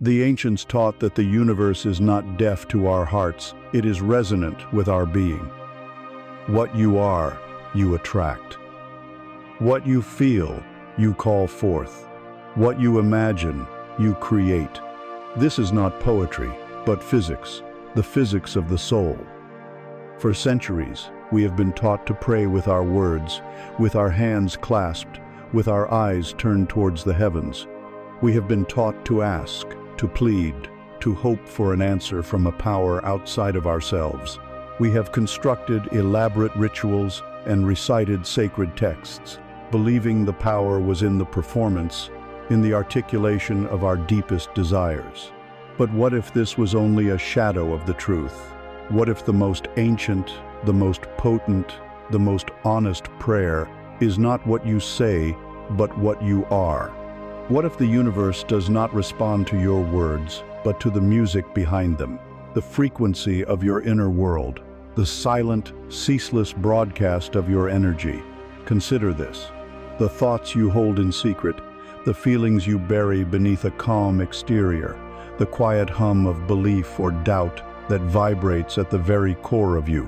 The ancients taught that the universe is not deaf to our hearts, it is resonant with our being. What you are, you attract. What you feel, you call forth. What you imagine, you create. This is not poetry, but physics, the physics of the soul. For centuries, we have been taught to pray with our words, with our hands clasped, with our eyes turned towards the heavens. We have been taught to ask, to plead, to hope for an answer from a power outside of ourselves. We have constructed elaborate rituals and recited sacred texts, believing the power was in the performance, in the articulation of our deepest desires. But what if this was only a shadow of the truth? What if the most ancient, the most potent, the most honest prayer is not what you say, but what you are? What if the universe does not respond to your words, but to the music behind them, the frequency of your inner world, the silent, ceaseless broadcast of your energy? Consider this. The thoughts you hold in secret, the feelings you bury beneath a calm exterior, the quiet hum of belief or doubt that vibrates at the very core of you.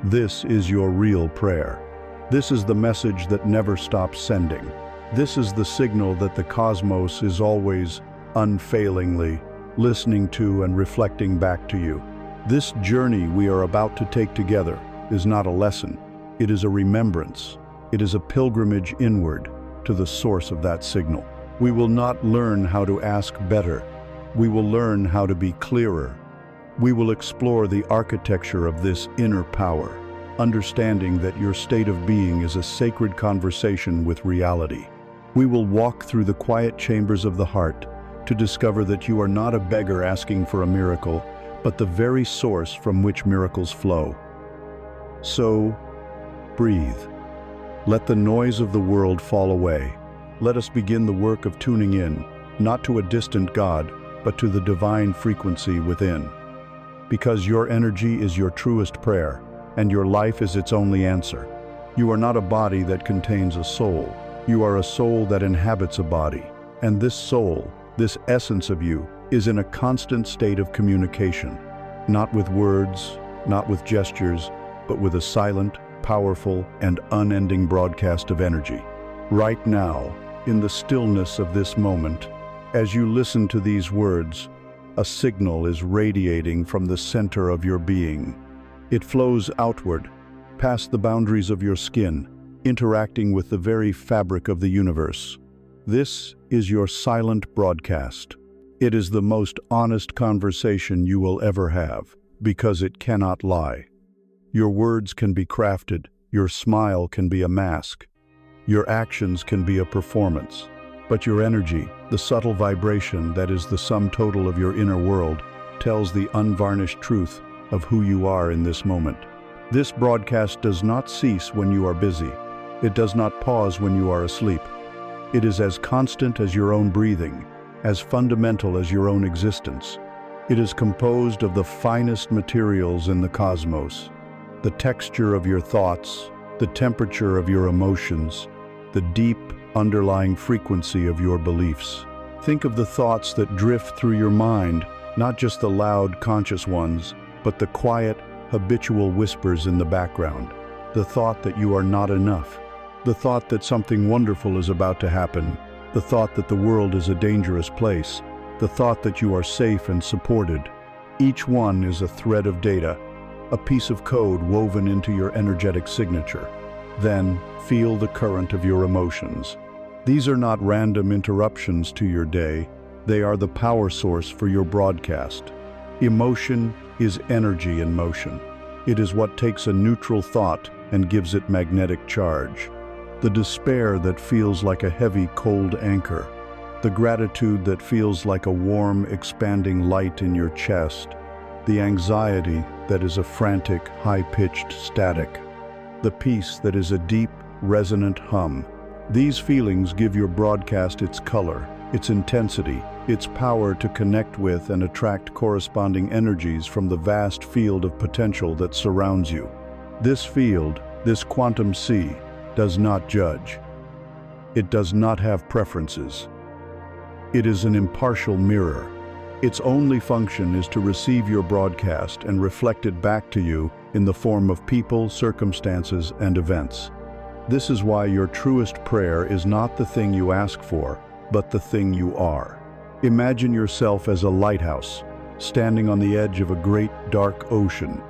This is your real prayer. This is the message that never stops sending. This is the signal that the cosmos is always, unfailingly, listening to and reflecting back to you. This journey we are about to take together is not a lesson. It is a remembrance. It is a pilgrimage inward to the source of that signal. We will not learn how to ask better. We will learn how to be clearer. We will explore the architecture of this inner power, understanding that your state of being is a sacred conversation with reality. We will walk through the quiet chambers of the heart to discover that you are not a beggar asking for a miracle, but the very source from which miracles flow. So, breathe. Let the noise of the world fall away. Let us begin the work of tuning in, not to a distant God, but to the divine frequency within. Because your energy is your truest prayer, and your life is its only answer. You are not a body that contains a soul. You are a soul that inhabits a body. And this soul, this essence of you, is in a constant state of communication. Not with words, not with gestures, but with a silent, powerful, and unending broadcast of energy. Right now, in the stillness of this moment, as you listen to these words, a signal is radiating from the center of your being. It flows outward, past the boundaries of your skin, interacting with the very fabric of the universe. This is your silent broadcast. It is the most honest conversation you will ever have, because it cannot lie. Your words can be crafted, your smile can be a mask, your actions can be a performance. But your energy, the subtle vibration that is the sum total of your inner world, tells the unvarnished truth of who you are in this moment. This broadcast does not cease when you are busy. It does not pause when you are asleep. It is as constant as your own breathing, as fundamental as your own existence. It is composed of the finest materials in the cosmos, the texture of your thoughts, the temperature of your emotions, the deep, underlying frequency of your beliefs. Think of the thoughts that drift through your mind, not just the loud, conscious ones, but the quiet, habitual whispers in the background. The thought that you are not enough. The thought that something wonderful is about to happen. The thought that the world is a dangerous place. The thought that you are safe and supported. Each one is a thread of data, a piece of code woven into your energetic signature. Then, feel the current of your emotions. These are not random interruptions to your day. They are the power source for your broadcast. Emotion is energy in motion. It is what takes a neutral thought and gives it magnetic charge. The despair that feels like a heavy, cold anchor. The gratitude that feels like a warm, expanding light in your chest. The anxiety that is a frantic, high-pitched static. The peace that is a deep, resonant hum. These feelings give your broadcast its color, its intensity, its power to connect with and attract corresponding energies from the vast field of potential that surrounds you. This field, this quantum sea, does not judge. It does not have preferences. It is an impartial mirror. Its only function is to receive your broadcast and reflect it back to you in the form of people, circumstances, and events. This is why your truest prayer is not the thing you ask for, but the thing you are. Imagine yourself as a lighthouse, standing on the edge of a great dark ocean.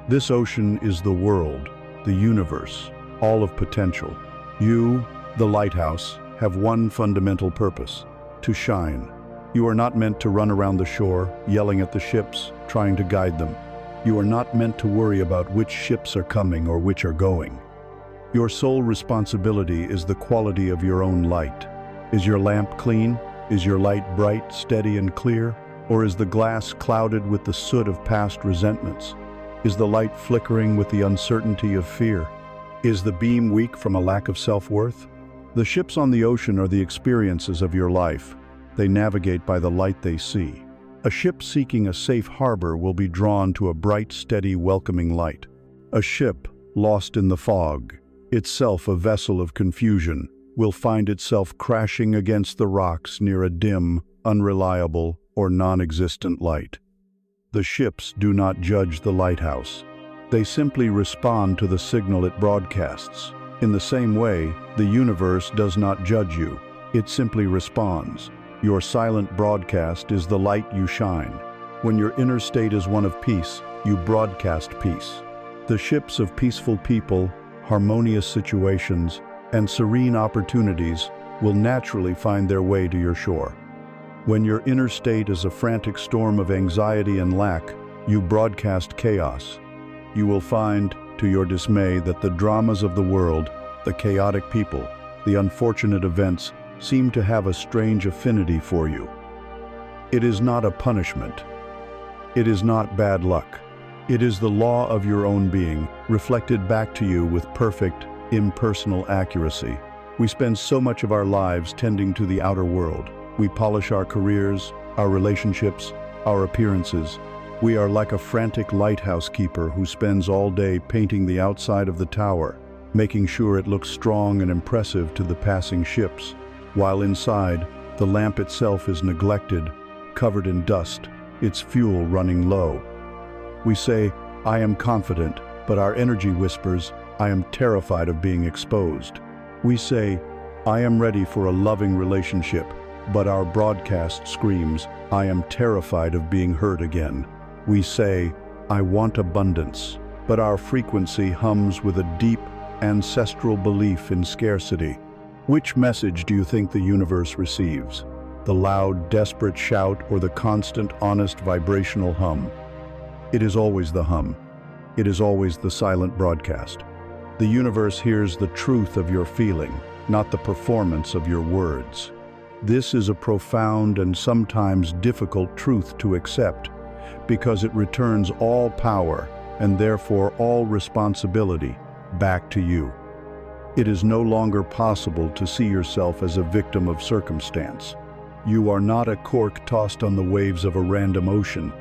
This ocean is the world, the universe, all of potential. You, the lighthouse, have one fundamental purpose: to shine. You are not meant to run around the shore, yelling at the ships, trying to guide them. You are not meant to worry about which ships are coming or which are going. Your sole responsibility is the quality of your own light. Is your lamp clean? Is your light bright, steady, and clear? Or is the glass clouded with the soot of past resentments? Is the light flickering with the uncertainty of fear? Is the beam weak from a lack of self-worth? The ships on the ocean are the experiences of your life. They navigate by the light they see. A ship seeking a safe harbor will be drawn to a bright, steady, welcoming light. A ship lost in the fog, itself a vessel of confusion, will find itself crashing against the rocks near a dim, unreliable, or non-existent light. The ships do not judge the lighthouse. They simply respond to the signal it broadcasts. In the same way, the universe does not judge you. It simply responds. Your silent broadcast is the light you shine. When your inner state is one of peace, you broadcast peace. The ships of peaceful people, harmonious situations, and serene opportunities will naturally find their way to your shore. When your inner state is a frantic storm of anxiety and lack, you broadcast chaos. You will find, to your dismay, that the dramas of the world, the chaotic people, the unfortunate events, seem to have a strange affinity for you. It is not a punishment. It is not bad luck. It is the law of your own being, reflected back to you with perfect, impersonal accuracy. We spend so much of our lives tending to the outer world. We polish our careers, our relationships, our appearances. We are like a frantic lighthouse keeper who spends all day painting the outside of the tower, making sure it looks strong and impressive to the passing ships, while inside, the lamp itself is neglected, covered in dust, its fuel running low. We say, "I am confident," but our energy whispers, "I am terrified of being exposed." We say, "I am ready for a loving relationship," but our broadcast screams, "I am terrified of being hurt again." We say, "I want abundance," but our frequency hums with a deep, ancestral belief in scarcity. Which message do you think the universe receives? The loud, desperate shout or the constant, honest, vibrational hum? It is always the hum. It is always the silent broadcast. The universe hears the truth of your feeling, not the performance of your words. This is a profound and sometimes difficult truth to accept, because it returns all power, and therefore all responsibility, back to you. It is no longer possible to see yourself as a victim of circumstance. You are not a cork tossed on the waves of a random ocean.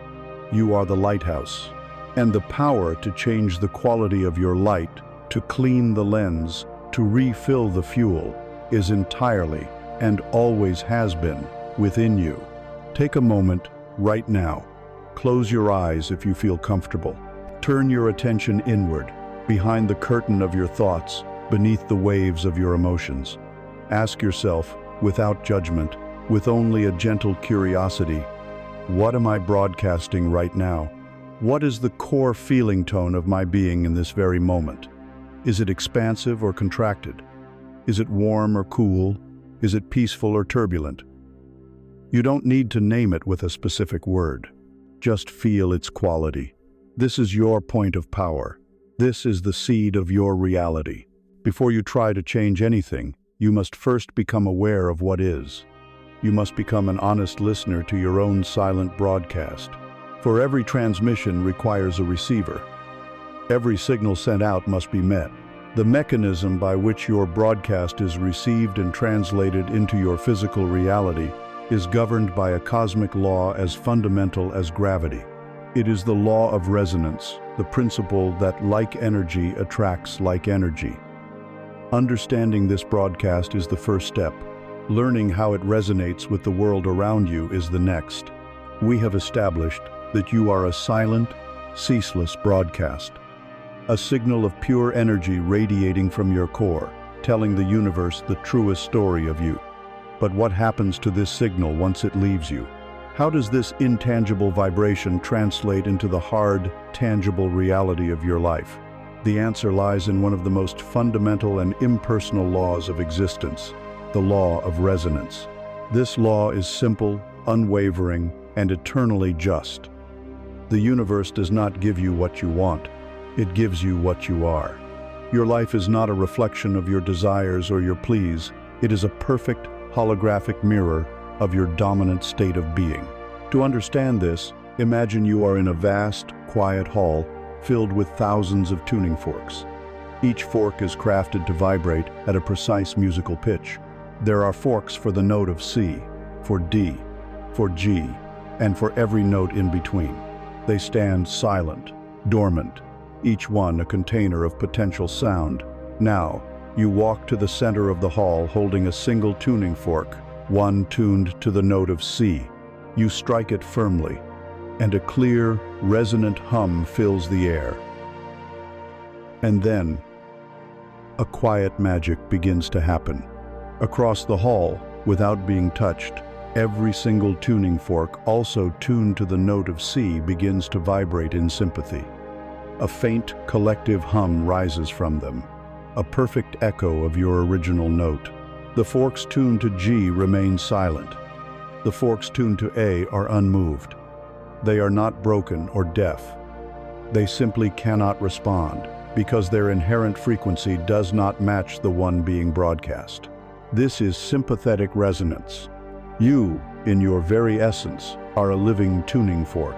You are the lighthouse. And the power to change the quality of your light, to clean the lens, to refill the fuel, is entirely, and always has been, within you. Take a moment, right now. Close your eyes if you feel comfortable. Turn your attention inward, behind the curtain of your thoughts, beneath the waves of your emotions. Ask yourself, without judgment, with only a gentle curiosity, what am I broadcasting right now? What is the core feeling tone of my being in this very moment? Is it expansive or contracted? Is it warm or cool? Is it peaceful or turbulent? You don't need to name it with a specific word. Just feel its quality. This is your point of power. This is the seed of your reality. Before you try to change anything, you must first become aware of what is. You must become an honest listener to your own silent broadcast. For every transmission requires a receiver. Every signal sent out must be met. The mechanism by which your broadcast is received and translated into your physical reality is governed by a cosmic law as fundamental as gravity. It is the law of resonance, the principle that like energy attracts like energy. Understanding this broadcast is the first step. Learning how it resonates with the world around you is the next. We have established that you are a silent, ceaseless broadcast, a signal of pure energy radiating from your core, telling the universe the truest story of you. But what happens to this signal once it leaves you? How does this intangible vibration translate into the hard, tangible reality of your life? The answer lies in one of the most fundamental and impersonal laws of existence, the law of resonance. This law is simple, unwavering, and eternally just. The universe does not give you what you want, it gives you what you are. Your life is not a reflection of your desires or your pleas, it is a perfect, holographic mirror of your dominant state of being. To understand this, imagine you are in a vast, quiet hall filled with thousands of tuning forks. Each fork is crafted to vibrate at a precise musical pitch. There are forks for the note of C, for D, for G, and for every note in between. They stand silent, dormant, each one a container of potential sound. Now, you walk to the center of the hall holding a single tuning fork, one tuned to the note of C. You strike it firmly, and a clear, resonant hum fills the air. And then, a quiet magic begins to happen. Across the hall, without being touched, every single tuning fork, also tuned to the note of C, begins to vibrate in sympathy. A faint, collective hum rises from them, a perfect echo of your original note. The forks tuned to G remain silent. The forks tuned to A are unmoved. They are not broken or deaf. They simply cannot respond because their inherent frequency does not match the one being broadcast. This is sympathetic resonance. You, in your very essence, are a living tuning fork.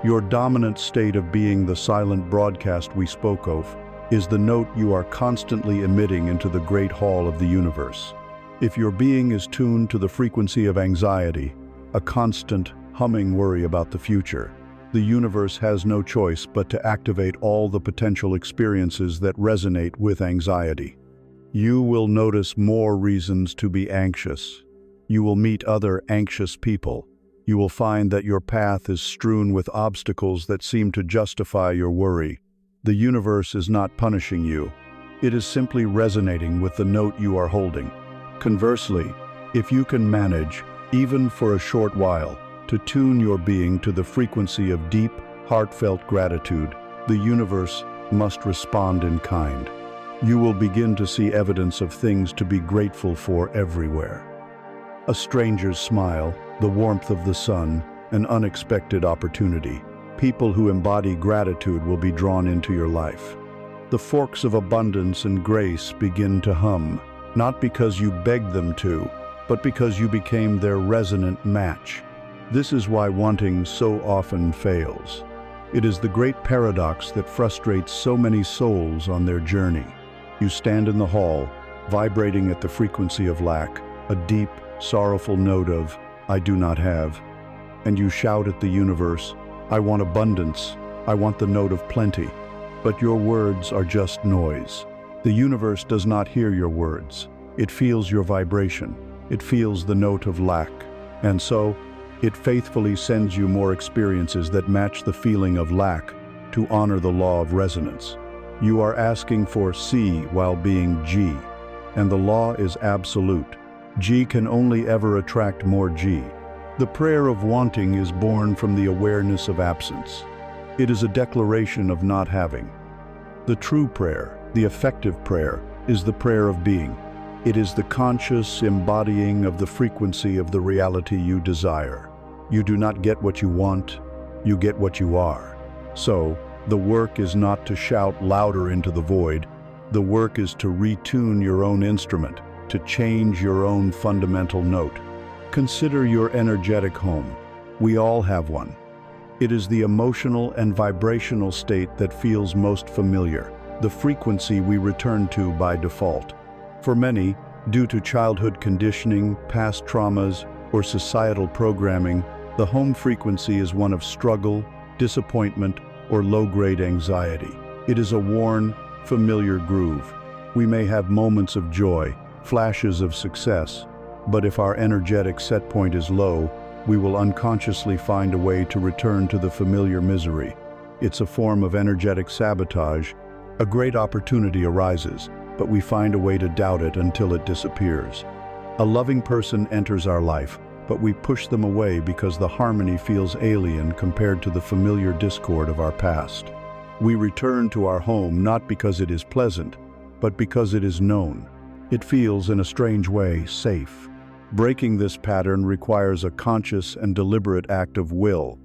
Your dominant state of being, the silent broadcast we spoke of, is the note you are constantly emitting into the great hall of the universe. If your being is tuned to the frequency of anxiety, a constant, humming worry about the future, the universe has no choice but to activate all the potential experiences that resonate with anxiety. You will notice more reasons to be anxious. You will meet other anxious people. You will find that your path is strewn with obstacles that seem to justify your worry. The universe is not punishing you. It is simply resonating with the note you are holding. Conversely, if you can manage, even for a short while, to tune your being to the frequency of deep, heartfelt gratitude, the universe must respond in kind. You will begin to see evidence of things to be grateful for everywhere. A stranger's smile, the warmth of the sun, an unexpected opportunity. People who embody gratitude will be drawn into your life. The forks of abundance and grace begin to hum, not because you begged them to, but because you became their resonant match. This is why wanting so often fails. It is the great paradox that frustrates so many souls on their journey. You stand in the hall, vibrating at the frequency of lack, a deep, sorrowful note of, I do not have. And you shout at the universe, I want abundance, I want the note of plenty. But your words are just noise. The universe does not hear your words. It feels your vibration. It feels the note of lack. And so, it faithfully sends you more experiences that match the feeling of lack to honor the law of resonance. You are asking for C while being G, and the law is absolute. G can only ever attract more G. The prayer of wanting is born from the awareness of absence. It is a declaration of not having. The true prayer, the effective prayer, is the prayer of being. It is the conscious embodying of the frequency of the reality you desire. You do not get what you want, you get what you are. So, the work is not to shout louder into the void. The work is to retune your own instrument, to change your own fundamental note. Consider your energetic home. We all have one. It is the emotional and vibrational state that feels most familiar, the frequency we return to by default. For many, due to childhood conditioning, past traumas, or societal programming, the home frequency is one of struggle, disappointment, or low-grade anxiety. It is a worn, familiar groove. We may have moments of joy, flashes of success, But if our energetic set point is low, we will unconsciously find a way to return to the familiar misery. It's a form of energetic sabotage. A great opportunity arises, but we find a way to doubt it until it disappears. A loving person enters our life, but we push them away because the harmony feels alien compared to the familiar discord of our past. We return to our home not because it is pleasant, but because it is known. It feels, in a strange way, safe. Breaking this pattern requires a conscious and deliberate act of will.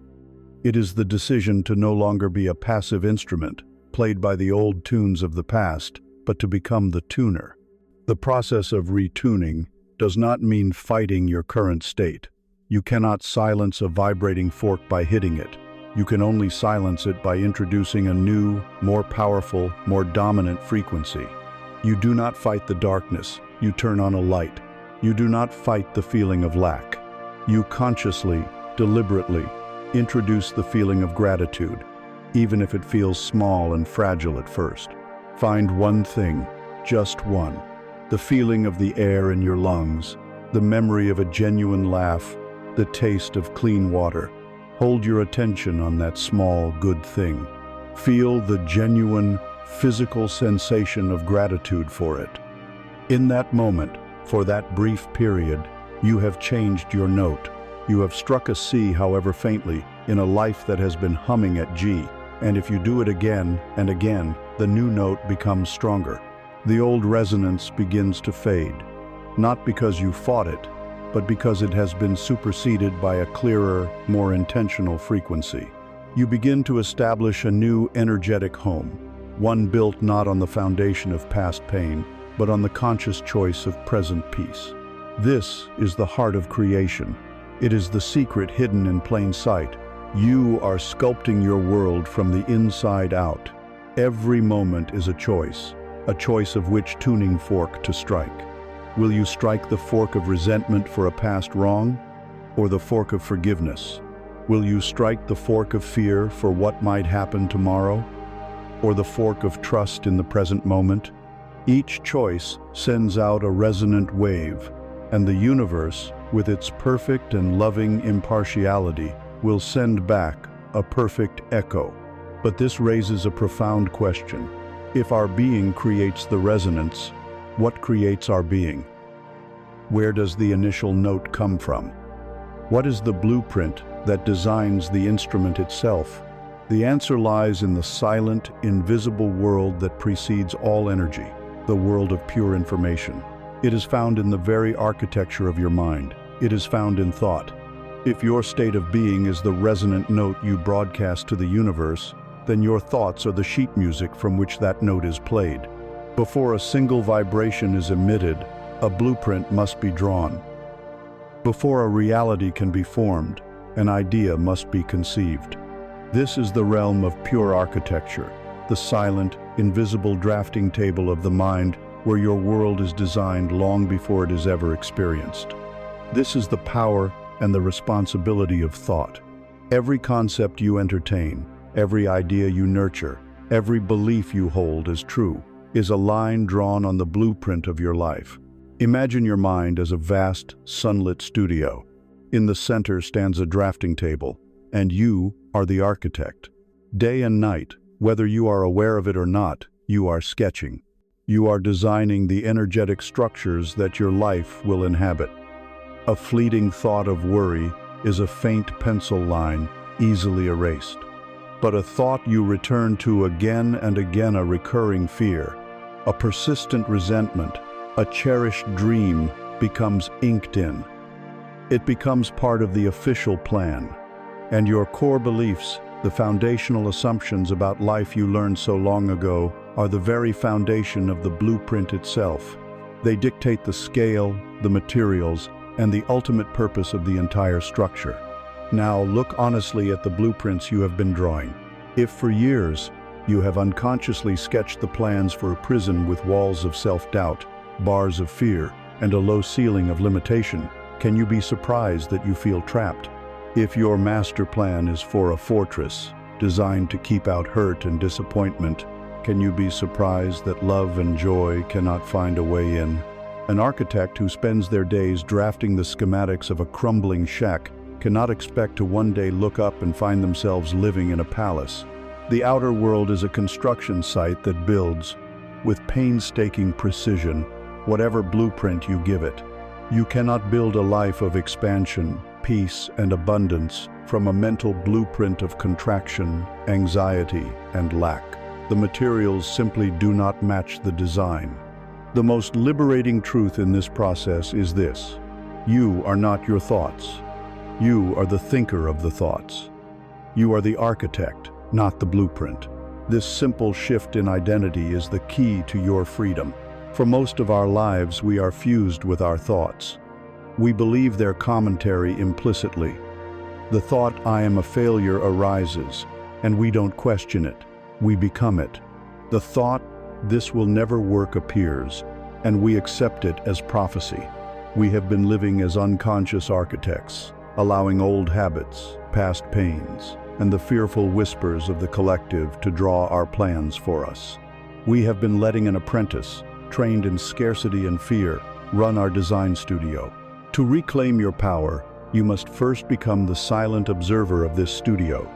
It is the decision to no longer be a passive instrument, played by the old tunes of the past, but to become the tuner. The process of retuning does not mean fighting your current state. You cannot silence a vibrating fork by hitting it. You can only silence it by introducing a new, more powerful, more dominant frequency. You do not fight the darkness, you turn on a light. You do not fight the feeling of lack. You consciously, deliberately, introduce the feeling of gratitude, even if it feels small and fragile at first. Find one thing, just one. The feeling of the air in your lungs, the memory of a genuine laugh, the taste of clean water. Hold your attention on that small, good thing. Feel the genuine, physical sensation of gratitude for it. In that moment, for that brief period, you have changed your note. You have struck a C, however faintly, in a life that has been humming at G. And if you do it again and again, the new note becomes stronger. The old resonance begins to fade, not because you fought it, but because it has been superseded by a clearer, more intentional frequency. You begin to establish a new energetic home, one built not on the foundation of past pain, but on the conscious choice of present peace. This is the heart of creation. It is the secret hidden in plain sight. You are sculpting your world from the inside out. Every moment is a choice of which tuning fork to strike. Will you strike the fork of resentment for a past wrong, or the fork of forgiveness? Will you strike the fork of fear for what might happen tomorrow, or the fork of trust in the present moment? Each choice sends out a resonant wave, and the universe, with its perfect and loving impartiality, will send back a perfect echo. But this raises a profound question. If our being creates the resonance, what creates our being? Where does the initial note come from? What is the blueprint that designs the instrument itself? The answer lies in the silent, invisible world that precedes all energy, the world of pure information. It is found in the very architecture of your mind. It is found in thought. If your state of being is the resonant note you broadcast to the universe, then your thoughts are the sheet music from which that note is played. Before a single vibration is emitted, a blueprint must be drawn. Before a reality can be formed, an idea must be conceived. This is the realm of pure architecture, the silent, invisible drafting table of the mind where your world is designed long before it is ever experienced. This is the power and the responsibility of thought. Every concept you entertain, every idea you nurture, every belief you hold as true, is a line drawn on the blueprint of your life. Imagine your mind as a vast, sunlit studio. In the center stands a drafting table, and you are the architect. Day and night, whether you are aware of it or not, you are sketching. You are designing the energetic structures that your life will inhabit. A fleeting thought of worry is a faint pencil line, easily erased. But a thought you return to again and again, a recurring fear, a persistent resentment, a cherished dream, becomes inked in. It becomes part of the official plan. And your core beliefs, the foundational assumptions about life you learned so long ago, are the very foundation of the blueprint itself. They dictate the scale, the materials, and the ultimate purpose of the entire structure. Now look honestly at the blueprints you have been drawing. If for years you have unconsciously sketched the plans for a prison with walls of self-doubt, bars of fear, and a low ceiling of limitation, can you be surprised that you feel trapped? If your master plan is for a fortress designed to keep out hurt and disappointment, can you be surprised that love and joy cannot find a way in? An architect who spends their days drafting the schematics of a crumbling shack cannot expect to one day look up and find themselves living in a palace. The outer world is a construction site that builds, with painstaking precision, whatever blueprint you give it. You cannot build a life of expansion, peace, and abundance from a mental blueprint of contraction, anxiety, and lack. The materials simply do not match the design. The most liberating truth in this process is this: you are not your thoughts. You are the thinker of the thoughts. You are the architect, not the blueprint. This simple shift in identity is the key to your freedom. For most of our lives, we are fused with our thoughts. We believe their commentary implicitly. The thought, "I am a failure," arises, and we don't question it. We become it. The thought, "This will never work," appears, and we accept it as prophecy. We have been living as unconscious architects, allowing old habits, past pains, and the fearful whispers of the collective to draw our plans for us. We have been letting an apprentice, trained in scarcity and fear, run our design studio. To reclaim your power, you must first become the silent observer of this studio.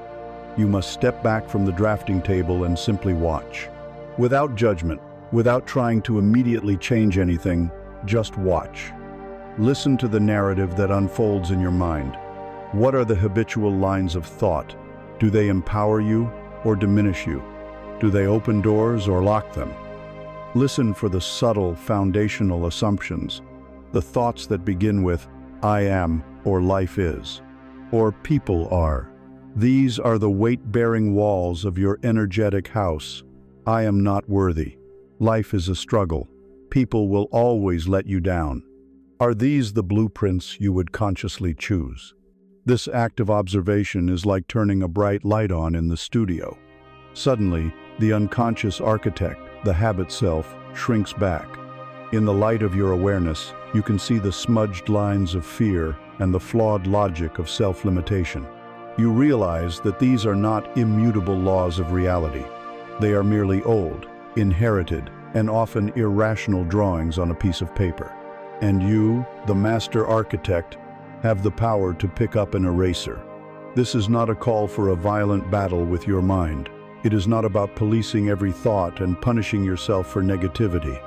You must step back from the drafting table and simply watch. Without judgment, without trying to immediately change anything, just watch. Listen to the narrative that unfolds in your mind. What are the habitual lines of thought? Do they empower you or diminish you? Do they open doors or lock them? Listen for the subtle, foundational assumptions, the thoughts that begin with "I am" or "life is" or "people are." These are the weight-bearing walls of your energetic house. I am not worthy. Life is a struggle. People will always let you down. Are these the blueprints you would consciously choose? This act of observation is like turning a bright light on in the studio. Suddenly, the unconscious architect, the habit self, shrinks back. In the light of your awareness, you can see the smudged lines of fear and the flawed logic of self-limitation. You realize that these are not immutable laws of reality. They are merely old, inherited, and often irrational drawings on a piece of paper. And you, the master architect, have the power to pick up an eraser. This is not a call for a violent battle with your mind. It is not about policing every thought and punishing yourself for negativity.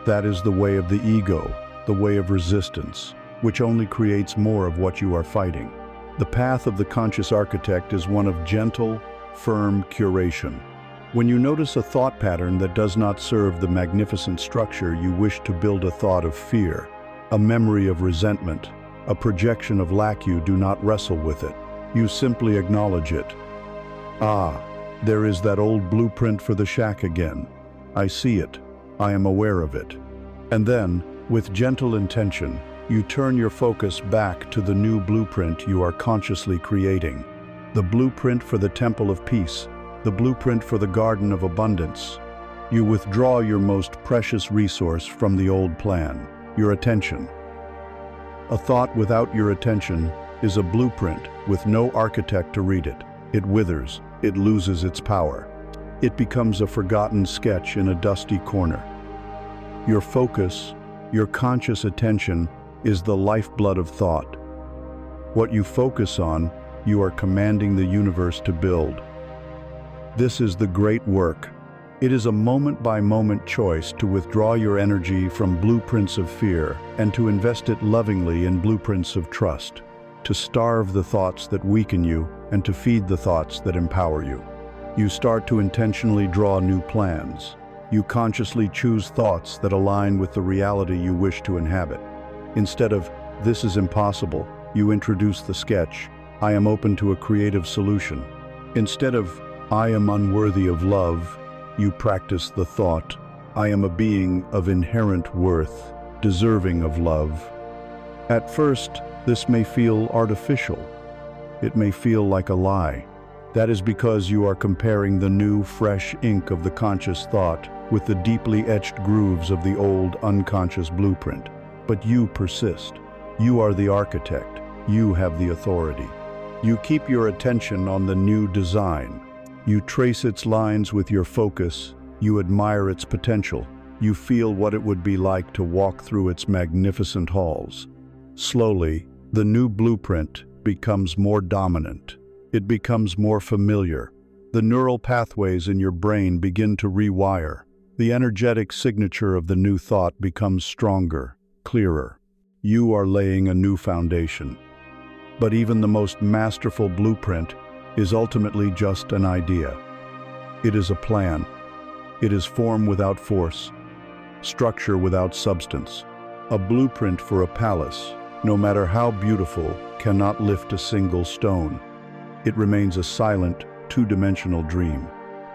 That is the way of the ego, the way of resistance, which only creates more of what you are fighting. The path of the conscious architect is one of gentle, firm curation. When you notice a thought pattern that does not serve the magnificent structure you wish to build, a thought of fear, a memory of resentment, a projection of lack, you do not wrestle with it. You simply acknowledge it. Ah, there is that old blueprint for the shack again. I see it. I am aware of it. And then, with gentle intention, you turn your focus back to the new blueprint you are consciously creating. The blueprint for the temple of peace, the blueprint for the garden of abundance. You withdraw your most precious resource from the old plan, your attention. A thought without your attention is a blueprint with no architect to read it. It withers, it loses its power. It becomes a forgotten sketch in a dusty corner. Your focus, your conscious attention, is the lifeblood of thought. What you focus on, you are commanding the universe to build. This is the great work. It is a moment-by-moment choice to withdraw your energy from blueprints of fear and to invest it lovingly in blueprints of trust, to starve the thoughts that weaken you and to feed the thoughts that empower you. You start to intentionally draw new plans. You consciously choose thoughts that align with the reality you wish to inhabit. Instead of "this is impossible," you introduce the sketch, "I am open to a creative solution." Instead of "I am unworthy of love," you practice the thought, "I am a being of inherent worth, deserving of love." At first, this may feel artificial. It may feel like a lie. That is because you are comparing the new, fresh ink of the conscious thought with the deeply etched grooves of the old, unconscious blueprint. But you persist. You are the architect. You have the authority. You keep your attention on the new design. You trace its lines with your focus. You admire its potential. you feel what it would be like to walk through its magnificent halls. Slowly, the new blueprint becomes more dominant. It becomes more familiar. The neural pathways in your brain begin to rewire. The energetic signature of the new thought becomes stronger, clearer. You are laying a new foundation. But even the most masterful blueprint is ultimately just an idea. It is a plan. It is form without force, structure without substance. A blueprint for a palace, no matter how beautiful, cannot lift a single stone. It remains a silent, two-dimensional dream.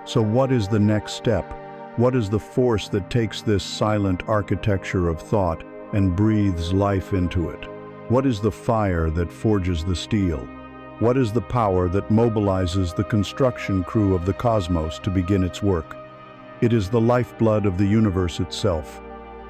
So what is the next step? What is the force that takes this silent architecture of thought and breathes life into it? What is the fire that forges the steel? What is the power that mobilizes the construction crew of the cosmos to begin its work? It is the lifeblood of the universe itself.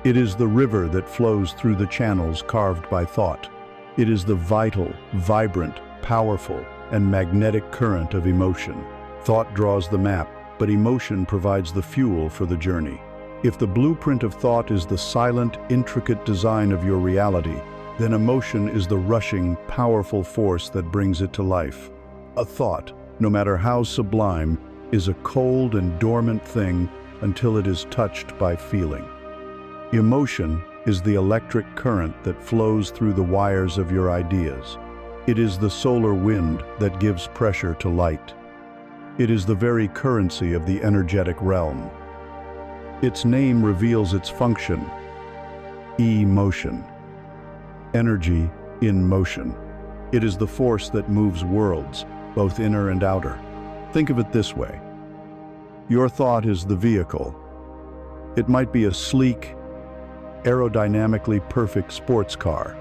It is the river that flows through the channels carved by thought. It is the vital, vibrant, powerful, and magnetic current of emotion. Thought draws the map, but emotion provides the fuel for the journey. If the blueprint of thought is the silent, intricate design of your reality, then emotion is the rushing, powerful force that brings it to life. A thought, no matter how sublime, is a cold and dormant thing until it is touched by feeling. Emotion is the electric current that flows through the wires of your ideas. It is the solar wind that gives pressure to light. It is the very currency of the energetic realm. Its name reveals its function: emotion. Energy in motion. It is the force that moves worlds, both inner and outer. Think of it this way. Your thought is the vehicle. It might be a sleek, aerodynamically perfect sports car,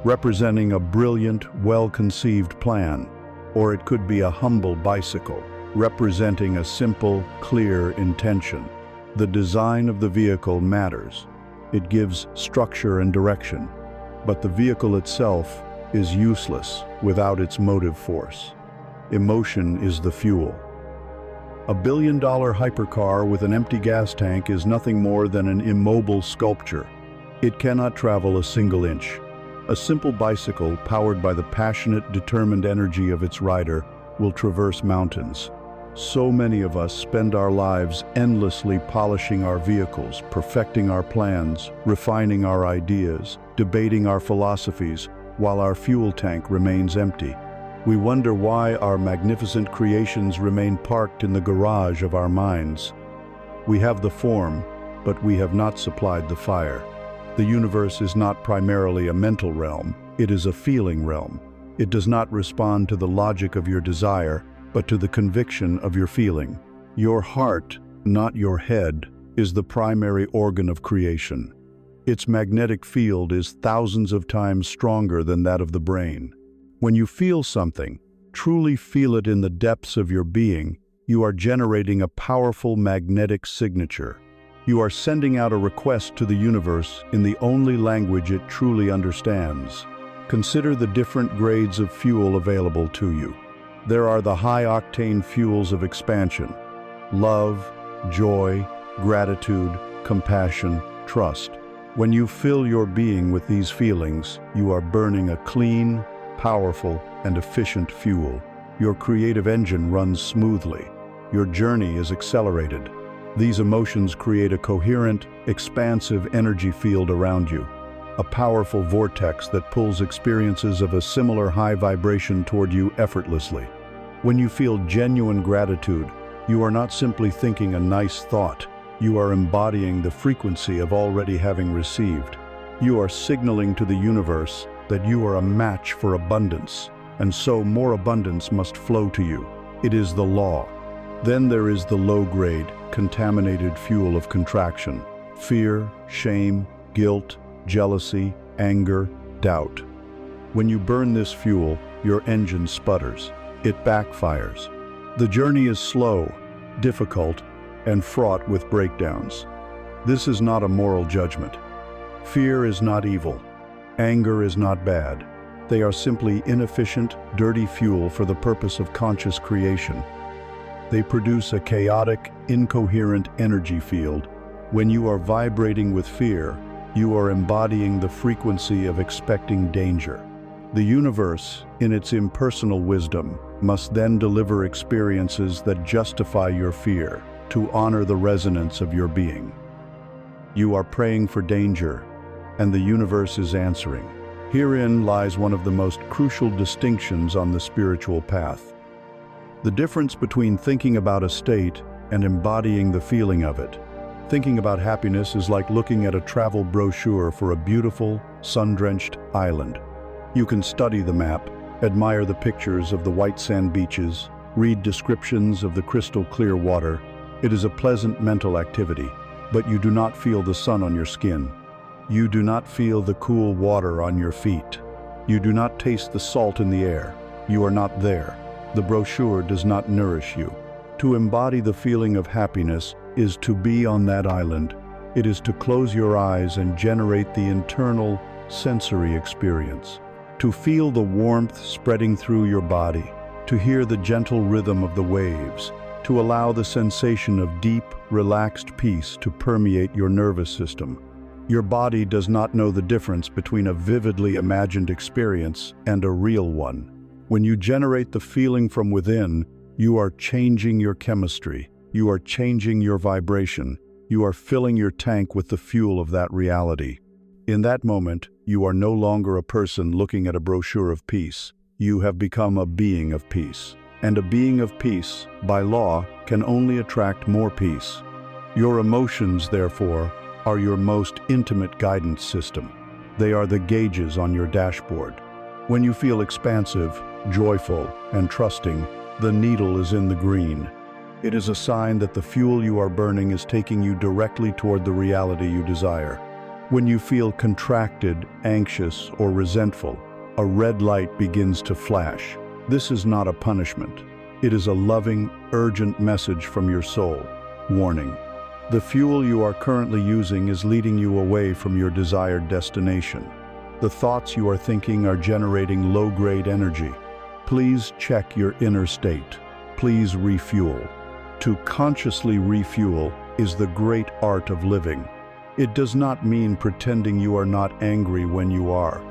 representing a brilliant, well-conceived plan, or it could be a humble bicycle, representing a simple, clear intention. The design of the vehicle matters. It gives structure and direction, but the vehicle itself is useless without its motive force. Emotion is the fuel. A billion-dollar hypercar with an empty gas tank is nothing more than an immobile sculpture. It cannot travel a single inch. A simple bicycle, powered by the passionate, determined energy of its rider, will traverse mountains. So many of us spend our lives endlessly polishing our vehicles, perfecting our plans, refining our ideas, debating our philosophies, while our fuel tank remains empty. We wonder why our magnificent creations remain parked in the garage of our minds. We have the form, but we have not supplied the fire. The universe is not primarily a mental realm, it is a feeling realm. It does not respond to the logic of your desire, but to the conviction of your feeling. Your heart, not your head, is the primary organ of creation. Its magnetic field is thousands of times stronger than that of the brain. When you feel something, truly feel it in the depths of your being, you are generating a powerful magnetic signature. You are sending out a request to the universe in the only language it truly understands. Consider the different grades of fuel available to you. There are the high-octane fuels of expansion: love, joy, gratitude, compassion, trust. When you fill your being with these feelings, you are burning a clean, powerful, and efficient fuel. Your creative engine runs smoothly. Your journey is accelerated. These emotions create a coherent, expansive energy field around you, a powerful vortex that pulls experiences of a similar high vibration toward you effortlessly. When you feel genuine gratitude, you are not simply thinking a nice thought. You are embodying the frequency of already having received. You are signaling to the universe that you are a match for abundance, and so more abundance must flow to you. It is the law. Then there is the low-grade, contaminated fuel of contraction: fear, shame, guilt, jealousy, anger, doubt. When you burn this fuel, your engine sputters. It backfires. The journey is slow, difficult, and fraught with breakdowns. This is not a moral judgment. Fear is not evil. Anger is not bad. They are simply inefficient, dirty fuel for the purpose of conscious creation. They produce a chaotic, incoherent energy field, When you are vibrating with fear, you are embodying the frequency of expecting danger. The universe, in its impersonal wisdom, must then deliver experiences that justify your fear, to honor the resonance of your being. You are praying for danger, and the universe is answering. Herein lies one of the most crucial distinctions on the spiritual path. The difference between thinking about a state and embodying the feeling of it. Thinking about happiness is like looking at a travel brochure for a beautiful, sun-drenched island. You can study the map, admire the pictures of the white sand beaches, read descriptions of the crystal clear water. It is a pleasant mental activity, but you do not feel the sun on your skin. You do not feel the cool water on your feet. You do not taste the salt in the air. You are not there. The brochure does not nourish you. To embody the feeling of happiness is to be on that island. It is to close your eyes and generate the internal sensory experience. To feel the warmth spreading through your body, to hear the gentle rhythm of the waves, to allow the sensation of deep, relaxed peace to permeate your nervous system. Your body does not know the difference between a vividly imagined experience and a real one. When you generate the feeling from within, you are changing your chemistry, you are changing your vibration, you are filling your tank with the fuel of that reality. In that moment, you are no longer a person looking at a brochure of peace. You have become a being of peace. And a being of peace, by law, can only attract more peace. Your emotions, therefore, are your most intimate guidance system. They are the gauges on your dashboard. When you feel expansive, joyful, and trusting, the needle is in the green. It is a sign that the fuel you are burning is taking you directly toward the reality you desire. When you feel contracted, anxious, or resentful, a red light begins to flash. This is not a punishment. It is a loving, urgent message from your soul. Warning: the fuel you are currently using is leading you away from your desired destination. The thoughts you are thinking are generating low-grade energy. Please check your inner state. Please refuel. To consciously refuel is the great art of living. It does not mean pretending you are not angry when you are.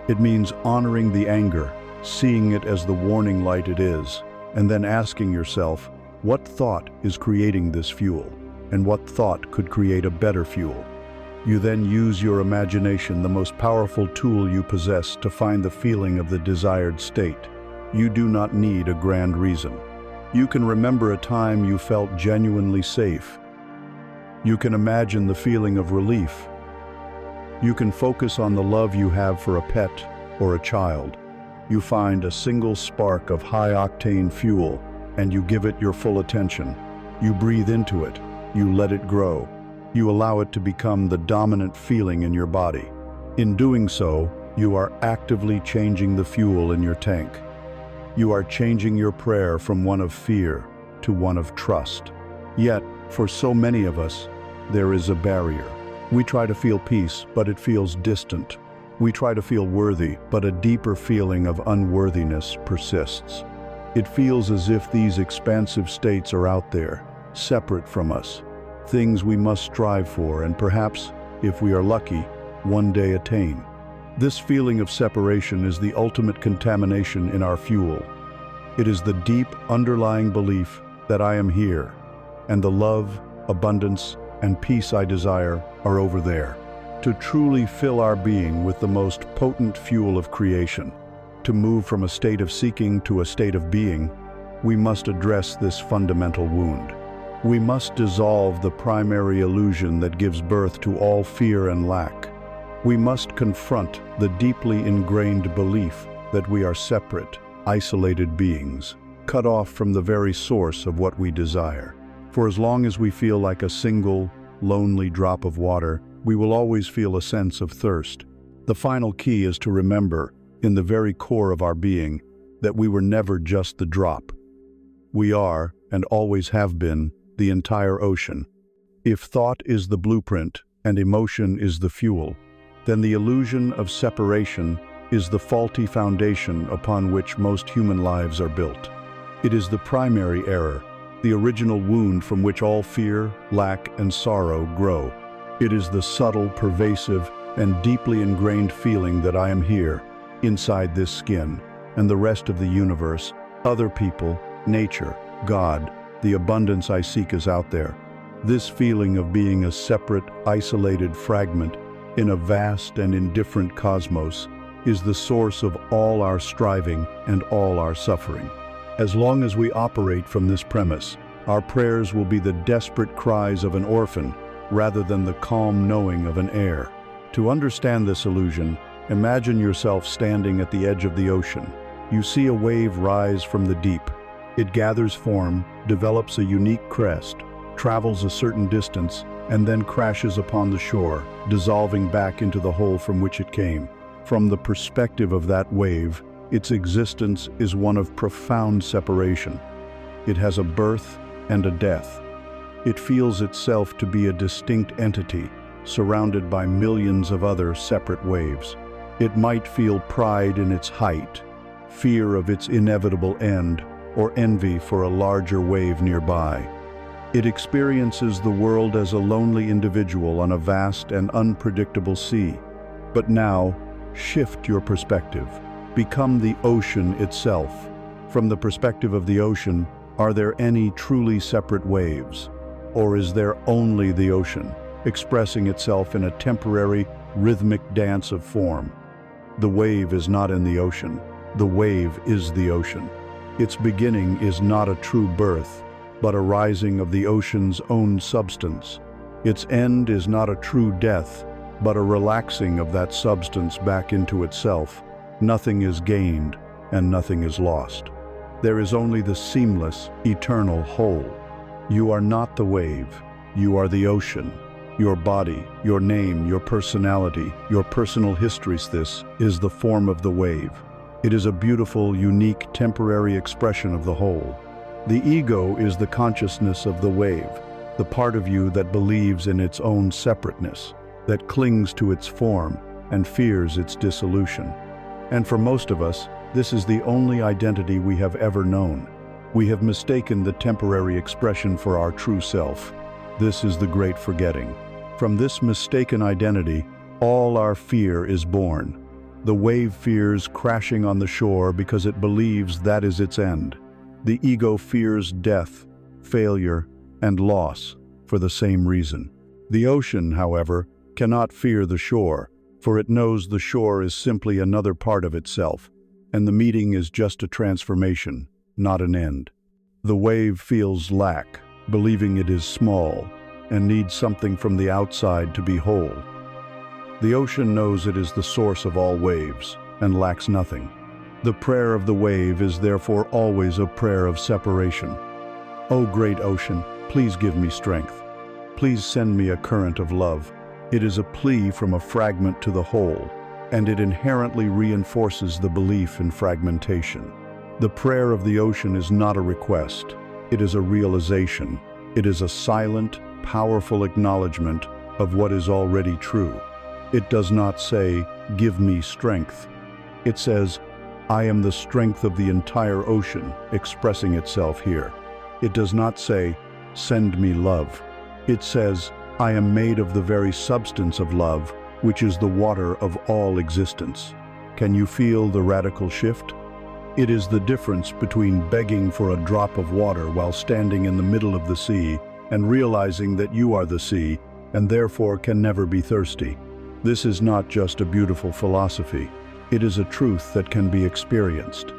It means honoring the anger, seeing it as the warning light it is, and then asking yourself, what thought is creating this fuel, and what thought could create a better fuel? You then use your imagination, the most powerful tool you possess, to find the feeling of the desired state. You do not need a grand reason. You can remember a time you felt genuinely safe. You can imagine the feeling of relief. You can focus on the love you have for a pet or a child. You find a single spark of high-octane fuel, and you give it your full attention. You breathe into it. You let it grow. You allow it to become the dominant feeling in your body. In doing so, you are actively changing the fuel in your tank. You are changing your prayer from one of fear to one of trust. Yet, for so many of us, there is a barrier. We try to feel peace, but it feels distant. We try to feel worthy, but a deeper feeling of unworthiness persists. It feels as if these expansive states are out there, separate from us, things we must strive for and perhaps, if we are lucky, one day attain. This feeling of separation is the ultimate contamination in our fuel. It is the deep underlying belief that I am here, and the love, abundance, and peace I desire are over there. To truly fill our being with the most potent fuel of creation, to move from a state of seeking to a state of being, we must address this fundamental wound. We must dissolve the primary illusion that gives birth to all fear and lack. We must confront the deeply ingrained belief that we are separate, isolated beings, cut off from the very source of what we desire. For as long as we feel like a single, lonely drop of water, we will always feel a sense of thirst. The final key is to remember, in the very core of our being, that we were never just the drop. We are, and always have been, the entire ocean. If thought is the blueprint and emotion is the fuel, then the illusion of separation is the faulty foundation upon which most human lives are built. It is the primary error, the original wound from which all fear, lack, and sorrow grow. It is the subtle, pervasive, and deeply ingrained feeling that I am here, inside this skin, and the rest of the universe, other people, nature, God, the abundance I seek is out there. This feeling of being a separate, isolated fragment in a vast and indifferent cosmos is the source of all our striving and all our suffering. As long as we operate from this premise, our prayers will be the desperate cries of an orphan rather than the calm knowing of an heir. To understand this illusion, imagine yourself standing at the edge of the ocean. You see a wave rise from the deep. It gathers form, develops a unique crest, travels a certain distance, and then crashes upon the shore, dissolving back into the hole from which it came. From the perspective of that wave, its existence is one of profound separation. It has a birth and a death. It feels itself to be a distinct entity, surrounded by millions of other separate waves. It might feel pride in its height, fear of its inevitable end, or envy for a larger wave nearby. It experiences the world as a lonely individual on a vast and unpredictable sea. But now, shift your perspective. Become the ocean itself. From the perspective of the ocean, are there any truly separate waves? Or is there only the ocean, expressing itself in a temporary, rhythmic dance of form? The wave is not in the ocean. The wave is the ocean. Its beginning is not a true birth, but a rising of the ocean's own substance. Its end is not a true death, but a relaxing of that substance back into itself. Nothing is gained, and nothing is lost. There is only the seamless, eternal whole. You are not the wave. You are the ocean. Your body, your name, your personality, your personal histories. This is the form of the wave. It is a beautiful, unique, temporary expression of the whole. The ego is the consciousness of the wave, the part of you that believes in its own separateness, that clings to its form and fears its dissolution. And for most of us, this is the only identity we have ever known. We have mistaken the temporary expression for our true self. This is the great forgetting. From this mistaken identity, all our fear is born. The wave fears crashing on the shore because it believes that is its end. The ego fears death, failure, and loss for the same reason. The ocean, however, cannot fear the shore, for it knows the shore is simply another part of itself, and the meeting is just a transformation, not an end. The wave feels lack, believing it is small, and needs something from the outside to be whole. The ocean knows it is the source of all waves, and lacks nothing. The prayer of the wave is therefore always a prayer of separation. O great ocean, please give me strength. Please send me a current of love. It is a plea from a fragment to the whole, and it inherently reinforces the belief in fragmentation. The prayer of the ocean is not a request. It is a realization. It is a silent, powerful acknowledgement of what is already true. It does not say, "Give me strength." It says, "I am the strength of the entire ocean," expressing itself here. It does not say, "Send me love." It says, "I am made of the very substance of love, which is the water of all existence." Can you feel the radical shift? It is the difference between begging for a drop of water while standing in the middle of the sea and realizing that you are the sea and therefore can never be thirsty. This is not just a beautiful philosophy. It is a truth that can be experienced.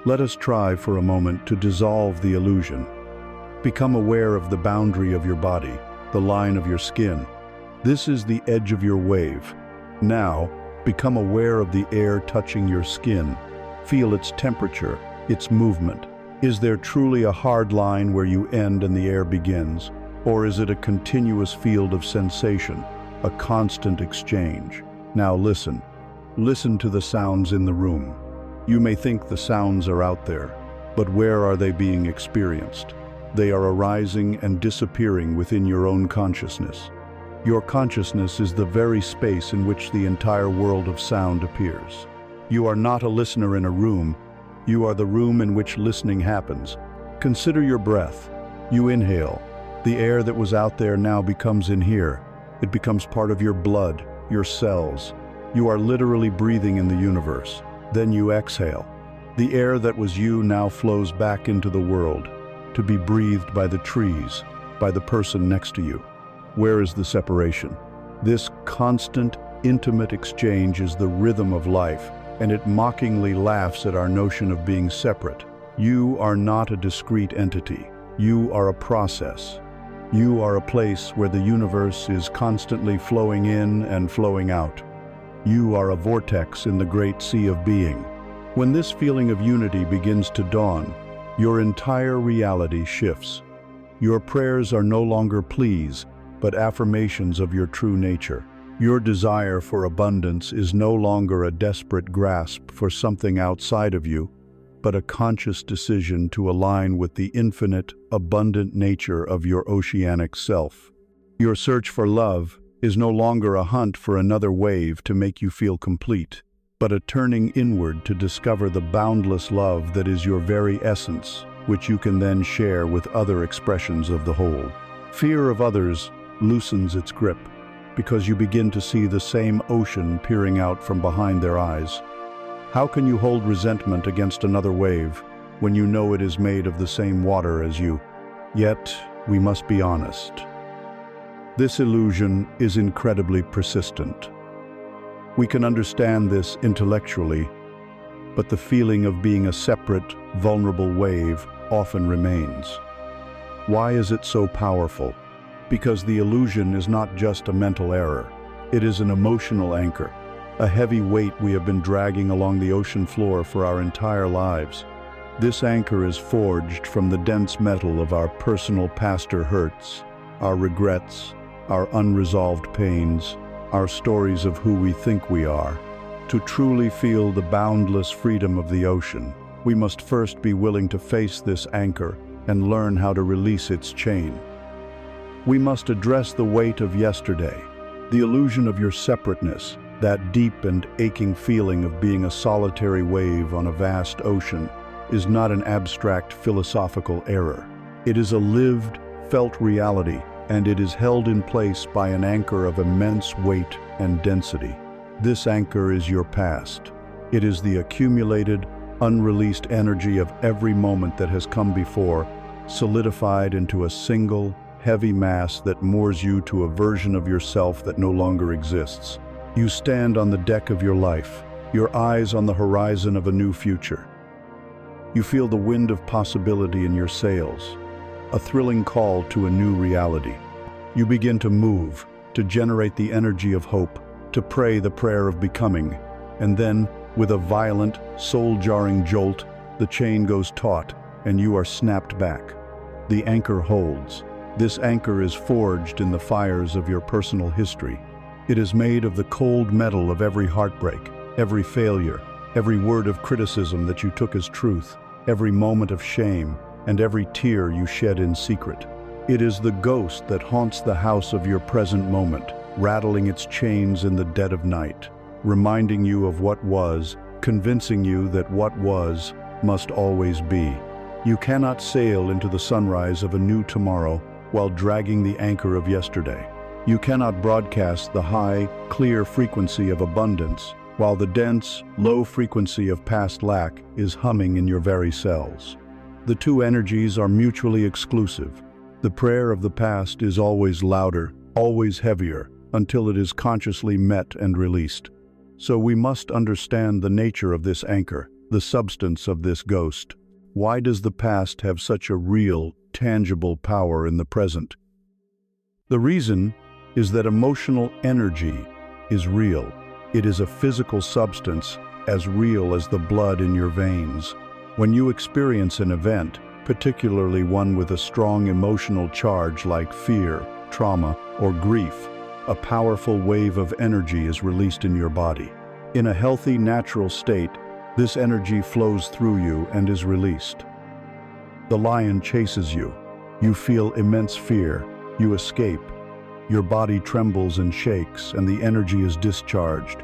Let us try for a moment to dissolve the illusion. Become aware of the boundary of your body, the line of your skin. This is the edge of your wave. Now, become aware of the air touching your skin. Feel its temperature, its movement. Is there truly a hard line where you end and the air begins? Or is it a continuous field of sensation, a constant exchange? Now listen. Listen to the sounds in the room. You may think the sounds are out there, but where are they being experienced? They are arising and disappearing within your own consciousness. Your consciousness is the very space in which the entire world of sound appears. You are not a listener in a room. You are the room in which listening happens. Consider your breath. You inhale. The air that was out there now becomes in here. It becomes part of your blood, your cells. You are literally breathing in the universe. Then you exhale. The air that was you now flows back into the world, to be breathed by the trees, by the person next to you. Where is the separation? This constant, intimate exchange is the rhythm of life, and it mockingly laughs at our notion of being separate. You are not a discrete entity. You are a process. You are a place where the universe is constantly flowing in and flowing out. You are a vortex in the great sea of being. When this feeling of unity begins to dawn, your entire reality shifts. Your prayers are no longer pleas, but affirmations of your true nature. Your desire for abundance is no longer a desperate grasp for something outside of you, but a conscious decision to align with the infinite, abundant nature of your oceanic self. Your search for love is no longer a hunt for another wave to make you feel complete, but a turning inward to discover the boundless love that is your very essence, which you can then share with other expressions of the whole. Fear of others loosens its grip, because you begin to see the same ocean peering out from behind their eyes. How can you hold resentment against another wave when you know it is made of the same water as you? Yet, we must be honest. This illusion is incredibly persistent. We can understand this intellectually, but the feeling of being a separate, vulnerable wave often remains. Why is it so powerful? Because the illusion is not just a mental error. It is an emotional anchor, a heavy weight we have been dragging along the ocean floor for our entire lives. This anchor is forged from the dense metal of our personal past hurts, our regrets, our unresolved pains, our stories of who we think we are. To truly feel the boundless freedom of the ocean, we must first be willing to face this anchor and learn how to release its chain. We must address the weight of yesterday, the illusion of your separateness, that deep and aching feeling of being a solitary wave on a vast ocean is not an abstract philosophical error. It is a lived, felt reality, and it is held in place by an anchor of immense weight and density. This anchor is your past. It is the accumulated, unreleased energy of every moment that has come before, solidified into a single, heavy mass that moors you to a version of yourself that no longer exists. You stand on the deck of your life, your eyes on the horizon of a new future. You feel the wind of possibility in your sails, a thrilling call to a new reality. You begin to move, to generate the energy of hope, to pray the prayer of becoming, and then, with a violent, soul-jarring jolt, the chain goes taut, and you are snapped back. The anchor holds. This anchor is forged in the fires of your personal history. It is made of the cold metal of every heartbreak, every failure, every word of criticism that you took as truth, every moment of shame, and every tear you shed in secret. It is the ghost that haunts the house of your present moment, rattling its chains in the dead of night, reminding you of what was, convincing you that what was must always be. You cannot sail into the sunrise of a new tomorrow while dragging the anchor of yesterday. You cannot broadcast the high, clear frequency of abundance while the dense, low frequency of past lack is humming in your very cells. The two energies are mutually exclusive. The prayer of the past is always louder, always heavier, until it is consciously met and released. So we must understand the nature of this anchor, the substance of this ghost. Why does the past have such a real, tangible power in the present? The reason is that emotional energy is real. It is a physical substance as real as the blood in your veins. When you experience an event, particularly one with a strong emotional charge like fear, trauma, or grief, a powerful wave of energy is released in your body. In a healthy, natural state, this energy flows through you and is released. The lion chases you. You feel immense fear. You escape. Your body trembles and shakes, and the energy is discharged.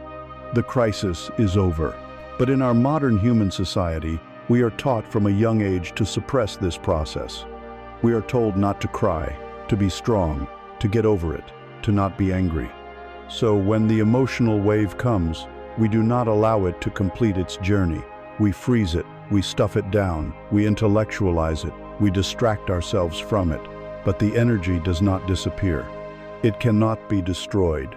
The crisis is over. But in our modern human society, we are taught from a young age to suppress this process. We are told not to cry, to be strong, to get over it, to not be angry. So when the emotional wave comes, we do not allow it to complete its journey. We freeze it, we stuff it down, we intellectualize it, we distract ourselves from it. But the energy does not disappear. It cannot be destroyed.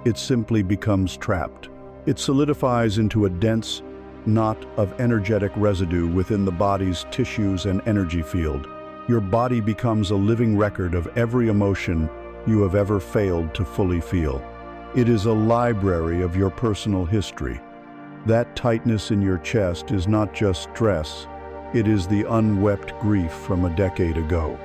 It simply becomes trapped. It solidifies into a dense knot of energetic residue within the body's tissues and energy field. Your body becomes a living record of every emotion you have ever failed to fully feel. It is a library of your personal history. That tightness in your chest is not just stress, it is the unwept grief from a decade ago.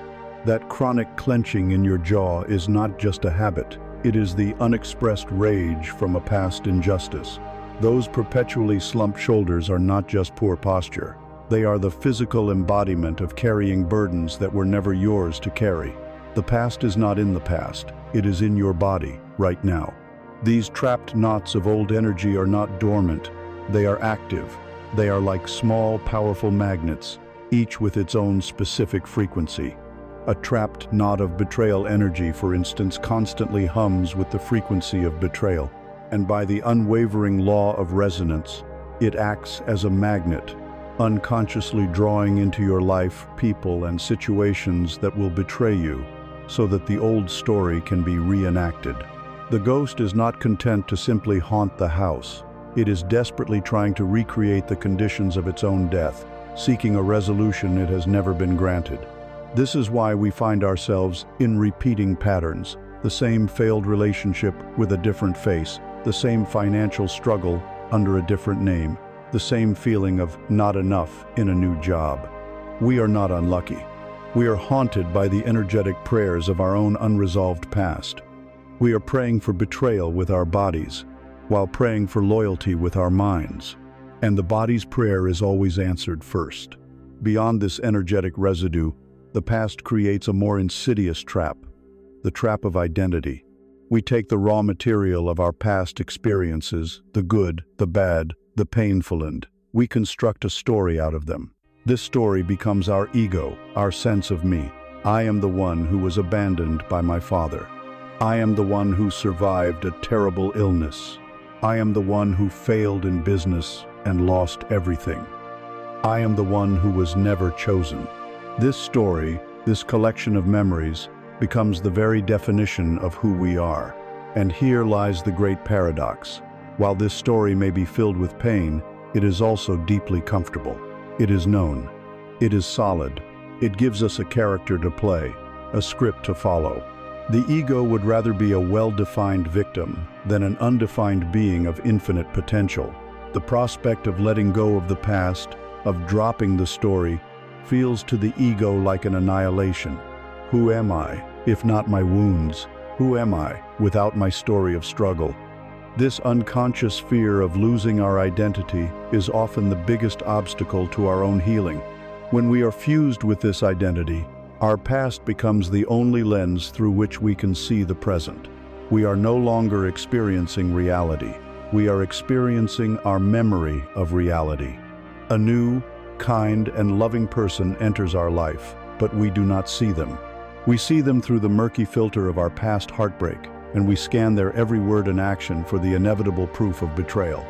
That chronic clenching in your jaw is not just a habit, it is the unexpressed rage from a past injustice. Those perpetually slumped shoulders are not just poor posture. They are the physical embodiment of carrying burdens that were never yours to carry. The past is not in the past, it is in your body, right now. These trapped knots of old energy are not dormant, they are active. They are like small, powerful magnets, each with its own specific frequency. A trapped knot of betrayal energy, for instance, constantly hums with the frequency of betrayal. And by the unwavering law of resonance, it acts as a magnet, unconsciously drawing into your life people and situations that will betray you, so that the old story can be reenacted. The ghost is not content to simply haunt the house. It is desperately trying to recreate the conditions of its own death, seeking a resolution it has never been granted. This is why we find ourselves in repeating patterns, the same failed relationship with a different face, the same financial struggle under a different name, the same feeling of not enough in a new job. We are not unlucky. We are haunted by the energetic prayers of our own unresolved past. We are praying for betrayal with our bodies, while praying for loyalty with our minds. And the body's prayer is always answered first. Beyond this energetic residue, the past creates a more insidious trap, the trap of identity. We take the raw material of our past experiences, the good, the bad, the painful, and we construct a story out of them. This story becomes our ego, our sense of me. I am the one who was abandoned by my father. I am the one who survived a terrible illness. I am the one who failed in business and lost everything. I am the one who was never chosen. This story, this collection of memories, becomes the very definition of who we are. And here lies the great paradox. While this story may be filled with pain, it is also deeply comfortable. It is known. It is solid. It gives us a character to play, a script to follow. The ego would rather be a well-defined victim than an undefined being of infinite potential. The prospect of letting go of the past, of dropping the story, feels to the ego like an annihilation. Who am I, if not my wounds? Who am I, without my story of struggle? This unconscious fear of losing our identity is often the biggest obstacle to our own healing. When we are fused with this identity, our past becomes the only lens through which we can see the present. We are no longer experiencing reality. We are experiencing our memory of reality. A new, kind, and loving person enters our life, but we do not see them. We see them through the murky filter of our past heartbreak, and we scan their every word and action for the inevitable proof of betrayal.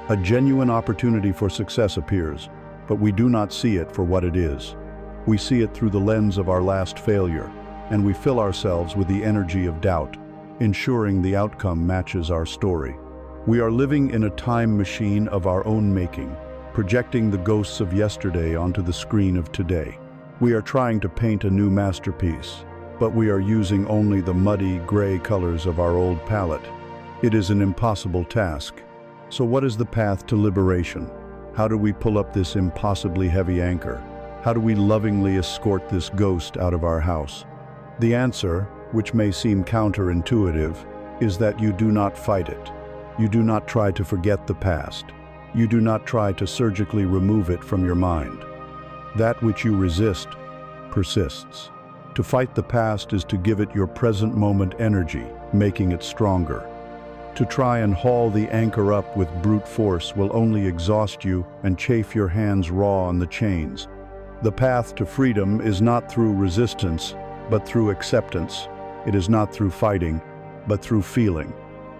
A genuine opportunity for success appears, but we do not see it for what it is. We see it through the lens of our last failure, and we fill ourselves with the energy of doubt, ensuring the outcome matches our story. We are living in a time machine of our own making, projecting the ghosts of yesterday onto the screen of today. We are trying to paint a new masterpiece, but we are using only the muddy, gray colors of our old palette. It is an impossible task. So what is the path to liberation? How do we pull up this impossibly heavy anchor? How do we lovingly escort this ghost out of our house? The answer, which may seem counterintuitive, is that you do not fight it. You do not try to forget the past. You do not try to surgically remove it from your mind. That which you resist persists. To fight the past is to give it your present moment energy, making it stronger. To try and haul the anchor up with brute force will only exhaust you and chafe your hands raw on the chains. The path to freedom is not through resistance, but through acceptance. It is not through fighting, but through feeling.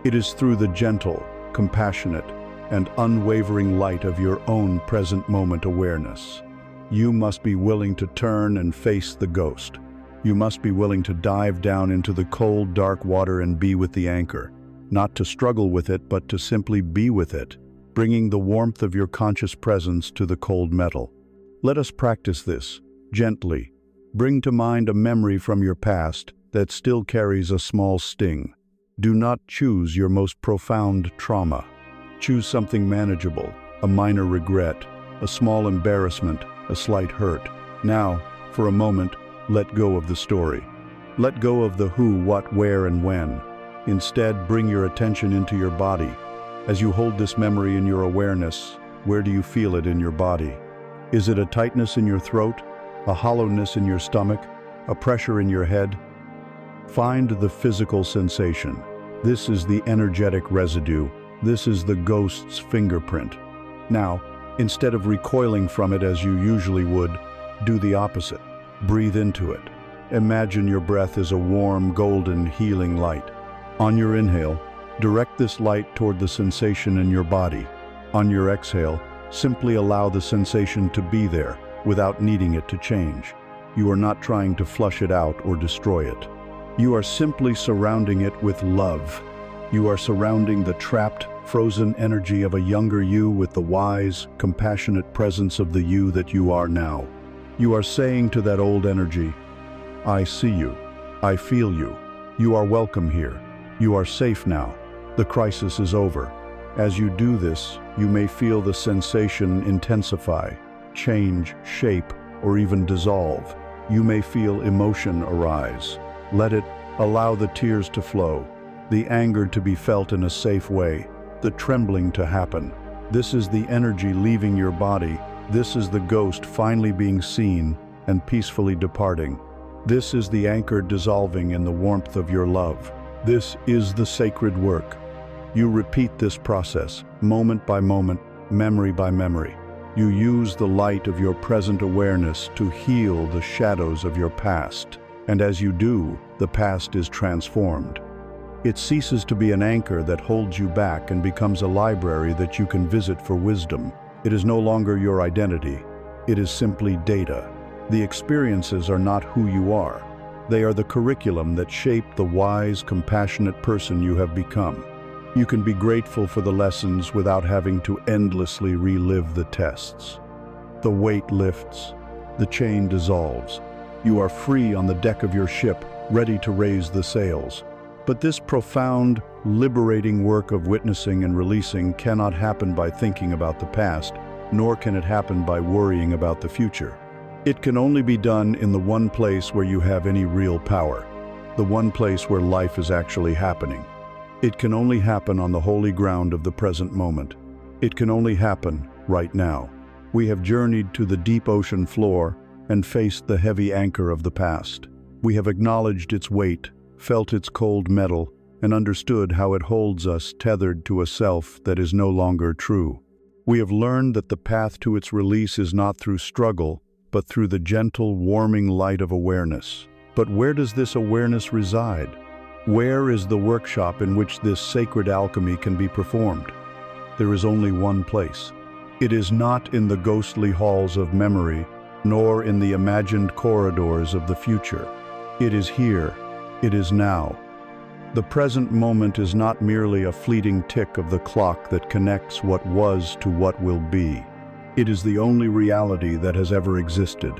It is through the gentle, compassionate, and unwavering light of your own present moment awareness. You must be willing to turn and face the ghost. You must be willing to dive down into the cold, dark water and be with the anchor. Not to struggle with it, but to simply be with it, bringing the warmth of your conscious presence to the cold metal. Let us practice this, gently. Bring to mind a memory from your past that still carries a small sting. Do not choose your most profound trauma. Choose something manageable, a minor regret, a small embarrassment, a slight hurt. Now, for a moment, let go of the story. Let go of the who, what, where, and when. Instead, bring your attention into your body. As you hold this memory in your awareness, where do you feel it in your body? Is it a tightness in your throat, a hollowness in your stomach, a pressure in your head? Find the physical sensation. This is the energetic residue. This is the ghost's fingerprint. Now, instead of recoiling from it as you usually would, do the opposite. Breathe into it. Imagine your breath is a warm, golden, healing light. On your inhale, direct this light toward the sensation in your body. On your exhale, simply allow the sensation to be there without needing it to change. You are not trying to flush it out or destroy it. You are simply surrounding it with love. You are surrounding the trapped, frozen energy of a younger you with the wise, compassionate presence of the you that you are now. You are saying to that old energy, I see you. I feel you. You are welcome here. You are safe now. The crisis is over. As you do this, you may feel the sensation intensify, change shape, or even dissolve. You may feel emotion arise. Let it. Allow the tears to flow, the anger to be felt in a safe way, the trembling to happen. This is the energy leaving your body. This is the ghost finally being seen and peacefully departing. This is the anchor dissolving in the warmth of your love. This is the sacred work. You repeat this process, moment by moment, memory by memory. You use the light of your present awareness to heal the shadows of your past. And as you do, the past is transformed. It ceases to be an anchor that holds you back and becomes a library that you can visit for wisdom. It is no longer your identity. It is simply data. The experiences are not who you are. They are the curriculum that shaped the wise, compassionate person you have become. You can be grateful for the lessons without having to endlessly relive the tests. The weight lifts. The chain dissolves. You are free on the deck of your ship, ready to raise the sails. But this profound, liberating work of witnessing and releasing cannot happen by thinking about the past, nor can it happen by worrying about the future. It can only be done in the one place where you have any real power, the one place where life is actually happening. It can only happen on the holy ground of the present moment. It can only happen right now. We have journeyed to the deep ocean floor and faced the heavy anchor of the past. We have acknowledged its weight, felt its cold metal, and understood how it holds us tethered to a self that is no longer true. We have learned that the path to its release is not through struggle, but through the gentle, warming light of awareness. But where does this awareness reside? Where is the workshop in which this sacred alchemy can be performed? There is only one place. It is not in the ghostly halls of memory, nor in the imagined corridors of the future. It is here. It is now. The present moment is not merely a fleeting tick of the clock that connects what was to what will be. It is the only reality that has ever existed.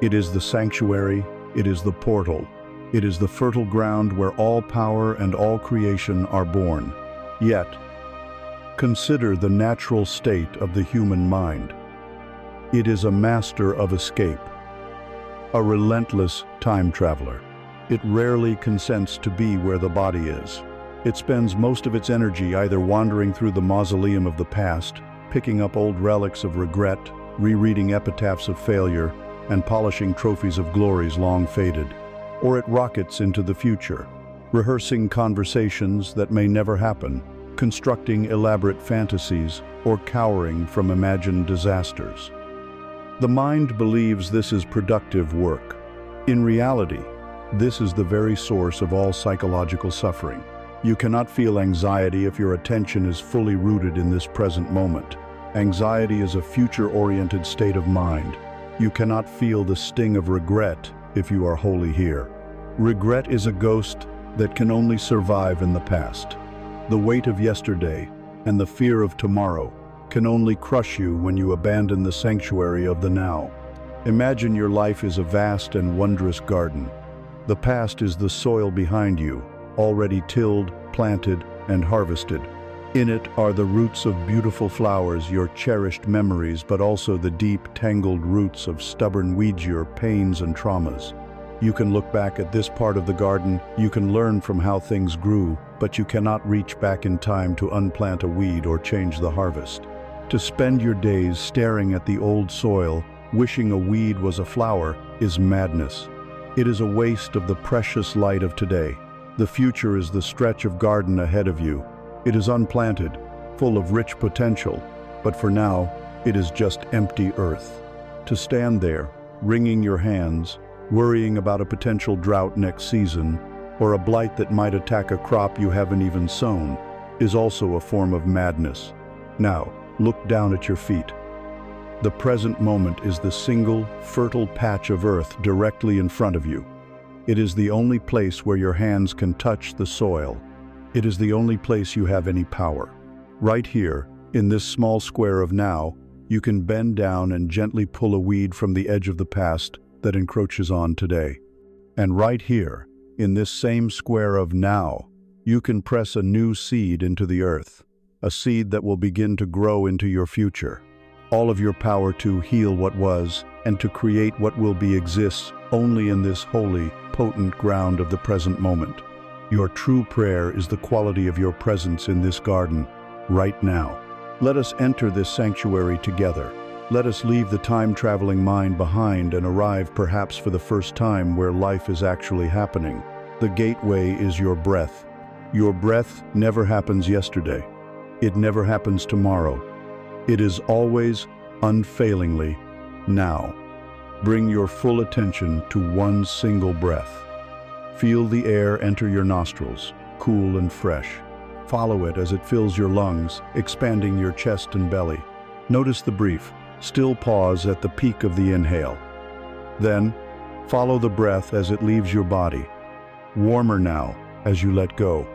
It is the sanctuary. It is the portal. It is the fertile ground where all power and all creation are born. Yet, consider the natural state of the human mind. It is a master of escape, a relentless time traveler. It rarely consents to be where the body is. It spends most of its energy either wandering through the mausoleum of the past, picking up old relics of regret, rereading epitaphs of failure, and polishing trophies of glories long faded. Or it rockets into the future, rehearsing conversations that may never happen, constructing elaborate fantasies, or cowering from imagined disasters. The mind believes this is productive work. In reality, this is the very source of all psychological suffering. You cannot feel anxiety if your attention is fully rooted in this present moment. Anxiety is a future-oriented state of mind. You cannot feel the sting of regret if you are wholly here. Regret is a ghost that can only survive in the past. The weight of yesterday and the fear of tomorrow can only crush you when you abandon the sanctuary of the now. Imagine your life is a vast and wondrous garden. The past is the soil behind you, already tilled, planted, and harvested. In it are the roots of beautiful flowers, your cherished memories, but also the deep, tangled roots of stubborn weeds, your pains and traumas. You can look back at this part of the garden, you can learn from how things grew, but you cannot reach back in time to unplant a weed or change the harvest. To spend your days staring at the old soil, wishing a weed was a flower, is madness. It is a waste of the precious light of today. The future is the stretch of garden ahead of you. It is unplanted, full of rich potential, but for now, it is just empty earth. To stand there, wringing your hands, worrying about a potential drought next season, or a blight that might attack a crop you haven't even sown, is also a form of madness. Now, look down at your feet. The present moment is the single, fertile patch of earth directly in front of you. It is the only place where your hands can touch the soil. It is the only place you have any power. Right here, in this small square of now, you can bend down and gently pull a weed from the edge of the past that encroaches on today. And right here, in this same square of now, you can press a new seed into the earth, a seed that will begin to grow into your future. All of your power to heal what was and to create what will be exists only in this holy, potent ground of the present moment. Your true prayer is the quality of your presence in this garden, right now. Let us enter this sanctuary together. Let us leave the time-traveling mind behind and arrive perhaps for the first time where life is actually happening. The gateway is your breath. Your breath never happens yesterday. It never happens tomorrow. It is always, unfailingly, now. Bring your full attention to one single breath. Feel the air enter your nostrils, cool and fresh. Follow it as it fills your lungs, expanding your chest and belly. Notice the brief, still pause at the peak of the inhale. Then, follow the breath as it leaves your body, warmer now as you let go.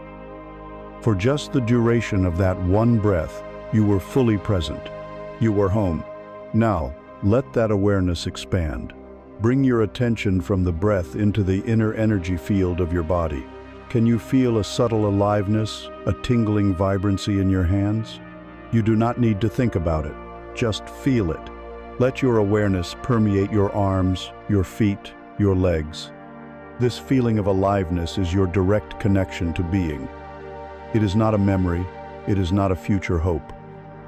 For just the duration of that one breath, you were fully present. You were home. Now, let that awareness expand. Bring your attention from the breath into the inner energy field of your body. Can you feel a subtle aliveness, a tingling vibrancy in your hands? You do not need to think about it. Just feel it. Let your awareness permeate your arms, your feet, your legs. This feeling of aliveness is your direct connection to being. It is not a memory. It is not a future hope.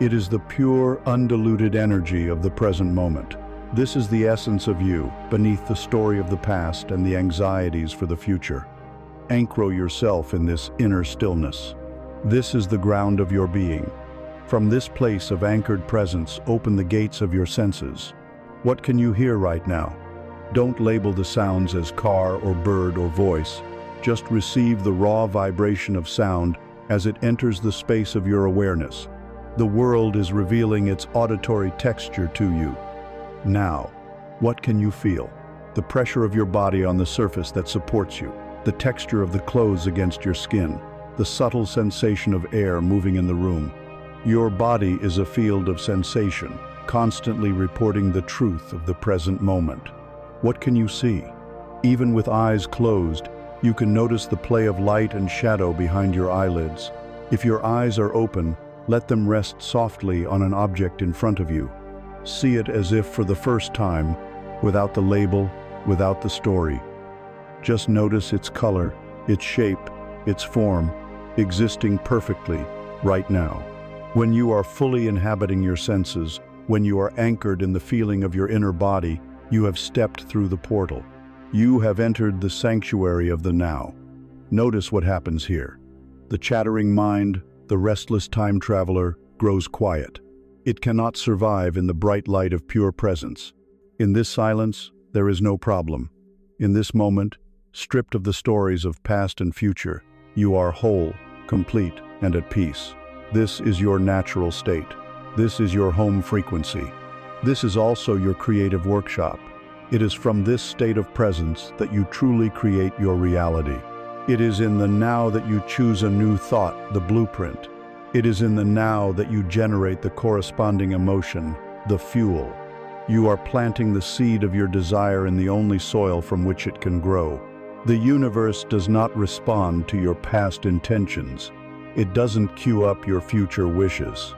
It is the pure, undiluted energy of the present moment. This is the essence of you, beneath the story of the past and the anxieties for the future. Anchor yourself in this inner stillness. This is the ground of your being. From this place of anchored presence, open the gates of your senses. What can you hear right now? Don't label the sounds as car or bird or voice. Just receive the raw vibration of sound as it enters the space of your awareness. The world is revealing its auditory texture to you. Now, what can you feel? The pressure of your body on the surface that supports you, the texture of the clothes against your skin, the subtle sensation of air moving in the room. Your body is a field of sensation, constantly reporting the truth of the present moment. What can you see? Even with eyes closed, you can notice the play of light and shadow behind your eyelids. If your eyes are open, let them rest softly on an object in front of you. See it as if for the first time, without the label, without the story. Just notice its color, its shape, its form, existing perfectly, right now. When you are fully inhabiting your senses, when you are anchored in the feeling of your inner body, you have stepped through the portal. You have entered the sanctuary of the now. Notice what happens here. The chattering mind, the restless time traveler, grows quiet. It cannot survive in the bright light of pure presence. In this silence, there is no problem. In this moment, stripped of the stories of past and future, you are whole, complete, and at peace. This is your natural state. This is your home frequency. This is also your creative workshop. It is from this state of presence that you truly create your reality. It is in the now that you choose a new thought, the blueprint. It is in the now that you generate the corresponding emotion, the fuel. You are planting the seed of your desire in the only soil from which it can grow. The universe does not respond to your past intentions. It doesn't queue up your future wishes.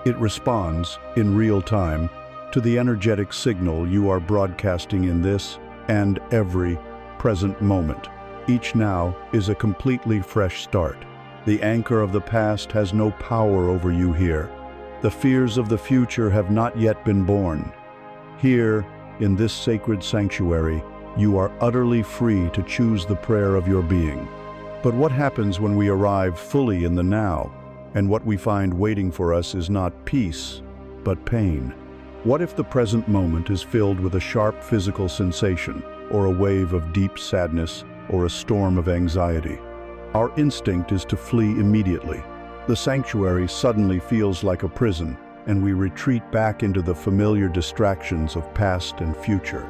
It responds, in real time, to the energetic signal you are broadcasting in this and every present moment. Each now is a completely fresh start. The anchor of the past has no power over you here. The fears of the future have not yet been born. Here, in this sacred sanctuary, you are utterly free to choose the prayer of your being. But what happens when we arrive fully in the now, and what we find waiting for us is not peace, but pain? What if the present moment is filled with a sharp physical sensation, or a wave of deep sadness, or a storm of anxiety? Our instinct is to flee immediately. The sanctuary suddenly feels like a prison, and we retreat back into the familiar distractions of past and future.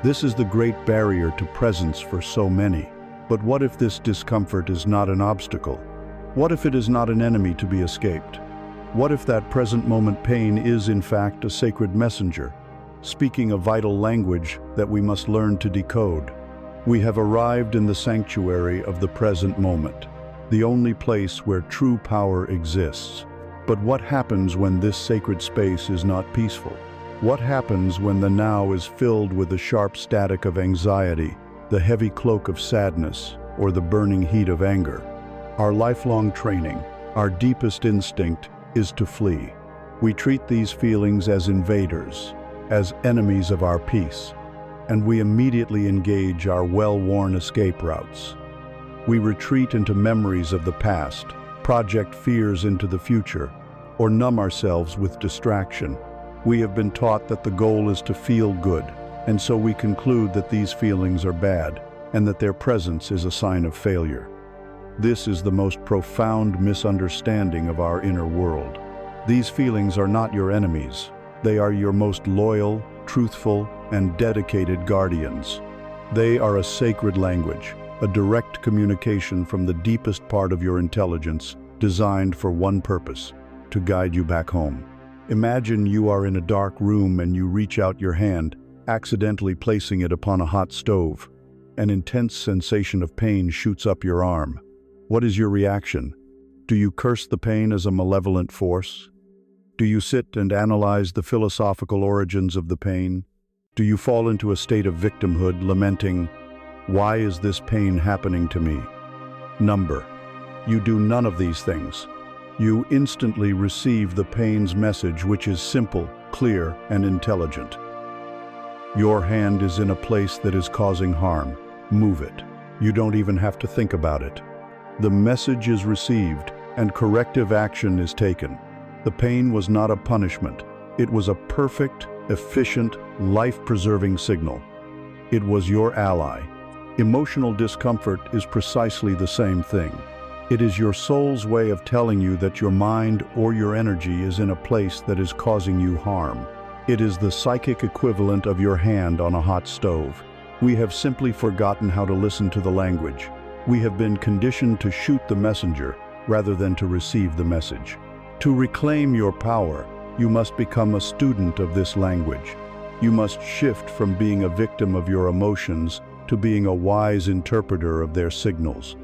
This is the great barrier to presence for so many. But what if this discomfort is not an obstacle? What if it is not an enemy to be escaped? What if that present moment pain is, in fact, a sacred messenger, speaking a vital language that we must learn to decode? We have arrived in the sanctuary of the present moment, the only place where true power exists. But what happens when this sacred space is not peaceful? What happens when the now is filled with the sharp static of anxiety, the heavy cloak of sadness, or the burning heat of anger? Our lifelong training, our deepest instinct, is to flee. We treat these feelings as invaders, as enemies of our peace, and we immediately engage our well-worn escape routes. We retreat into memories of the past, project fears into the future, or numb ourselves with distraction. We have been taught that the goal is to feel good, and so we conclude that these feelings are bad, and that their presence is a sign of failure. This is the most profound misunderstanding of our inner world. These feelings are not your enemies. They are your most loyal, truthful, and dedicated guardians. They are a sacred language, a direct communication from the deepest part of your intelligence, designed for one purpose: to guide you back home. Imagine you are in a dark room and you reach out your hand, accidentally placing it upon a hot stove. An intense sensation of pain shoots up your arm. What is your reaction? Do you curse the pain as a malevolent force? Do you sit and analyze the philosophical origins of the pain? Do you fall into a state of victimhood, lamenting, "Why is this pain happening to me?" Number. You do none of these things. You instantly receive the pain's message, which is simple, clear, and intelligent. Your hand is in a place that is causing harm. Move it. You don't even have to think about it. The message is received, and corrective action is taken. The pain was not a punishment. It was a perfect, efficient, life-preserving signal. It was your ally. Emotional discomfort is precisely the same thing. It is your soul's way of telling you that your mind or your energy is in a place that is causing you harm. It is the psychic equivalent of your hand on a hot stove. We have simply forgotten how to listen to the language. We have been conditioned to shoot the messenger rather than to receive the message. To reclaim your power, you must become a student of this language. You must shift from being a victim of your emotions to being a wise interpreter of their signals.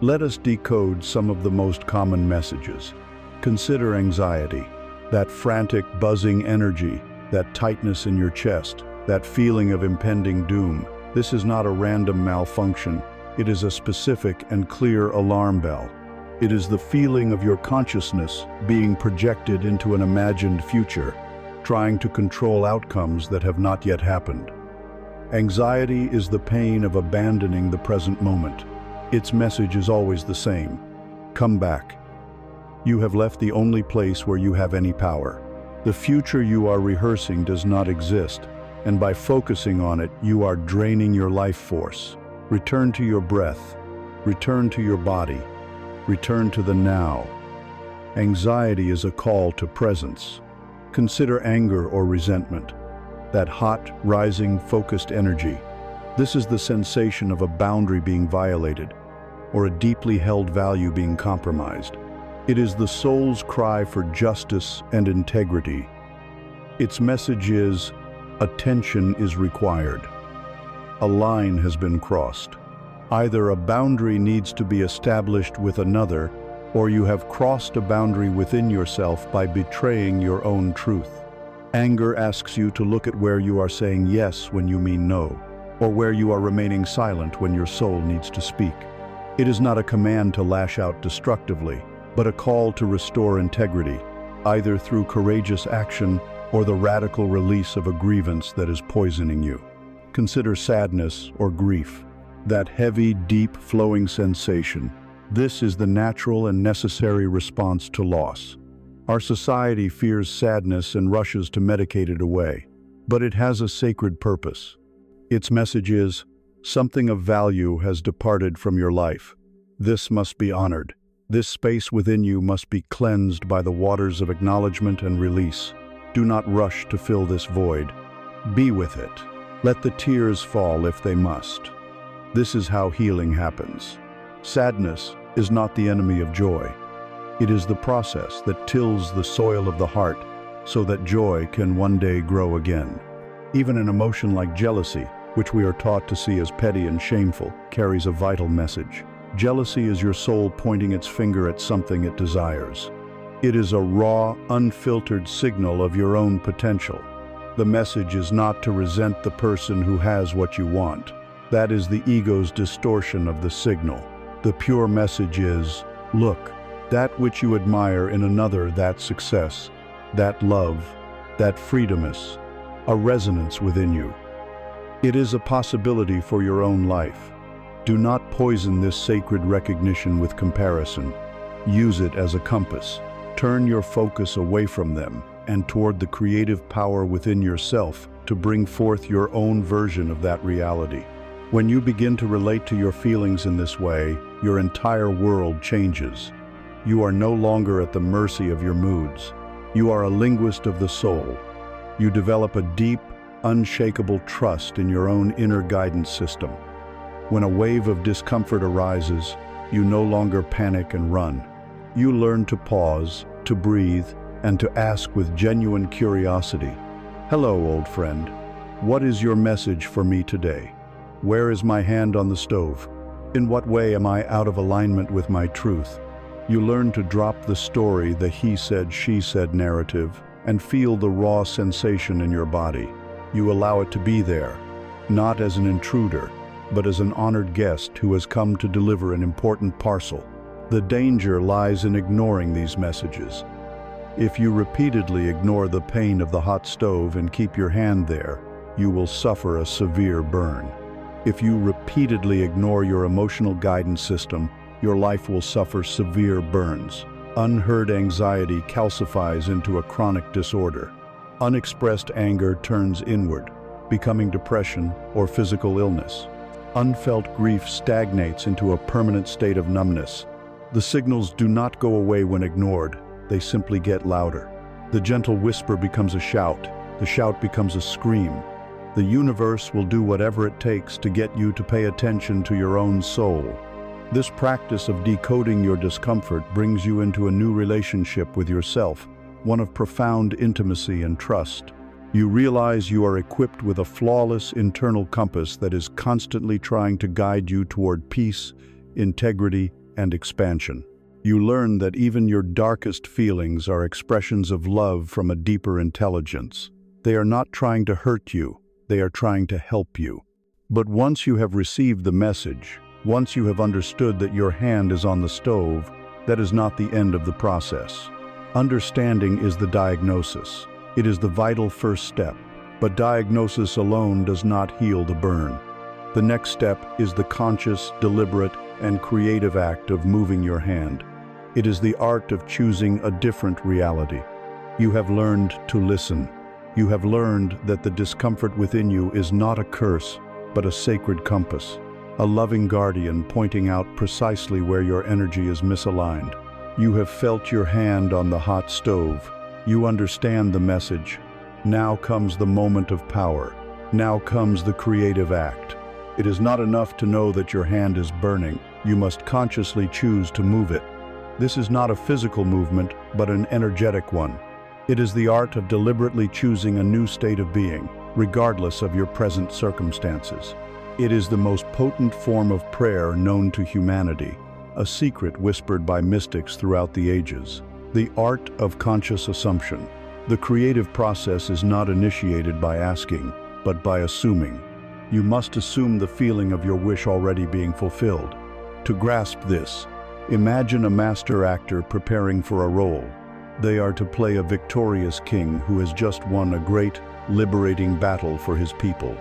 Let us decode some of the most common messages. Consider anxiety, that frantic, buzzing energy, that tightness in your chest, that feeling of impending doom. This is not a random malfunction. It is a specific and clear alarm bell. It is the feeling of your consciousness being projected into an imagined future, trying to control outcomes that have not yet happened. Anxiety is the pain of abandoning the present moment. Its message is always the same: come back. You have left the only place where you have any power. The future you are rehearsing does not exist. and by focusing on it, you are draining your life force. Return to your breath. Return to your body. Return to the now. Anxiety is a call to presence. Consider anger or resentment, that hot, rising, focused energy. This is the sensation of a boundary being violated, or a deeply held value being compromised. It is the soul's cry for justice and integrity. Its message is, attention is required. A line has been crossed. Either a boundary needs to be established with another, or you have crossed a boundary within yourself by betraying your own truth. Anger asks you to look at where you are saying yes when you mean no, or where you are remaining silent when your soul needs to speak. It is not a command to lash out destructively, but a call to restore integrity, either through courageous action or the radical release of a grievance that is poisoning you. Consider sadness or grief, that heavy, deep, flowing sensation. This is the natural and necessary response to loss. Our society fears sadness and rushes to medicate it away, but it has a sacred purpose. Its message is, something of value has departed from your life. This must be honored. This space within you must be cleansed by the waters of acknowledgement and release. Do not rush to fill this void. Be with it. Let the tears fall if they must. This is how healing happens. Sadness is not the enemy of joy. It is the process that tills the soil of the heart so that joy can one day grow again. Even an emotion like jealousy, which we are taught to see as petty and shameful, carries a vital message. Jealousy is your soul pointing its finger at something it desires. It is a raw, unfiltered signal of your own potential. The message is not to resent the person who has what you want. That is the ego's distortion of the signal. The pure message is, look, that which you admire in another, that success, that love, that freedom is a resonance within you. It is a possibility for your own life. Do not poison this sacred recognition with comparison. Use it as a compass. Turn your focus away from them and toward the creative power within yourself to bring forth your own version of that reality. When you begin to relate to your feelings in this way, your entire world changes. You are no longer at the mercy of your moods. You are a linguist of the soul. You develop a deep, unshakable trust in your own inner guidance system. When a wave of discomfort arises, you no longer panic and run. You learn to pause, to breathe, and to ask with genuine curiosity, "Hello, old friend. What is your message for me today? Where is my hand on the stove? In what way am I out of alignment with my truth?" You learn to drop the story, the he said, she said narrative, and feel the raw sensation in your body. You allow it to be there, not as an intruder, but as an honored guest who has come to deliver an important parcel. The danger lies in ignoring these messages. If you repeatedly ignore the pain of the hot stove and keep your hand there, you will suffer a severe burn. If you repeatedly ignore your emotional guidance system, your life will suffer severe burns. Unheard anxiety calcifies into a chronic disorder. Unexpressed anger turns inward, becoming depression or physical illness. Unfelt grief stagnates into a permanent state of numbness. The signals do not go away when ignored, they simply get louder. The gentle whisper becomes a shout, the shout becomes a scream. The universe will do whatever it takes to get you to pay attention to your own soul. This practice of decoding your discomfort brings you into a new relationship with yourself, one of profound intimacy and trust. You realize you are equipped with a flawless internal compass that is constantly trying to guide you toward peace, integrity, and expansion. You learn that even your darkest feelings are expressions of love from a deeper intelligence. They are not trying to hurt you, they are trying to help you. But once you have received the message, once you have understood that your hand is on the stove, that is not the end of the process. Understanding is the diagnosis. It is the vital first step, but diagnosis alone does not heal the burn. The next step is the conscious, deliberate, and creative act of moving your hand. It is the art of choosing a different reality. You have learned to listen. You have learned that the discomfort within you is not a curse, but a sacred compass, a loving guardian pointing out precisely where your energy is misaligned. You have felt your hand on the hot stove. You understand the message. Now comes the moment of power. Now comes the creative act. It is not enough to know that your hand is burning. You must consciously choose to move it. This is not a physical movement, but an energetic one. It is the art of deliberately choosing a new state of being, regardless of your present circumstances. It is the most potent form of prayer known to humanity, a secret whispered by mystics throughout the ages. The art of conscious assumption. The creative process is not initiated by asking, but by assuming. You must assume the feeling of your wish already being fulfilled. To grasp this, imagine a master actor preparing for a role. They are to play a victorious king who has just won a great, liberating battle for his people.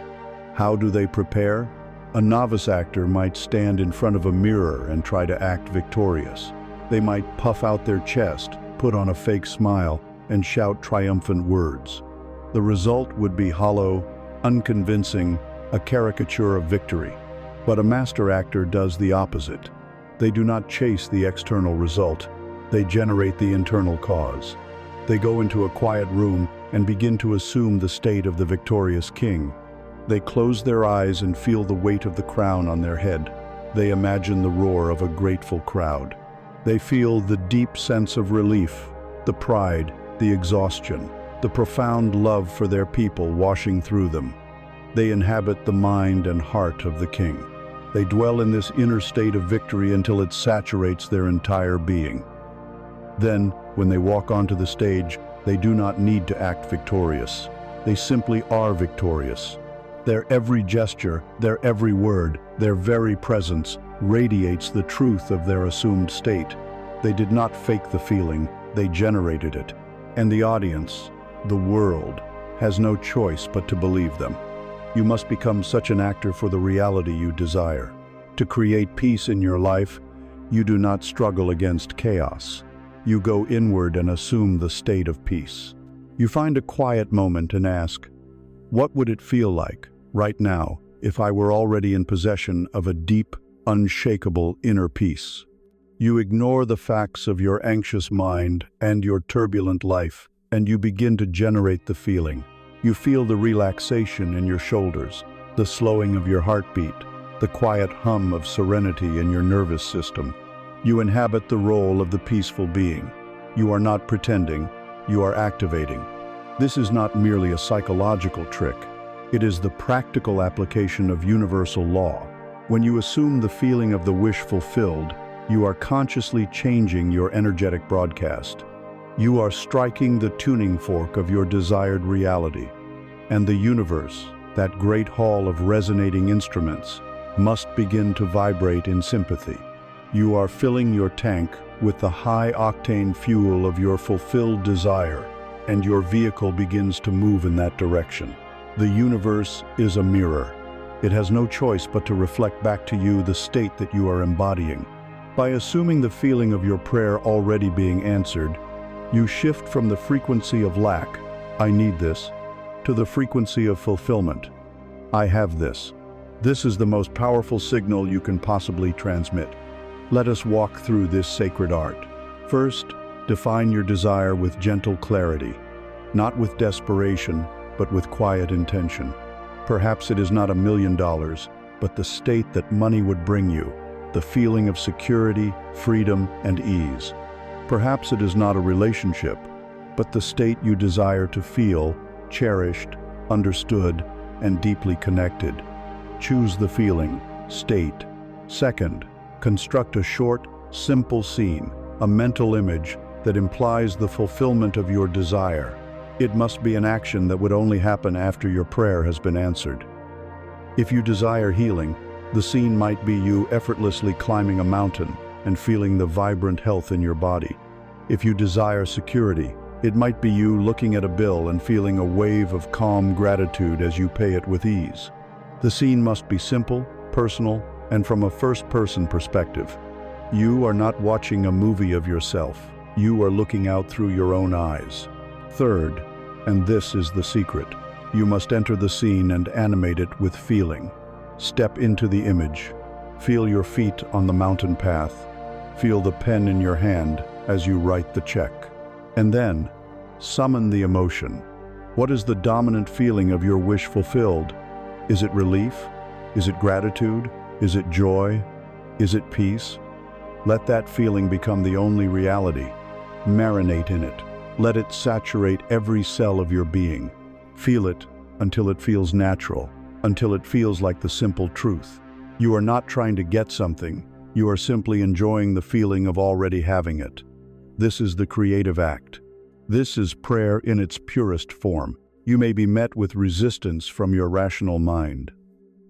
How do they prepare? A novice actor might stand in front of a mirror and try to act victorious. They might puff out their chest, put on a fake smile, and shout triumphant words. The result would be hollow, unconvincing, a caricature of victory. But a master actor does the opposite. They do not chase the external result. They generate the internal cause. They go into a quiet room and begin to assume the state of the victorious king. They close their eyes and feel the weight of the crown on their head. They imagine the roar of a grateful crowd. They feel the deep sense of relief, the pride, the exhaustion, the profound love for their people washing through them. They inhabit the mind and heart of the king. They dwell in this inner state of victory until it saturates their entire being. Then, when they walk onto the stage, they do not need to act victorious. They simply are victorious. Their every gesture, their every word, their very presence radiates the truth of their assumed state. They did not fake the feeling, they generated it. And the audience, the world, has no choice but to believe them. You must become such an actor for the reality you desire. To create peace in your life, you do not struggle against chaos. You go inward and assume the state of peace. You find a quiet moment and ask, what would it feel like, right now, if I were already in possession of a deep, unshakable inner peace? You ignore the facts of your anxious mind and your turbulent life, and you begin to generate the feeling. You feel the relaxation in your shoulders, the slowing of your heartbeat, the quiet hum of serenity in your nervous system. You inhabit the role of the peaceful being. You are not pretending, you are activating. This is not merely a psychological trick. It is the practical application of universal law. When you assume the feeling of the wish fulfilled, you are consciously changing your energetic broadcast. You are striking the tuning fork of your desired reality. And the universe, that great hall of resonating instruments, must begin to vibrate in sympathy. You are filling your tank with the high-octane fuel of your fulfilled desire, and your vehicle begins to move in that direction. The universe is a mirror. It has no choice but to reflect back to you the state that you are embodying. By assuming the feeling of your prayer already being answered, you shift from the frequency of lack, I need this, to the frequency of fulfillment, I have this. This is the most powerful signal you can possibly transmit. Let us walk through this sacred art. First, define your desire with gentle clarity, not with desperation, but with quiet intention. Perhaps it is not $1 million, but the state that money would bring you, the feeling of security, freedom, and ease. Perhaps it is not a relationship, but the state you desire to feel, cherished, understood, and deeply connected. Choose the feeling, state. Second, construct a short, simple scene, a mental image that implies the fulfillment of your desire. It must be an action that would only happen after your prayer has been answered. If you desire healing, the scene might be you effortlessly climbing a mountain and feeling the vibrant health in your body. If you desire security, it might be you looking at a bill and feeling a wave of calm gratitude as you pay it with ease. The scene must be simple, personal, and from a first-person perspective. You are not watching a movie of yourself. You are looking out through your own eyes. Third, And this is the secret. You must enter the scene and animate it with feeling. Step into the image. Feel your feet on the mountain path. Feel the pen in your hand as you write the check. And then, summon the emotion. What is the dominant feeling of your wish fulfilled? Is it relief? Is it gratitude? Is it joy? Is it peace? Let that feeling become the only reality. Marinate in it. Let it saturate every cell of your being. Feel it until it feels natural, until it feels like the simple truth. You are not trying to get something. You are simply enjoying the feeling of already having it. This is the creative act. This is prayer in its purest form. You may be met with resistance from your rational mind.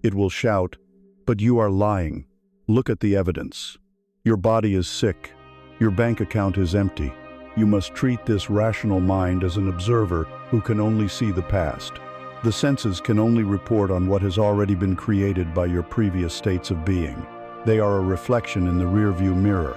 It will shout, "But you are lying. Look at the evidence. Your body is sick. Your bank account is empty." You must treat this rational mind as an observer who can only see the past. The senses can only report on what has already been created by your previous states of being. They are a reflection in the rearview mirror.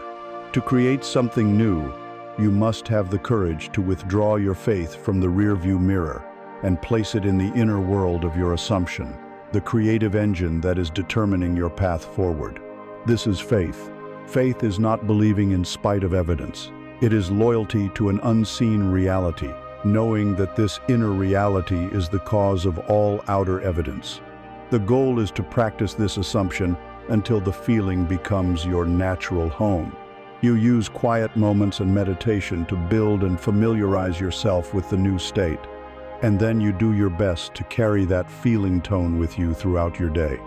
To create something new, you must have the courage to withdraw your faith from the rearview mirror and place it in the inner world of your assumption, the creative engine that is determining your path forward. This is faith. Faith is not believing in spite of evidence. It is loyalty to an unseen reality, knowing that this inner reality is the cause of all outer evidence. The goal is to practice this assumption until the feeling becomes your natural home. You use quiet moments and meditation to build and familiarize yourself with the new state, and then you do your best to carry that feeling tone with you throughout your day.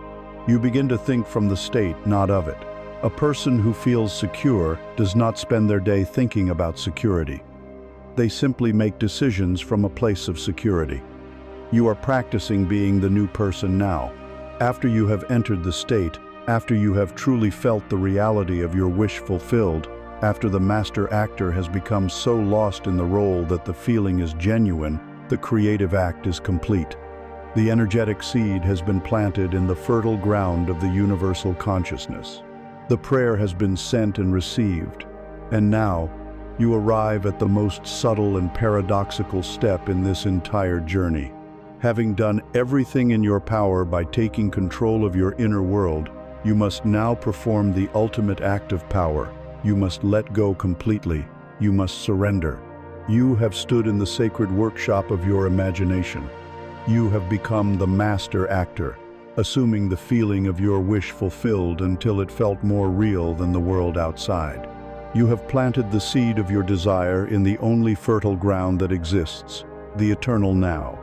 You begin to think from the state, not of it. A person who feels secure does not spend their day thinking about security. They simply make decisions from a place of security. You are practicing being the new person now. After you have entered the state, after you have truly felt the reality of your wish fulfilled, after the master actor has become so lost in the role that the feeling is genuine, the creative act is complete. The energetic seed has been planted in the fertile ground of the universal consciousness. The prayer has been sent and received, and now you arrive at the most subtle and paradoxical step in this entire journey. Having done everything in your power by taking control of your inner world, you must now perform the ultimate act of power. You must let go completely. You must surrender. You have stood in the sacred workshop of your imagination. You have become the master actor, assuming the feeling of your wish fulfilled until it felt more real than the world outside. You have planted the seed of your desire in the only fertile ground that exists, the eternal now.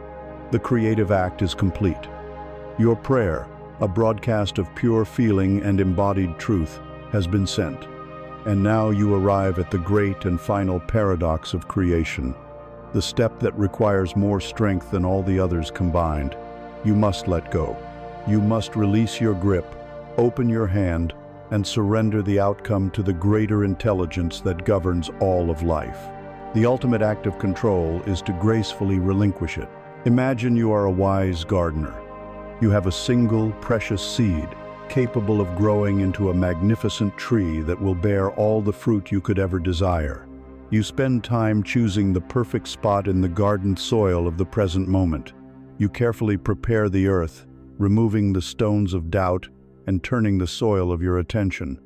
The creative act is complete. Your prayer, a broadcast of pure feeling and embodied truth, has been sent. And now you arrive at the great and final paradox of creation, the step that requires more strength than all the others combined. You must let go. You must release your grip, open your hand, and surrender the outcome to the greater intelligence that governs all of life. The ultimate act of control is to gracefully relinquish it. Imagine you are a wise gardener. You have a single precious seed, capable of growing into a magnificent tree that will bear all the fruit you could ever desire. You spend time choosing the perfect spot in the garden soil of the present moment. You carefully prepare the earth, removing the stones of doubt and turning the soil of your attention.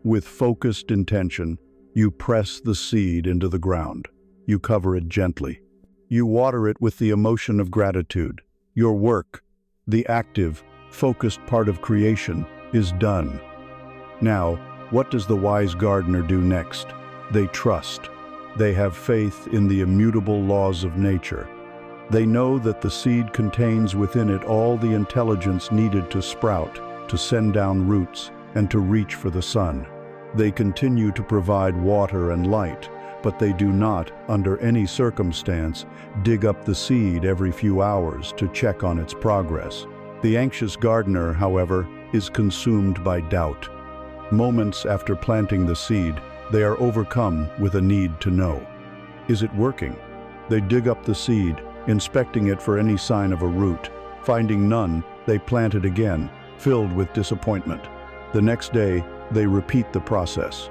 With focused intention, you press the seed into the ground. You cover it gently. You water it with the emotion of gratitude. Your work, the active, focused part of creation, is done. Now, what does the wise gardener do next? They trust. They have faith in the immutable laws of nature. They know that the seed contains within it all the intelligence needed to sprout, to send down roots, and to reach for the sun. They continue to provide water and light, but they do not, under any circumstance, dig up the seed every few hours to check on its progress. The anxious gardener, however, is consumed by doubt. Moments after planting the seed, they are overcome with a need to know. Is it working? They dig up the seed, inspecting it for any sign of a root. Finding none, they plant it again, filled with disappointment. The next day, they repeat the process.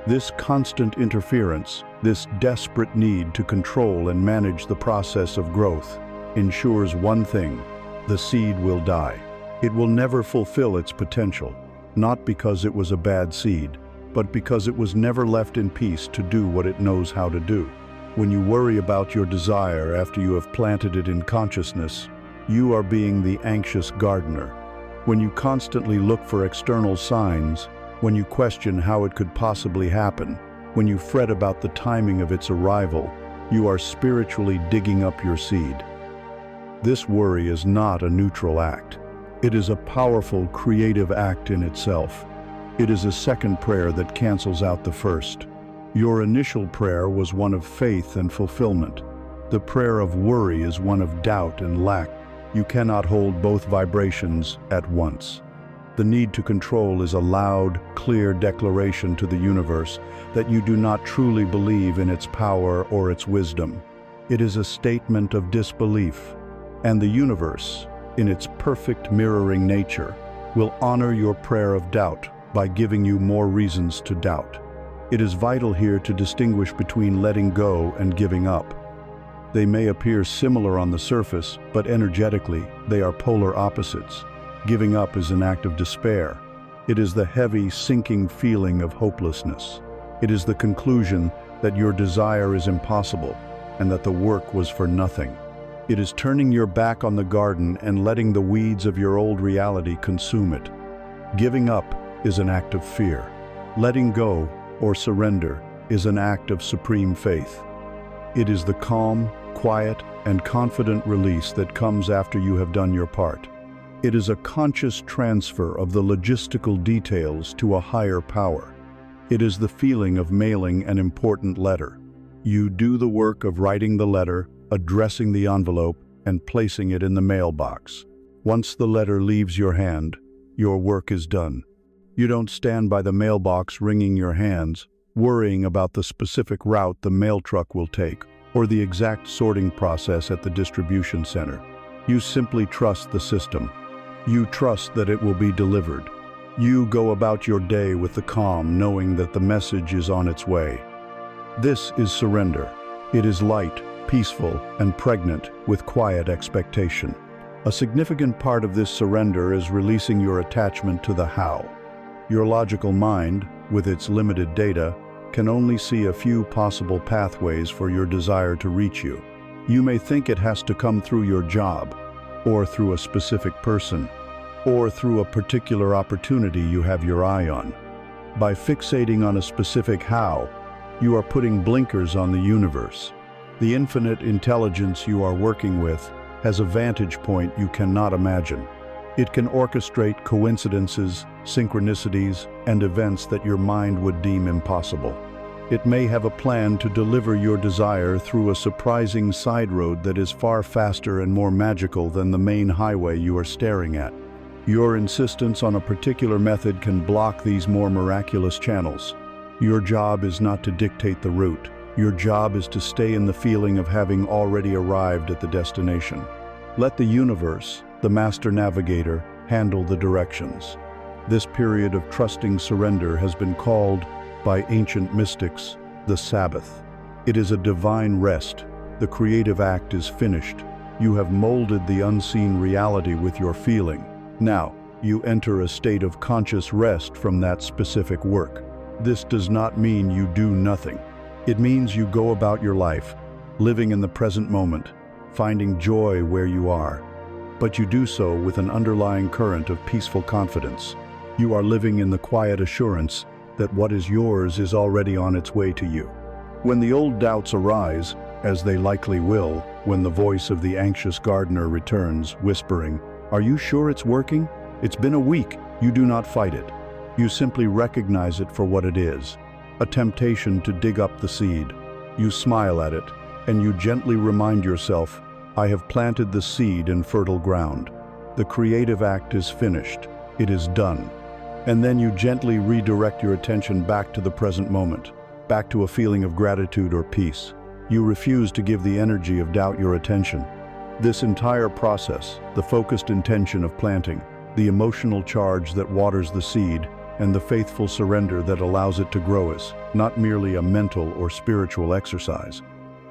This constant interference, this desperate need to control and manage the process of growth, ensures one thing: the seed will die. It will never fulfill its potential, not because it was a bad seed, but because it was never left in peace to do what it knows how to do. When you worry about your desire after you have planted it in consciousness, you are being the anxious gardener. When you constantly look for external signs, when you question how it could possibly happen, when you fret about the timing of its arrival, you are spiritually digging up your seed. This worry is not a neutral act. It is a powerful, creative act in itself. It is a second prayer that cancels out the first. Your initial prayer was one of faith and fulfillment. The prayer of worry is one of doubt and lack. You cannot hold both vibrations at once. The need to control is a loud, clear declaration to the universe that you do not truly believe in its power or its wisdom. It is a statement of disbelief, and the universe, in its perfect mirroring nature, will honor your prayer of doubt by giving you more reasons to doubt. It is vital here to distinguish between letting go and giving up. They may appear similar on the surface, but energetically, they are polar opposites. Giving up is an act of despair. It is the heavy, sinking feeling of hopelessness. It is the conclusion that your desire is impossible and that the work was for nothing. It is turning your back on the garden and letting the weeds of your old reality consume it. Giving up is an act of fear. Letting go, or surrender, is an act of supreme faith. It is the calm, quiet, and confident release that comes after you have done your part. It is a conscious transfer of the logistical details to a higher power. It is the feeling of mailing an important letter. You do the work of writing the letter, addressing the envelope, and placing it in the mailbox. Once the letter leaves your hand, your work is done. You don't stand by the mailbox wringing your hands, worrying about the specific route the mail truck will take, or the exact sorting process at the distribution center. You simply trust the system. You trust that it will be delivered. You go about your day with the calm, knowing that the message is on its way. This is surrender. It is light, peaceful, and pregnant with quiet expectation. A significant part of this surrender is releasing your attachment to the how. Your logical mind, with its limited data, can only see a few possible pathways for your desire to reach you. You may think it has to come through your job, or through a specific person, or through a particular opportunity you have your eye on. By fixating on a specific how, you are putting blinkers on the universe. The infinite intelligence you are working with has a vantage point you cannot imagine. It can orchestrate coincidences, synchronicities, and events that your mind would deem impossible. It may have a plan to deliver your desire through a surprising side road that is far faster and more magical than the main highway you are staring at. Your insistence on a particular method can block these more miraculous channels. Your job is not to dictate the route. Your job is to stay in the feeling of having already arrived at the destination. Let the universe, the master navigator, handle the directions. This period of trusting surrender has been called, by ancient mystics, the Sabbath. It is a divine rest. The creative act is finished. You have molded the unseen reality with your feeling. Now, you enter a state of conscious rest from that specific work. This does not mean you do nothing. It means you go about your life, living in the present moment, finding joy where you are. But you do so with an underlying current of peaceful confidence. You are living in the quiet assurance that what is yours is already on its way to you. When the old doubts arise, as they likely will, when the voice of the anxious gardener returns, whispering, "Are you sure it's working? It's been a week." You do not fight it. You simply recognize it for what it is, a temptation to dig up the seed. You smile at it, and you gently remind yourself, "I have planted the seed in fertile ground. The creative act is finished. It is done." And then you gently redirect your attention back to the present moment, back to a feeling of gratitude or peace. You refuse to give the energy of doubt your attention. This entire process, the focused intention of planting, the emotional charge that waters the seed, and the faithful surrender that allows it to grow is not merely a mental or spiritual exercise.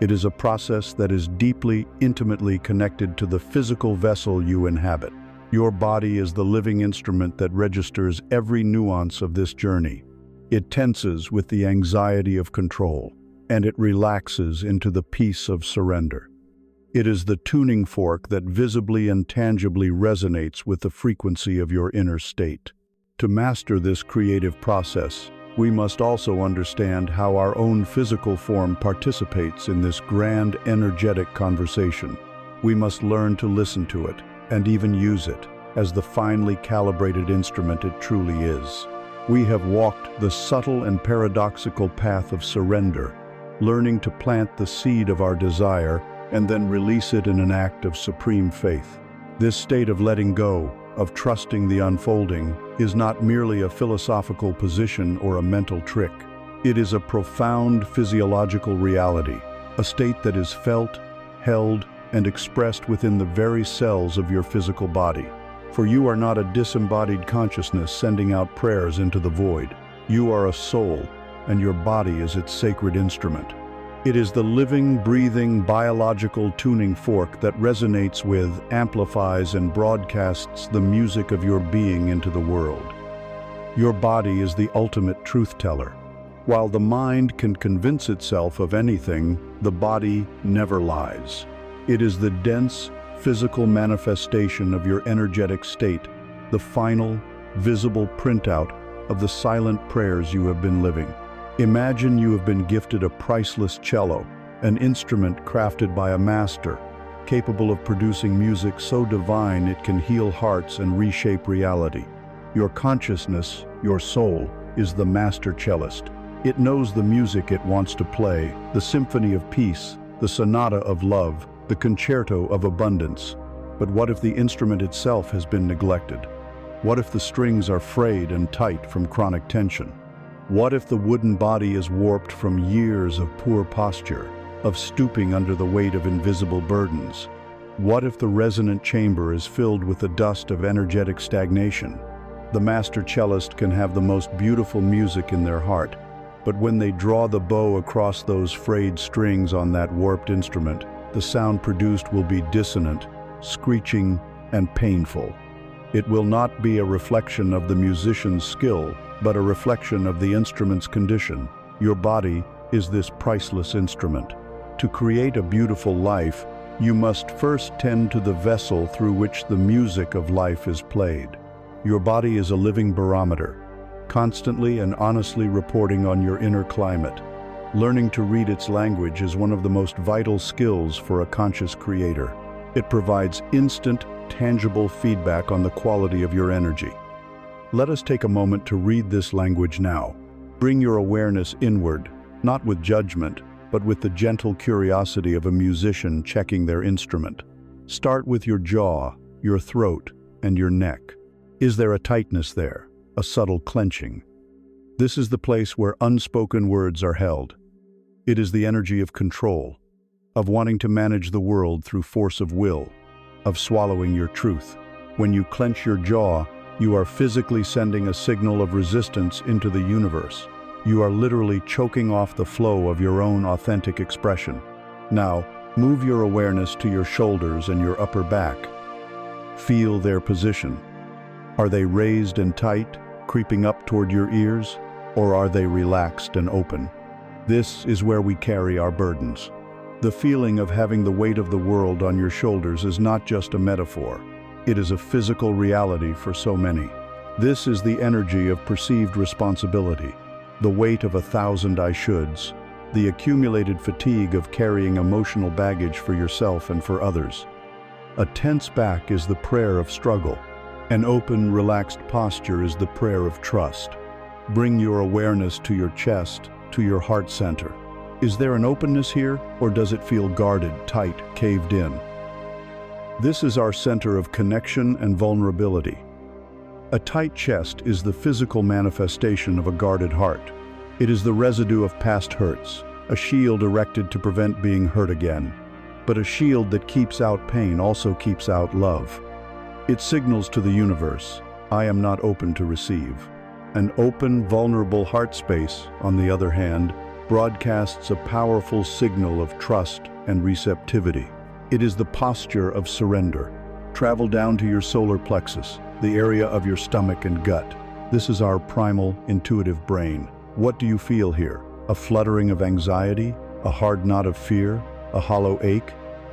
It is a process that is deeply, intimately connected to the physical vessel you inhabit. Your body is the living instrument that registers every nuance of this journey. It tenses with the anxiety of control, and it relaxes into the peace of surrender. It is the tuning fork that visibly and tangibly resonates with the frequency of your inner state. To master this creative process, we must also understand how our own physical form participates in this grand, energetic conversation. We must learn to listen to it, and even use it, as the finely calibrated instrument it truly is. We have walked the subtle and paradoxical path of surrender, learning to plant the seed of our desire and then release it in an act of supreme faith. This state of letting go, of trusting the unfolding, is not merely a philosophical position or a mental trick. It is a profound physiological reality, a state that is felt, held, and expressed within the very cells of your physical body. For you are not a disembodied consciousness sending out prayers into the void. You are a soul, and your body is its sacred instrument. It is the living, breathing, biological tuning fork that resonates with, amplifies, and broadcasts the music of your being into the world. Your body is the ultimate truth teller. While the mind can convince itself of anything, the body never lies. It is the dense, physical manifestation of your energetic state, the final, visible printout of the silent prayers you have been living. Imagine you have been gifted a priceless cello, an instrument crafted by a master, capable of producing music so divine it can heal hearts and reshape reality. Your consciousness, your soul, is the master cellist. It knows the music it wants to play, the symphony of peace, the sonata of love, the concerto of abundance. But what if the instrument itself has been neglected? What if the strings are frayed and tight from chronic tension? What if the wooden body is warped from years of poor posture, of stooping under the weight of invisible burdens? What if the resonant chamber is filled with the dust of energetic stagnation? The master cellist can have the most beautiful music in their heart, but when they draw the bow across those frayed strings on that warped instrument, the sound produced will be dissonant, screeching, and painful. It will not be a reflection of the musician's skill, but a reflection of the instrument's condition. Your body is this priceless instrument. To create a beautiful life, you must first tend to the vessel through which the music of life is played. Your body is a living barometer, constantly and honestly reporting on your inner climate. Learning to read its language is one of the most vital skills for a conscious creator. It provides instant, tangible feedback on the quality of your energy. Let us take a moment to read this language now. Bring your awareness inward, not with judgment, but with the gentle curiosity of a musician checking their instrument. Start with your jaw, your throat, and your neck. Is there a tightness there, a subtle clenching? This is the place where unspoken words are held. It is the energy of control, of wanting to manage the world through force of will, of swallowing your truth. When you clench your jaw, you are physically sending a signal of resistance into the universe. You are literally choking off the flow of your own authentic expression. Now, move your awareness to your shoulders and your upper back. Feel their position. Are they raised and tight, creeping up toward your ears, or are they relaxed and open? This is where we carry our burdens. The feeling of having the weight of the world on your shoulders is not just a metaphor. It is a physical reality for so many. This is the energy of perceived responsibility, the weight of 1,000 I shoulds, the accumulated fatigue of carrying emotional baggage for yourself and for others. A tense back is the prayer of struggle. An open, relaxed posture is the prayer of trust. Bring your awareness to your chest, to your heart center. Is there an openness here, or does it feel guarded, tight, caved in? This is our center of connection and vulnerability. A tight chest is the physical manifestation of a guarded heart. It is the residue of past hurts, a shield erected to prevent being hurt again. But a shield that keeps out pain also keeps out love. It signals to the universe, I am not open to receive. An open, vulnerable heart space, on the other hand, broadcasts a powerful signal of trust and receptivity. It is the posture of surrender. Travel down to your solar plexus, the area of your stomach and gut. This is our primal, intuitive brain. What do you feel here? A fluttering of anxiety? A hard knot of fear? A hollow ache?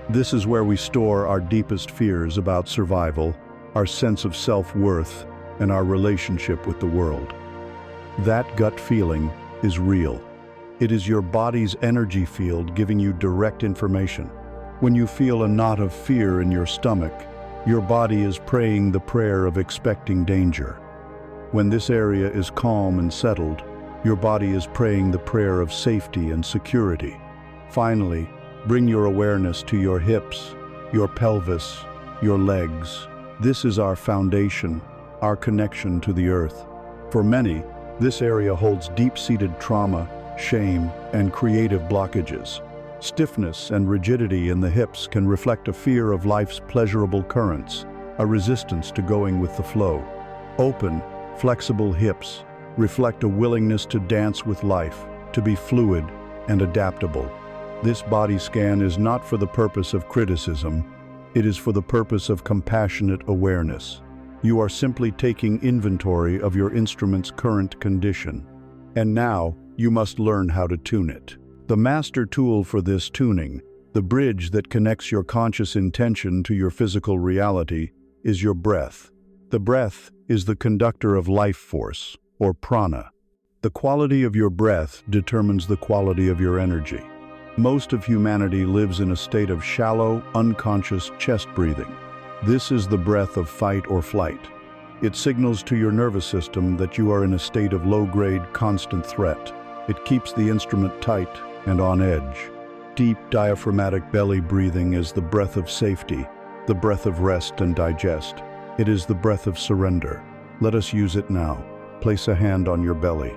This is where we store our deepest fears about survival, our sense of self-worth, and our relationship with the world. That gut feeling is real. It is your body's energy field giving you direct information. When you feel a knot of fear in your stomach, your body is praying the prayer of expecting danger. When this area is calm and settled, your body is praying the prayer of safety and security. Finally, bring your awareness to your hips, your pelvis, your legs. This is our foundation, our connection to the earth. For many, this area holds deep-seated trauma, shame, and creative blockages. Stiffness and rigidity in the hips can reflect a fear of life's pleasurable currents, a resistance to going with the flow. Open, flexible hips reflect a willingness to dance with life, to be fluid and adaptable. This body scan is not for the purpose of criticism, it is for the purpose of compassionate awareness. You are simply taking inventory of your instrument's current condition. And now, you must learn how to tune it. The master tool for this tuning, the bridge that connects your conscious intention to your physical reality, is your breath. The breath is the conductor of life force, or prana. The quality of your breath determines the quality of your energy. Most of humanity lives in a state of shallow, unconscious chest breathing. This is the breath of fight or flight. It signals to your nervous system that you are in a state of low-grade, constant threat. It keeps the instrument tight and on edge. Deep diaphragmatic belly breathing is the breath of safety, the breath of rest and digest. It is the breath of surrender. Let us use it now. Place a hand on your belly.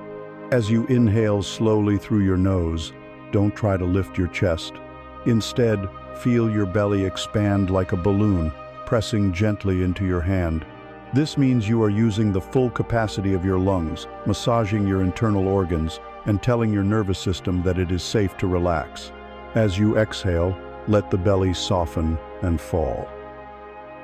As you inhale slowly through your nose, don't try to lift your chest. Instead, feel your belly expand like a balloon, pressing gently into your hand. This means you are using the full capacity of your lungs, massaging your internal organs, and telling your nervous system that it is safe to relax. As you exhale, let the belly soften and fall.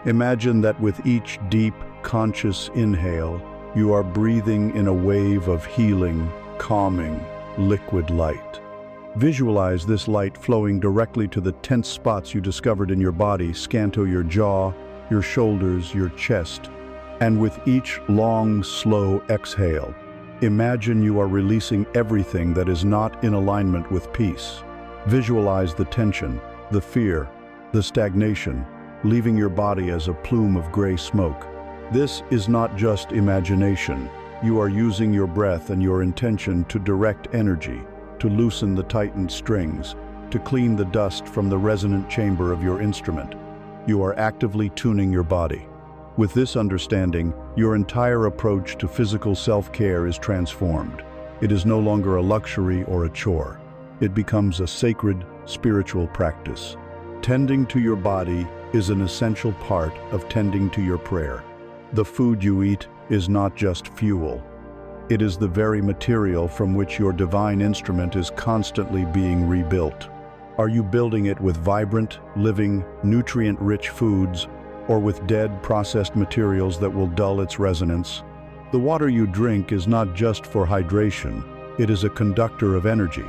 Imagine that with each deep, conscious inhale, you are breathing in a wave of healing, calming, liquid light. Visualize this light flowing directly to the tense spots you discovered in your body, scanto your jaw, your shoulders, your chest. And with each long, slow exhale, imagine you are releasing everything that is not in alignment with peace. Visualize the tension, the fear, the stagnation, leaving your body as a plume of gray smoke. This is not just imagination. You are using your breath and your intention to direct energy, to loosen the tightened strings, to clean the dust from the resonant chamber of your instrument. You are actively tuning your body. With this understanding, your entire approach to physical self-care is transformed. It is no longer a luxury or a chore. It becomes a sacred, spiritual practice. Tending to your body is an essential part of tending to your prayer. The food you eat is not just fuel. It is the very material from which your divine instrument is constantly being rebuilt. Are you building it with vibrant, living, nutrient-rich foods, or with dead, processed materials that will dull its resonance? The water you drink is not just for hydration, it is a conductor of energy.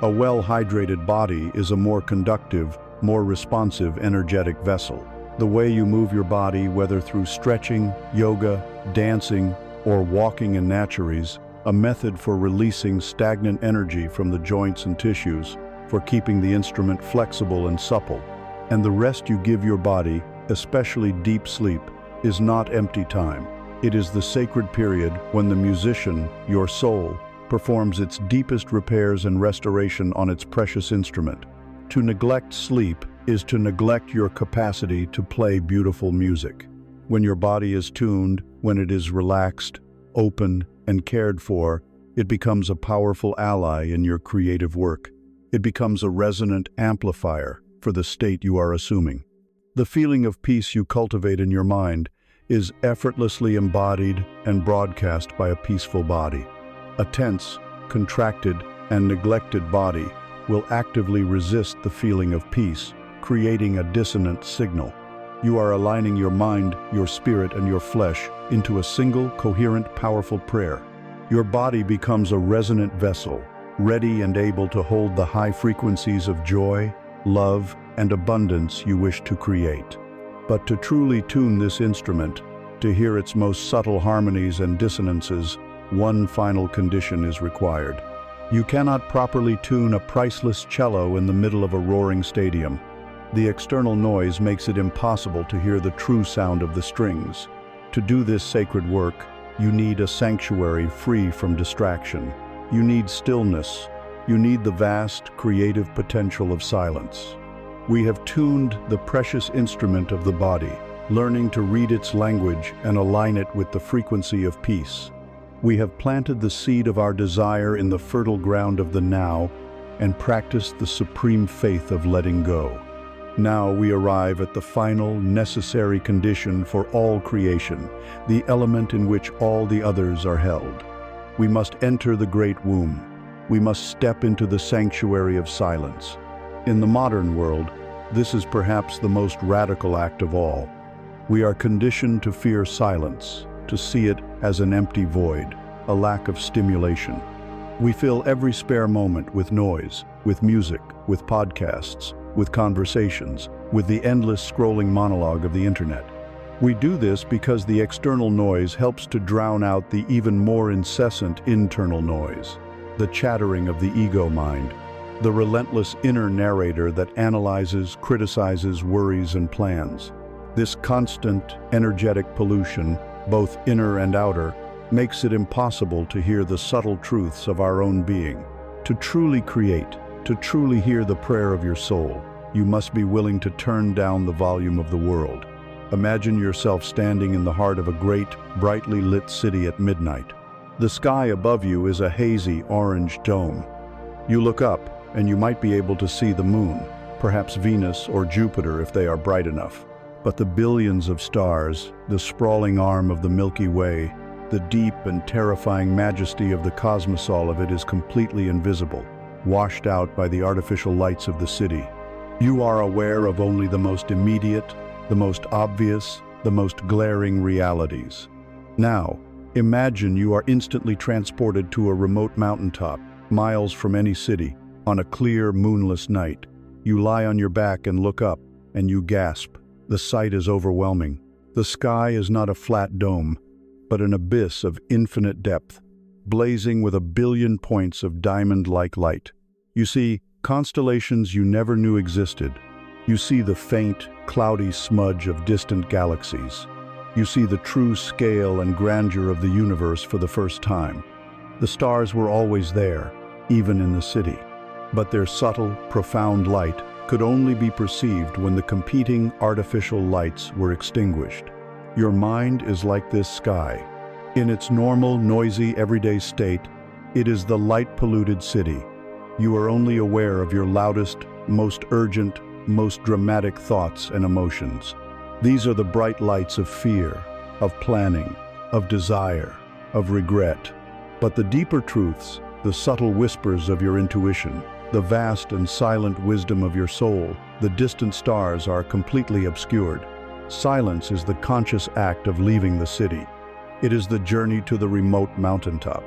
A well-hydrated body is a more conductive, more responsive, energetic vessel. The way you move your body, whether through stretching, yoga, dancing, or walking in naturies, a method for releasing stagnant energy from the joints and tissues, for keeping the instrument flexible and supple. And the rest you give your body, especially deep sleep, is not empty time. It is the sacred period when the musician, your soul, performs its deepest repairs and restoration on its precious instrument. To neglect sleep is to neglect your capacity to play beautiful music. When your body is tuned, when it is relaxed, open, and cared for, it becomes a powerful ally in your creative work. It becomes a resonant amplifier for the state you are assuming. The feeling of peace you cultivate in your mind is effortlessly embodied and broadcast by a peaceful body. A tense, contracted, and neglected body will actively resist the feeling of peace, creating a dissonant signal. You are aligning your mind, your spirit, and your flesh into a single, coherent, powerful prayer. Your body becomes a resonant vessel, ready and able to hold the high frequencies of joy, love, and abundance you wish to create. But to truly tune this instrument, to hear its most subtle harmonies and dissonances, one final condition is required. You cannot properly tune a priceless cello in the middle of a roaring stadium. The external noise makes it impossible to hear the true sound of the strings. To do this sacred work, you need a sanctuary free from distraction. You need stillness. You need the vast, creative potential of silence. We have tuned the precious instrument of the body, learning to read its language and align it with the frequency of peace. We have planted the seed of our desire in the fertile ground of the now and practiced the supreme faith of letting go. Now we arrive at the final, necessary condition for all creation, the element in which all the others are held. We must enter the great womb. We must step into the sanctuary of silence. In the modern world, this is perhaps the most radical act of all. We are conditioned to fear silence, to see it as an empty void, a lack of stimulation. We fill every spare moment with noise, with music, with podcasts, with conversations, with the endless scrolling monologue of the internet. We do this because the external noise helps to drown out the even more incessant internal noise, the chattering of the ego mind, the relentless inner narrator that analyzes, criticizes, worries, and plans. This constant, energetic pollution, both inner and outer, makes it impossible to hear the subtle truths of our own being. To truly create, to truly hear the prayer of your soul, you must be willing to turn down the volume of the world. Imagine yourself standing in the heart of a great, brightly lit city at midnight. The sky above you is a hazy orange dome. You look up, and you might be able to see the moon, perhaps Venus or Jupiter if they are bright enough. But the billions of stars, the sprawling arm of the Milky Way, the deep and terrifying majesty of the cosmos, all of it is completely invisible, washed out by the artificial lights of the city. You are aware of only the most immediate, the most obvious, the most glaring realities. Now, imagine you are instantly transported to a remote mountaintop, miles from any city, on a clear, moonless night. You lie on your back and look up, and you gasp. The sight is overwhelming. The sky is not a flat dome, but an abyss of infinite depth, blazing with a billion points of diamond-like light. You see constellations you never knew existed. You see the faint, cloudy smudge of distant galaxies. You see the true scale and grandeur of the universe for the first time. The stars were always there, even in the city, but their subtle, profound light could only be perceived when the competing artificial lights were extinguished. Your mind is like this sky. In its normal, noisy, everyday state, it is the light-polluted city. You are only aware of your loudest, most urgent, most dramatic thoughts and emotions. These are the bright lights of fear, of planning, of desire, of regret. But the deeper truths, the subtle whispers of your intuition, the vast and silent wisdom of your soul, the distant stars are completely obscured. Silence is the conscious act of leaving the city. It is the journey to the remote mountaintop.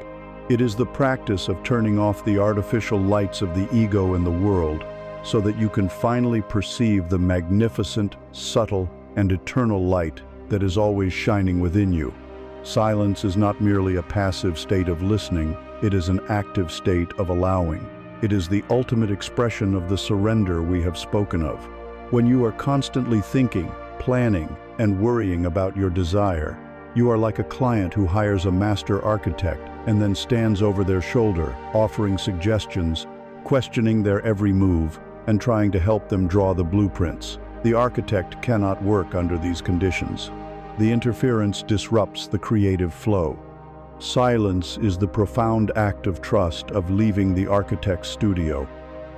It is the practice of turning off the artificial lights of the ego and the world so that you can finally perceive the magnificent, subtle, and eternal light that is always shining within you. Silence is not merely a passive state of listening, it is an active state of allowing. It is the ultimate expression of the surrender we have spoken of. When you are constantly thinking, planning, and worrying about your desire, you are like a client who hires a master architect and then stands over their shoulder, offering suggestions, questioning their every move, and trying to help them draw the blueprints. The architect cannot work under these conditions. The interference disrupts the creative flow. Silence is the profound act of trust of leaving the architect's studio.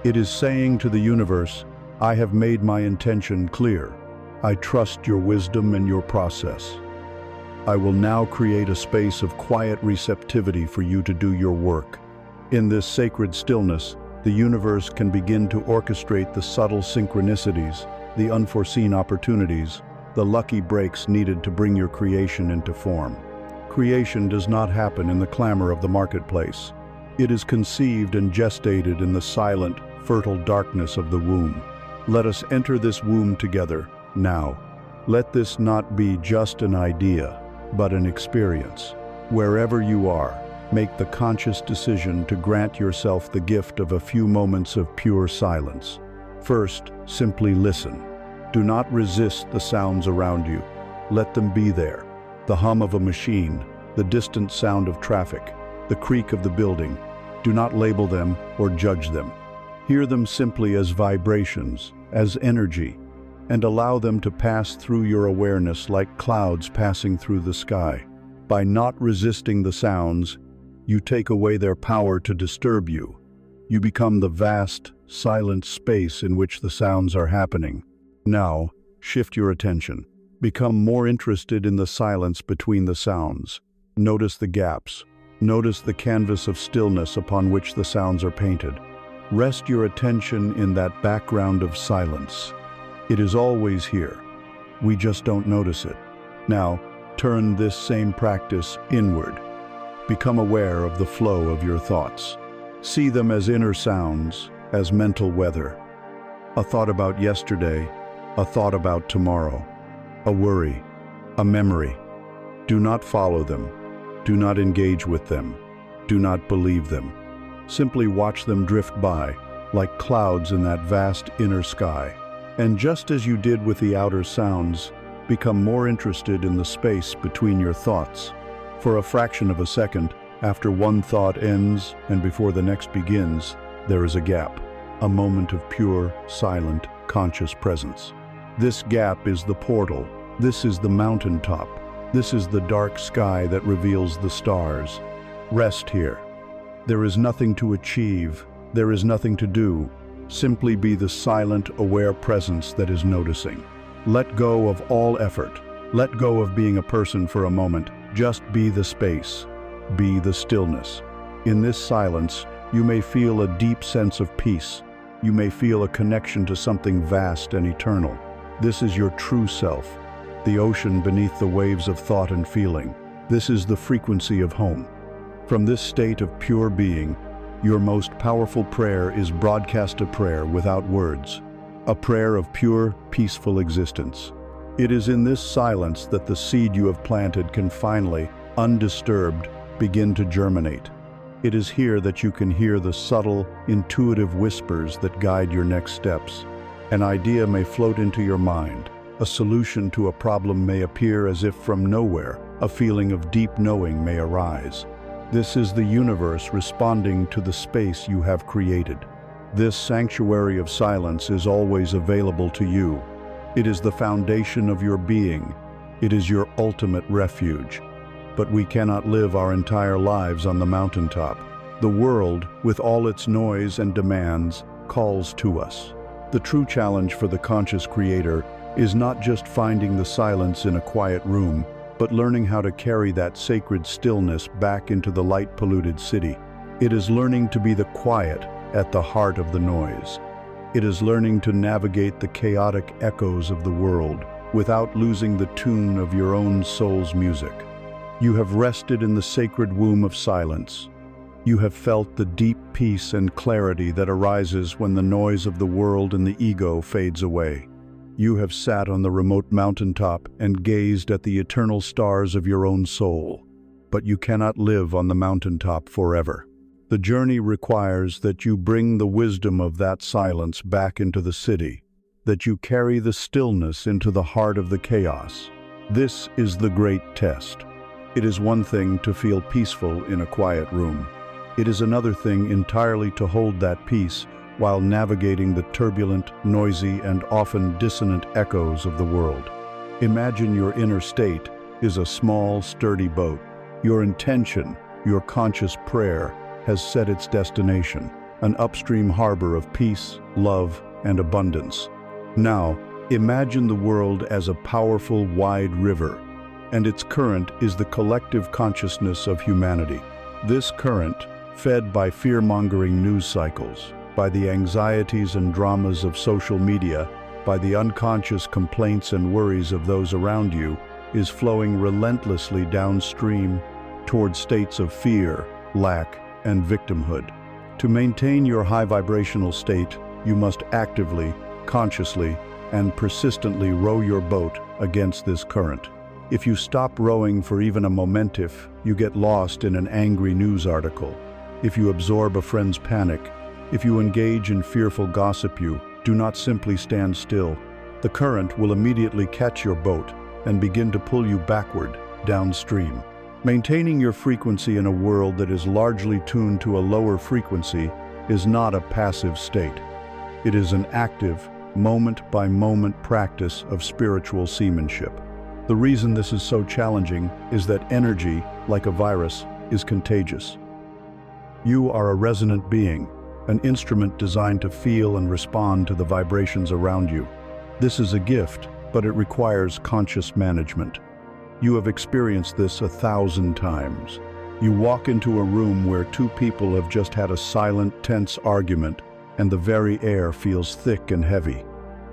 It is saying to the universe, I have made my intention clear. I trust your wisdom and your process. I will now create a space of quiet receptivity for you to do your work. In this sacred stillness, the universe can begin to orchestrate the subtle synchronicities, the unforeseen opportunities, the lucky breaks needed to bring your creation into form. Creation does not happen in the clamor of the marketplace. It is conceived and gestated in the silent, fertile darkness of the womb. Let us enter this womb together, now. Let this not be just an idea, but an experience. Wherever you are, make the conscious decision to grant yourself the gift of a few moments of pure silence. First, simply listen. Do not resist the sounds around you. Let them be there. The hum of a machine, the distant sound of traffic, the creak of the building. Do not label them or judge them. Hear them simply as vibrations, as energy, and allow them to pass through your awareness like clouds passing through the sky. By not resisting the sounds, you take away their power to disturb you. You become the vast, silent space in which the sounds are happening. Now, shift your attention. Become more interested in the silence between the sounds. Notice the gaps. Notice the canvas of stillness upon which the sounds are painted. Rest your attention in that background of silence. It is always here. We just don't notice it. Now, turn this same practice inward. Become aware of the flow of your thoughts. See them as inner sounds, as mental weather. A thought about yesterday, a thought about tomorrow, a worry, a memory. Do not follow them. Do not engage with them. Do not believe them. Simply watch them drift by, like clouds in that vast inner sky. And just as you did with the outer sounds, become more interested in the space between your thoughts. For a fraction of a second, after one thought ends and before the next begins, there is a gap, a moment of pure, silent, conscious presence. This gap is the portal. This is the mountaintop. This is the dark sky that reveals the stars. Rest here. There is nothing to achieve. There is nothing to do. Simply be the silent, aware presence that is noticing. Let go of all effort. Let go of being a person for a moment. Just be the space. Be the stillness. In this silence, you may feel a deep sense of peace. You may feel a connection to something vast and eternal. This is your true self, the ocean beneath the waves of thought and feeling. This is the frequency of home. From this state of pure being, your most powerful prayer is broadcast a prayer without words, a prayer of pure, peaceful existence. It is in this silence that the seed you have planted can finally, undisturbed, begin to germinate. It is here that you can hear the subtle, intuitive whispers that guide your next steps. An idea may float into your mind. A solution to a problem may appear as if from nowhere. A feeling of deep knowing may arise. This is the universe responding to the space you have created. This sanctuary of silence is always available to you. It is the foundation of your being. It is your ultimate refuge. But we cannot live our entire lives on the mountaintop. The world, with all its noise and demands, calls to us. The true challenge for the conscious creator is not just finding the silence in a quiet room, but learning how to carry that sacred stillness back into the light-polluted city. It is learning to be the quiet at the heart of the noise. It is learning to navigate the chaotic echoes of the world without losing the tune of your own soul's music. You have rested in the sacred womb of silence. You have felt the deep peace and clarity that arises when the noise of the world and the ego fades away. You have sat on the remote mountaintop and gazed at the eternal stars of your own soul. But you cannot live on the mountaintop forever. The journey requires that you bring the wisdom of that silence back into the city, that you carry the stillness into the heart of the chaos. This is the great test. It is one thing to feel peaceful in a quiet room. It is another thing entirely to hold that peace while navigating the turbulent, noisy, and often dissonant echoes of the world. Imagine your inner state is a small, sturdy boat. Your intention, your conscious prayer, has set its destination, an upstream harbor of peace, love, and abundance. Now, imagine the world as a powerful, wide river. and its current is the collective consciousness of humanity. This current, fed by fear-mongering news cycles, by the anxieties and dramas of social media, by the unconscious complaints and worries of those around you, is flowing relentlessly downstream toward states of fear, lack, and victimhood. To maintain your high vibrational state, you must actively, consciously, and persistently row your boat against this current. If you stop rowing for even a moment, you get lost in an angry news article. If you absorb a friend's panic, if you engage in fearful gossip, you do not simply stand still. The current will immediately catch your boat and begin to pull you backward, downstream. Maintaining your frequency in a world that is largely tuned to a lower frequency is not a passive state. It is an active, moment-by-moment practice of spiritual seamanship. The reason this is so challenging is that energy, like a virus, is contagious. You are a resonant being, an instrument designed to feel and respond to the vibrations around you. This is a gift, but it requires conscious management. You have experienced this 1,000 times. You walk into a room where two people have just had a silent, tense argument, and the very air feels thick and heavy.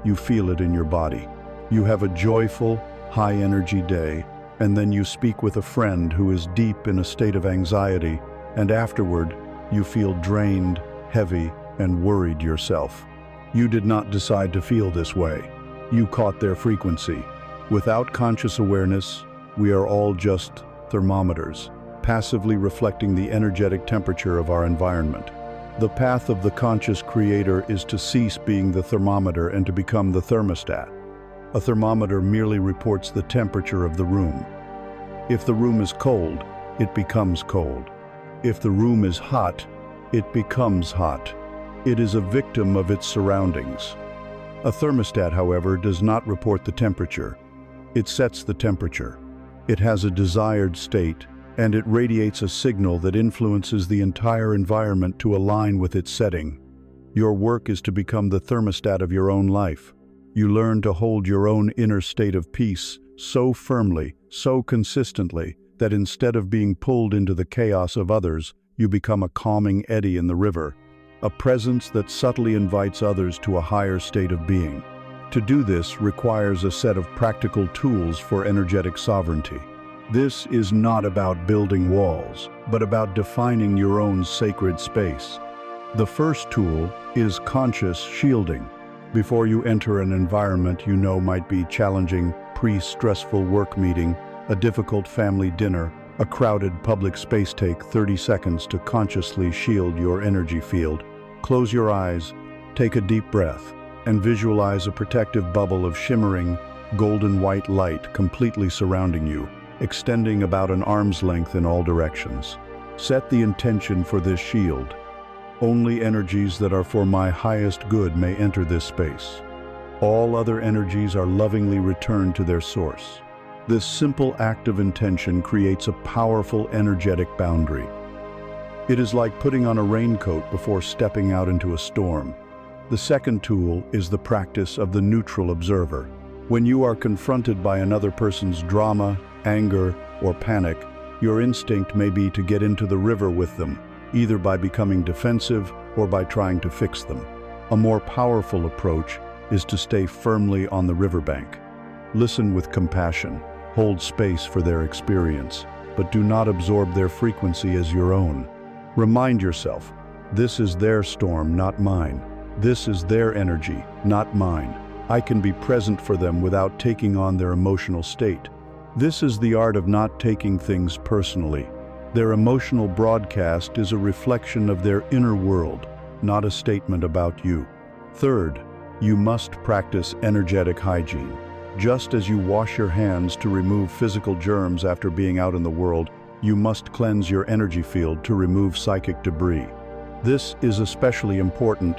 You feel it in your body. You have a joyful, high-energy day, and then you speak with a friend who is deep in a state of anxiety, and afterward, you feel drained, heavy, and worried yourself. You did not decide to feel this way. You caught their frequency. Without conscious awareness, we are all just thermometers, passively reflecting the energetic temperature of our environment. The path of the conscious creator is to cease being the thermometer and to become the thermostat. A thermometer merely reports the temperature of the room. If the room is cold, it becomes cold. If the room is hot, it becomes hot. It is a victim of its surroundings. A thermostat, however, does not report the temperature. It sets the temperature. It has a desired state, and it radiates a signal that influences the entire environment to align with its setting. Your work is to become the thermostat of your own life. You learn to hold your own inner state of peace so firmly, so consistently, that instead of being pulled into the chaos of others, you become a calming eddy in the river, a presence that subtly invites others to a higher state of being. To do this requires a set of practical tools for energetic sovereignty. This is not about building walls, but about defining your own sacred space. The first tool is conscious shielding. Before you enter an environment you know might be challenging, pre-stressful work meeting, a difficult family dinner, a crowded public space, take 30 seconds to consciously shield your energy field. Close your eyes, take a deep breath, and visualize a protective bubble of shimmering, golden white light completely surrounding you, extending about an arm's length in all directions. Set the intention for this shield. Only energies that are for my highest good may enter this space. All other energies are lovingly returned to their source. This simple act of intention creates a powerful energetic boundary. It is like putting on a raincoat before stepping out into a storm. The second tool is the practice of the neutral observer. When you are confronted by another person's drama, anger, or panic, your instinct may be to get into the river with them, either by becoming defensive or by trying to fix them. A more powerful approach is to stay firmly on the riverbank. Listen with compassion, hold space for their experience, but do not absorb their frequency as your own. Remind yourself, this is their storm, not mine. This is their energy, not mine. I can be present for them without taking on their emotional state. This is the art of not taking things personally. Their emotional broadcast is a reflection of their inner world, not a statement about you. Third, you must practice energetic hygiene. Just as you wash your hands to remove physical germs after being out in the world, you must cleanse your energy field to remove psychic debris. This is especially important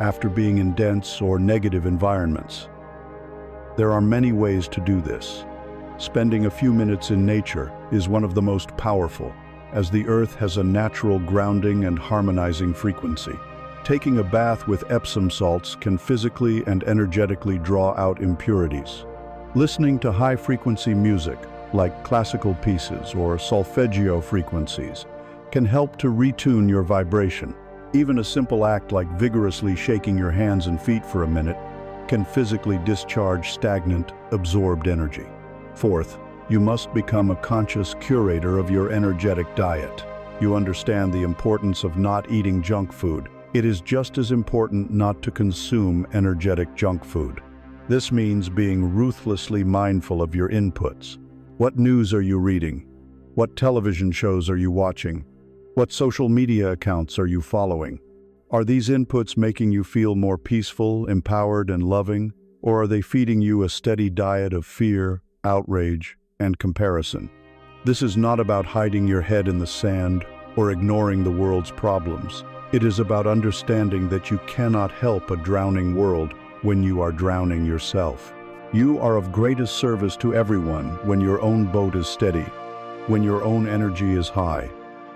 after being in dense or negative environments. There are many ways to do this. Spending a few minutes in nature is one of the most powerful, as the earth has a natural grounding and harmonizing frequency. Taking a bath with Epsom salts can physically and energetically draw out impurities. Listening to high-frequency music, like classical pieces or solfeggio frequencies, can help to retune your vibration. Even a simple act like vigorously shaking your hands and feet for a minute can physically discharge stagnant, absorbed energy. Fourth, you must become a conscious curator of your energetic diet. You understand the importance of not eating junk food. It is just as important not to consume energetic junk food. This means being ruthlessly mindful of your inputs. What news are you reading? What television shows are you watching? What social media accounts are you following? Are these inputs making you feel more peaceful, empowered, and loving, or are they feeding you a steady diet of fear, outrage, and comparison? This is not about hiding your head in the sand or ignoring the world's problems. It is about understanding that you cannot help a drowning world when you are drowning yourself. You are of greatest service to everyone when your own boat is steady, when your own energy is high,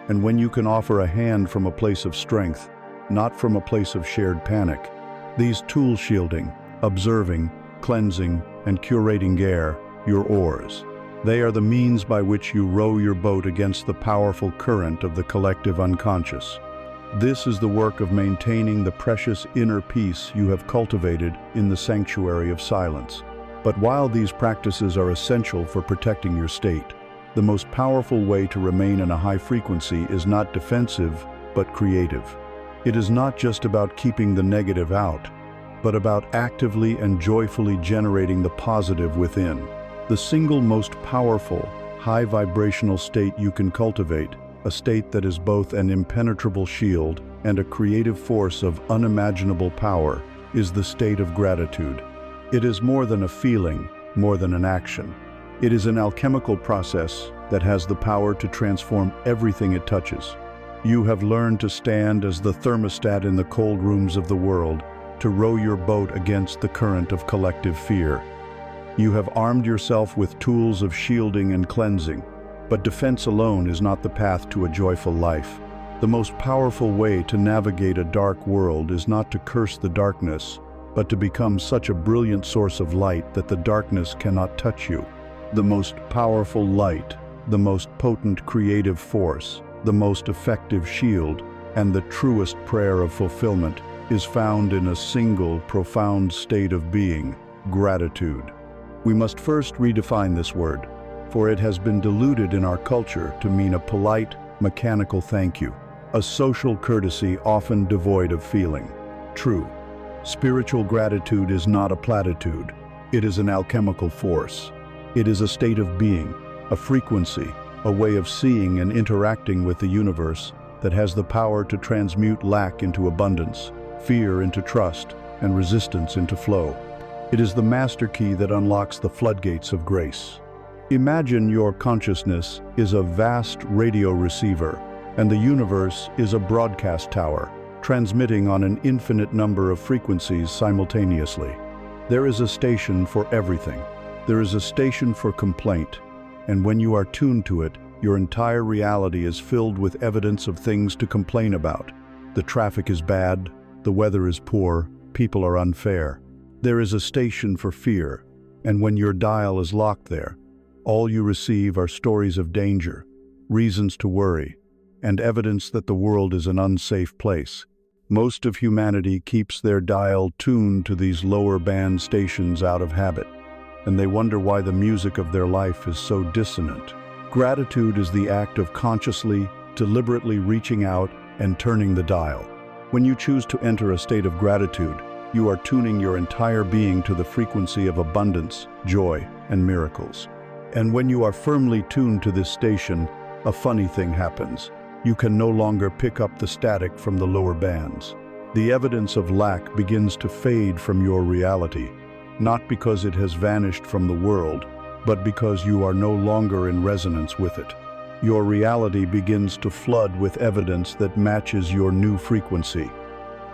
and when you can offer a hand from a place of strength, not from a place of shared panic. These tools shielding, observing, cleansing, and curating air, your oars. They are the means by which you row your boat against the powerful current of the collective unconscious. This is the work of maintaining the precious inner peace you have cultivated in the sanctuary of silence. But while these practices are essential for protecting your state, the most powerful way to remain in a high frequency is not defensive, but creative. It is not just about keeping the negative out, but about actively and joyfully generating the positive within. The single most powerful, high vibrational state you can cultivate, a state that is both an impenetrable shield and a creative force of unimaginable power, is the state of gratitude. It is more than a feeling, more than an action. It is an alchemical process that has the power to transform everything it touches. You have learned to stand as the thermostat in the cold rooms of the world, to row your boat against the current of collective fear. You have armed yourself with tools of shielding and cleansing, but defense alone is not the path to a joyful life. The most powerful way to navigate a dark world is not to curse the darkness, but to become such a brilliant source of light that the darkness cannot touch you. The most powerful light, the most potent creative force, the most effective shield, and the truest prayer of fulfillment is found in a single profound state of being, gratitude. We must first redefine this word, for it has been diluted in our culture to mean a polite, mechanical thank you, a social courtesy often devoid of feeling. True, spiritual gratitude is not a platitude. It is an alchemical force. It is a state of being, a frequency, a way of seeing and interacting with the universe that has the power to transmute lack into abundance, fear into trust, and resistance into flow. It is the master key that unlocks the floodgates of grace. Imagine your consciousness is a vast radio receiver, and the universe is a broadcast tower, transmitting on an infinite number of frequencies simultaneously. There is a station for everything. There is a station for complaint, and when you are tuned to it, your entire reality is filled with evidence of things to complain about. The traffic is bad, the weather is poor, people are unfair. There is a station for fear, and when your dial is locked there, all you receive are stories of danger, reasons to worry, and evidence that the world is an unsafe place. Most of humanity keeps their dial tuned to these lower band stations out of habit, and they wonder why the music of their life is so dissonant. Gratitude is the act of consciously, deliberately reaching out and turning the dial. When you choose to enter a state of gratitude, you are tuning your entire being to the frequency of abundance, joy, and miracles. And when you are firmly tuned to this station, a funny thing happens. You can no longer pick up the static from the lower bands. The evidence of lack begins to fade from your reality, not because it has vanished from the world, but because you are no longer in resonance with it. Your reality begins to flood with evidence that matches your new frequency.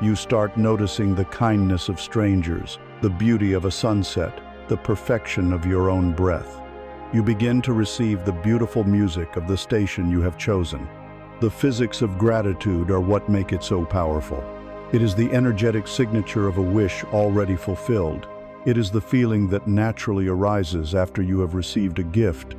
You start noticing the kindness of strangers, the beauty of a sunset, the perfection of your own breath. You begin to receive the beautiful music of the station you have chosen. The physics of gratitude are what make it so powerful. It is the energetic signature of a wish already fulfilled. It is the feeling that naturally arises after you have received a gift,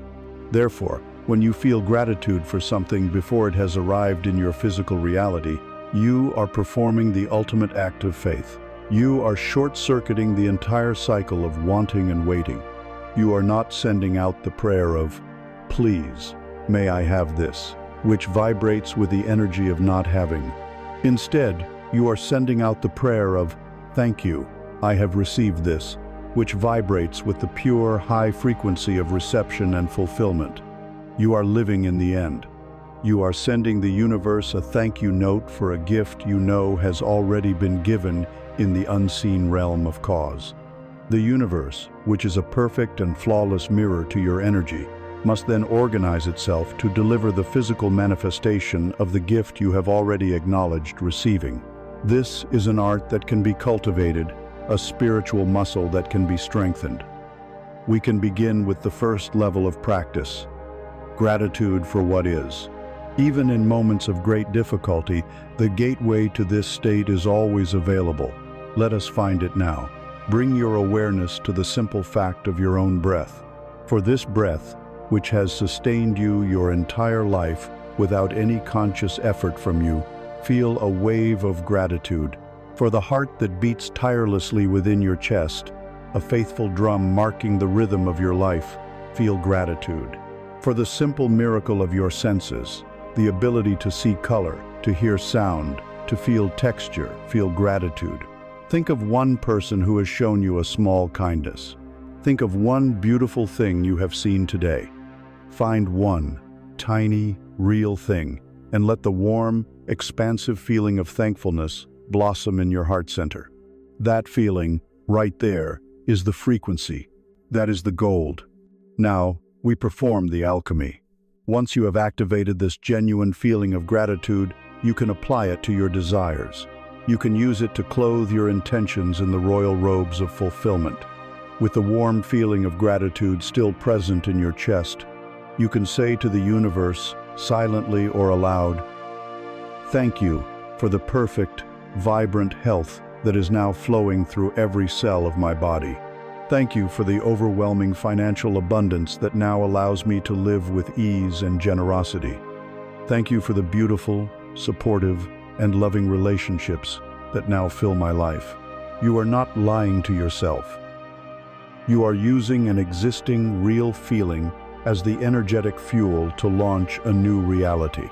Therefore, when you feel gratitude for something before it has arrived in your physical reality, you are performing the ultimate act of faith. You are short-circuiting the entire cycle of wanting and waiting. You are not sending out the prayer of, "Please, may I have this," which vibrates with the energy of not having. Instead, you are sending out the prayer of, "Thank you, I have received this," which vibrates with the pure, high frequency of reception and fulfillment. You are living in the end. You are sending the universe a thank you note for a gift you know has already been given in the unseen realm of cause. The universe, which is a perfect and flawless mirror to your energy, must then organize itself to deliver the physical manifestation of the gift you have already acknowledged receiving. This is an art that can be cultivated, a spiritual muscle that can be strengthened. We can begin with the first level of practice: gratitude for what is. Even in moments of great difficulty, the gateway to this state is always available. Let us find it now. Bring your awareness to the simple fact of your own breath. For this breath, which has sustained you your entire life without any conscious effort from you, feel a wave of gratitude. For the heart that beats tirelessly within your chest, a faithful drum marking the rhythm of your life, feel gratitude. For the simple miracle of your senses, the ability to see color, to hear sound, to feel texture, feel gratitude. Think of one person who has shown you a small kindness. Think of one beautiful thing you have seen today. Find one tiny, real thing, and let the warm, expansive feeling of thankfulness blossom in your heart center. That feeling, right there, is the frequency. That is the gold. Now, we perform the alchemy. Once you have activated this genuine feeling of gratitude, you can apply it to your desires. You can use it to clothe your intentions in the royal robes of fulfillment. With the warm feeling of gratitude still present in your chest, you can say to the universe, silently or aloud, "Thank you for the perfect, vibrant health that is now flowing through every cell of my body. Thank you for the overwhelming financial abundance that now allows me to live with ease and generosity. Thank you for the beautiful, supportive, and loving relationships that now fill my life." You are not lying to yourself. You are using an existing, real feeling as the energetic fuel to launch a new reality.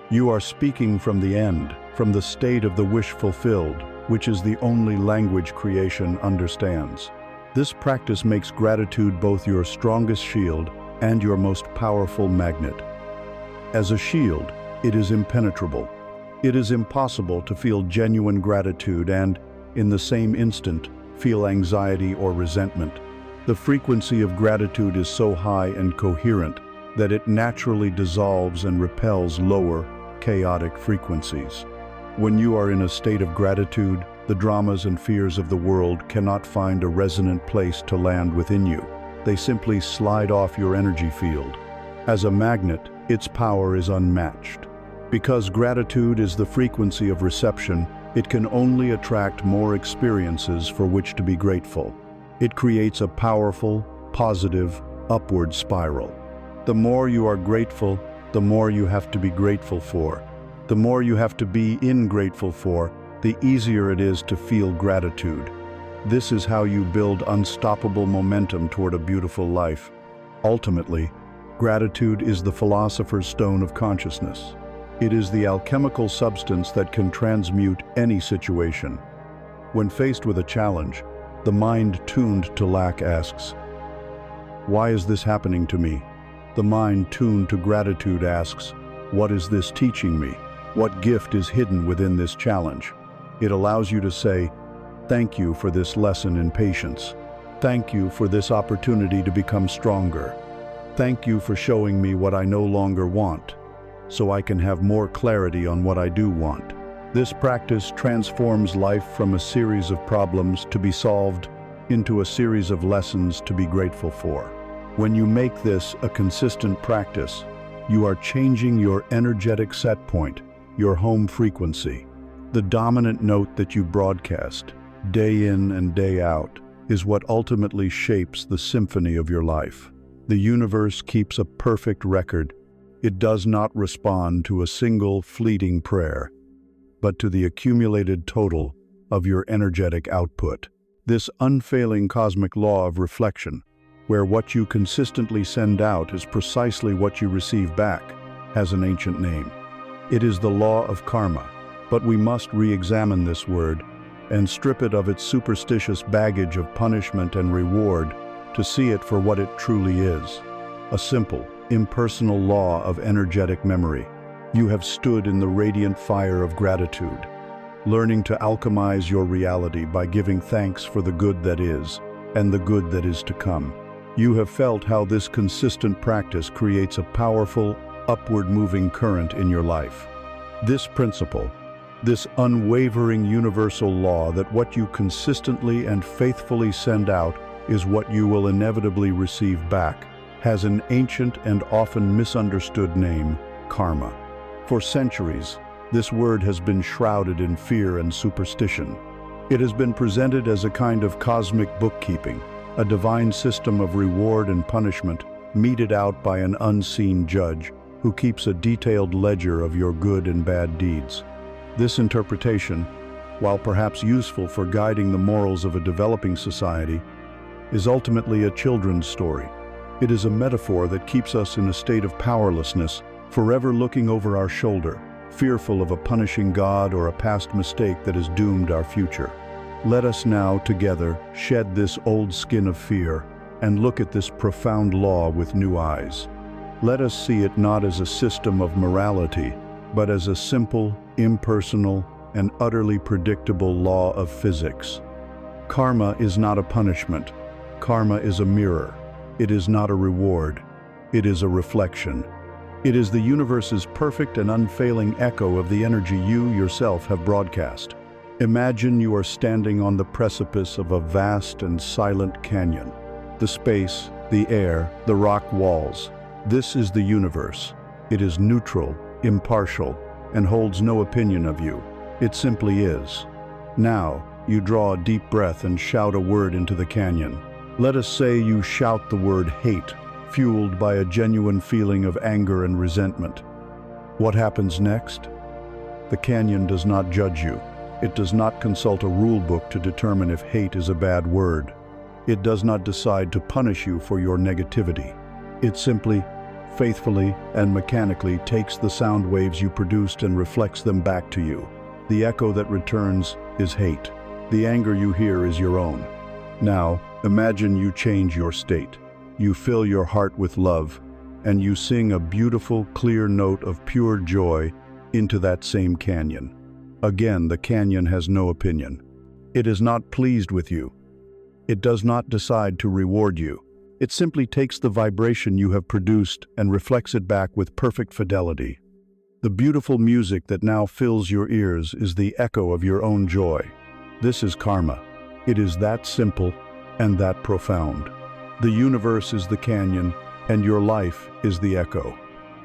You are speaking from the end, from the state of the wish fulfilled, which is the only language creation understands. This practice makes gratitude both your strongest shield and your most powerful magnet. As a shield, it is impenetrable. It is impossible to feel genuine gratitude and, in the same instant, feel anxiety or resentment. The frequency of gratitude is so high and coherent that it naturally dissolves and repels lower, chaotic frequencies. When you are in a state of gratitude, the dramas and fears of the world cannot find a resonant place to land within you. They simply slide off your energy field. As a magnet, its power is unmatched. Because gratitude is the frequency of reception, it can only attract more experiences for which to be grateful. It creates a powerful, positive, upward spiral. The more you are grateful, the more you have to be grateful for. The more you have to be grateful for, the easier it is to feel gratitude. This is how you build unstoppable momentum toward a beautiful life. Ultimately, gratitude is the philosopher's stone of consciousness. It is the alchemical substance that can transmute any situation. When faced with a challenge, the mind tuned to lack asks, "Why is this happening to me?" The mind tuned to gratitude asks, "What is this teaching me? What gift is hidden within this challenge?" It allows you to say, "Thank you for this lesson in patience. Thank you for this opportunity to become stronger. Thank you for showing me what I no longer want, so I can have more clarity on what I do want." This practice transforms life from a series of problems to be solved into a series of lessons to be grateful for. When you make this a consistent practice, you are changing your energetic set point, your home frequency. The dominant note that you broadcast, day in and day out, is what ultimately shapes the symphony of your life. The universe keeps a perfect record. It does not respond to a single fleeting prayer, but to the accumulated total of your energetic output. This unfailing cosmic law of reflection, where what you consistently send out is precisely what you receive back, has an ancient name. It is the law of karma, but we must re-examine this word and strip it of its superstitious baggage of punishment and reward to see it for what it truly is, a simple, impersonal law of energetic memory. You have stood in the radiant fire of gratitude, learning to alchemize your reality by giving thanks for the good that is and the good that is to come. You have felt how this consistent practice creates a powerful, upward-moving current in your life. This principle, this unwavering universal law that what you consistently and faithfully send out is what you will inevitably receive back, has an ancient and often misunderstood name, karma. For centuries, this word has been shrouded in fear and superstition. It has been presented as a kind of cosmic bookkeeping, a divine system of reward and punishment meted out by an unseen judge who keeps a detailed ledger of your good and bad deeds. This interpretation, while perhaps useful for guiding the morals of a developing society, is ultimately a children's story. It is a metaphor that keeps us in a state of powerlessness, forever looking over our shoulder, fearful of a punishing God or a past mistake that has doomed our future. Let us now, together, shed this old skin of fear and look at this profound law with new eyes. Let us see it not as a system of morality, but as a simple, impersonal, and utterly predictable law of physics. Karma is not a punishment. Karma is a mirror. It is not a reward. It is a reflection. It is the universe's perfect and unfailing echo of the energy you yourself have broadcast. Imagine you are standing on the precipice of a vast and silent canyon. The space, the air, the rock walls. This is the universe. It is neutral, impartial, and holds no opinion of you. It simply is. Now, you draw a deep breath and shout a word into the canyon. Let us say you shout the word hate, fueled by a genuine feeling of anger and resentment. What happens next? The canyon does not judge you. It does not consult a rule book to determine if hate is a bad word. It does not decide to punish you for your negativity. It simply, faithfully and mechanically takes the sound waves you produced and reflects them back to you. The echo that returns is hate. The anger you hear is your own. Now, imagine you change your state. You fill your heart with love, and you sing a beautiful, clear note of pure joy into that same canyon. Again, the canyon has no opinion. It is not pleased with you. It does not decide to reward you. It simply takes the vibration you have produced and reflects it back with perfect fidelity. The beautiful music that now fills your ears is the echo of your own joy. This is karma. It is that simple and that profound. The universe is the canyon, and your life is the echo.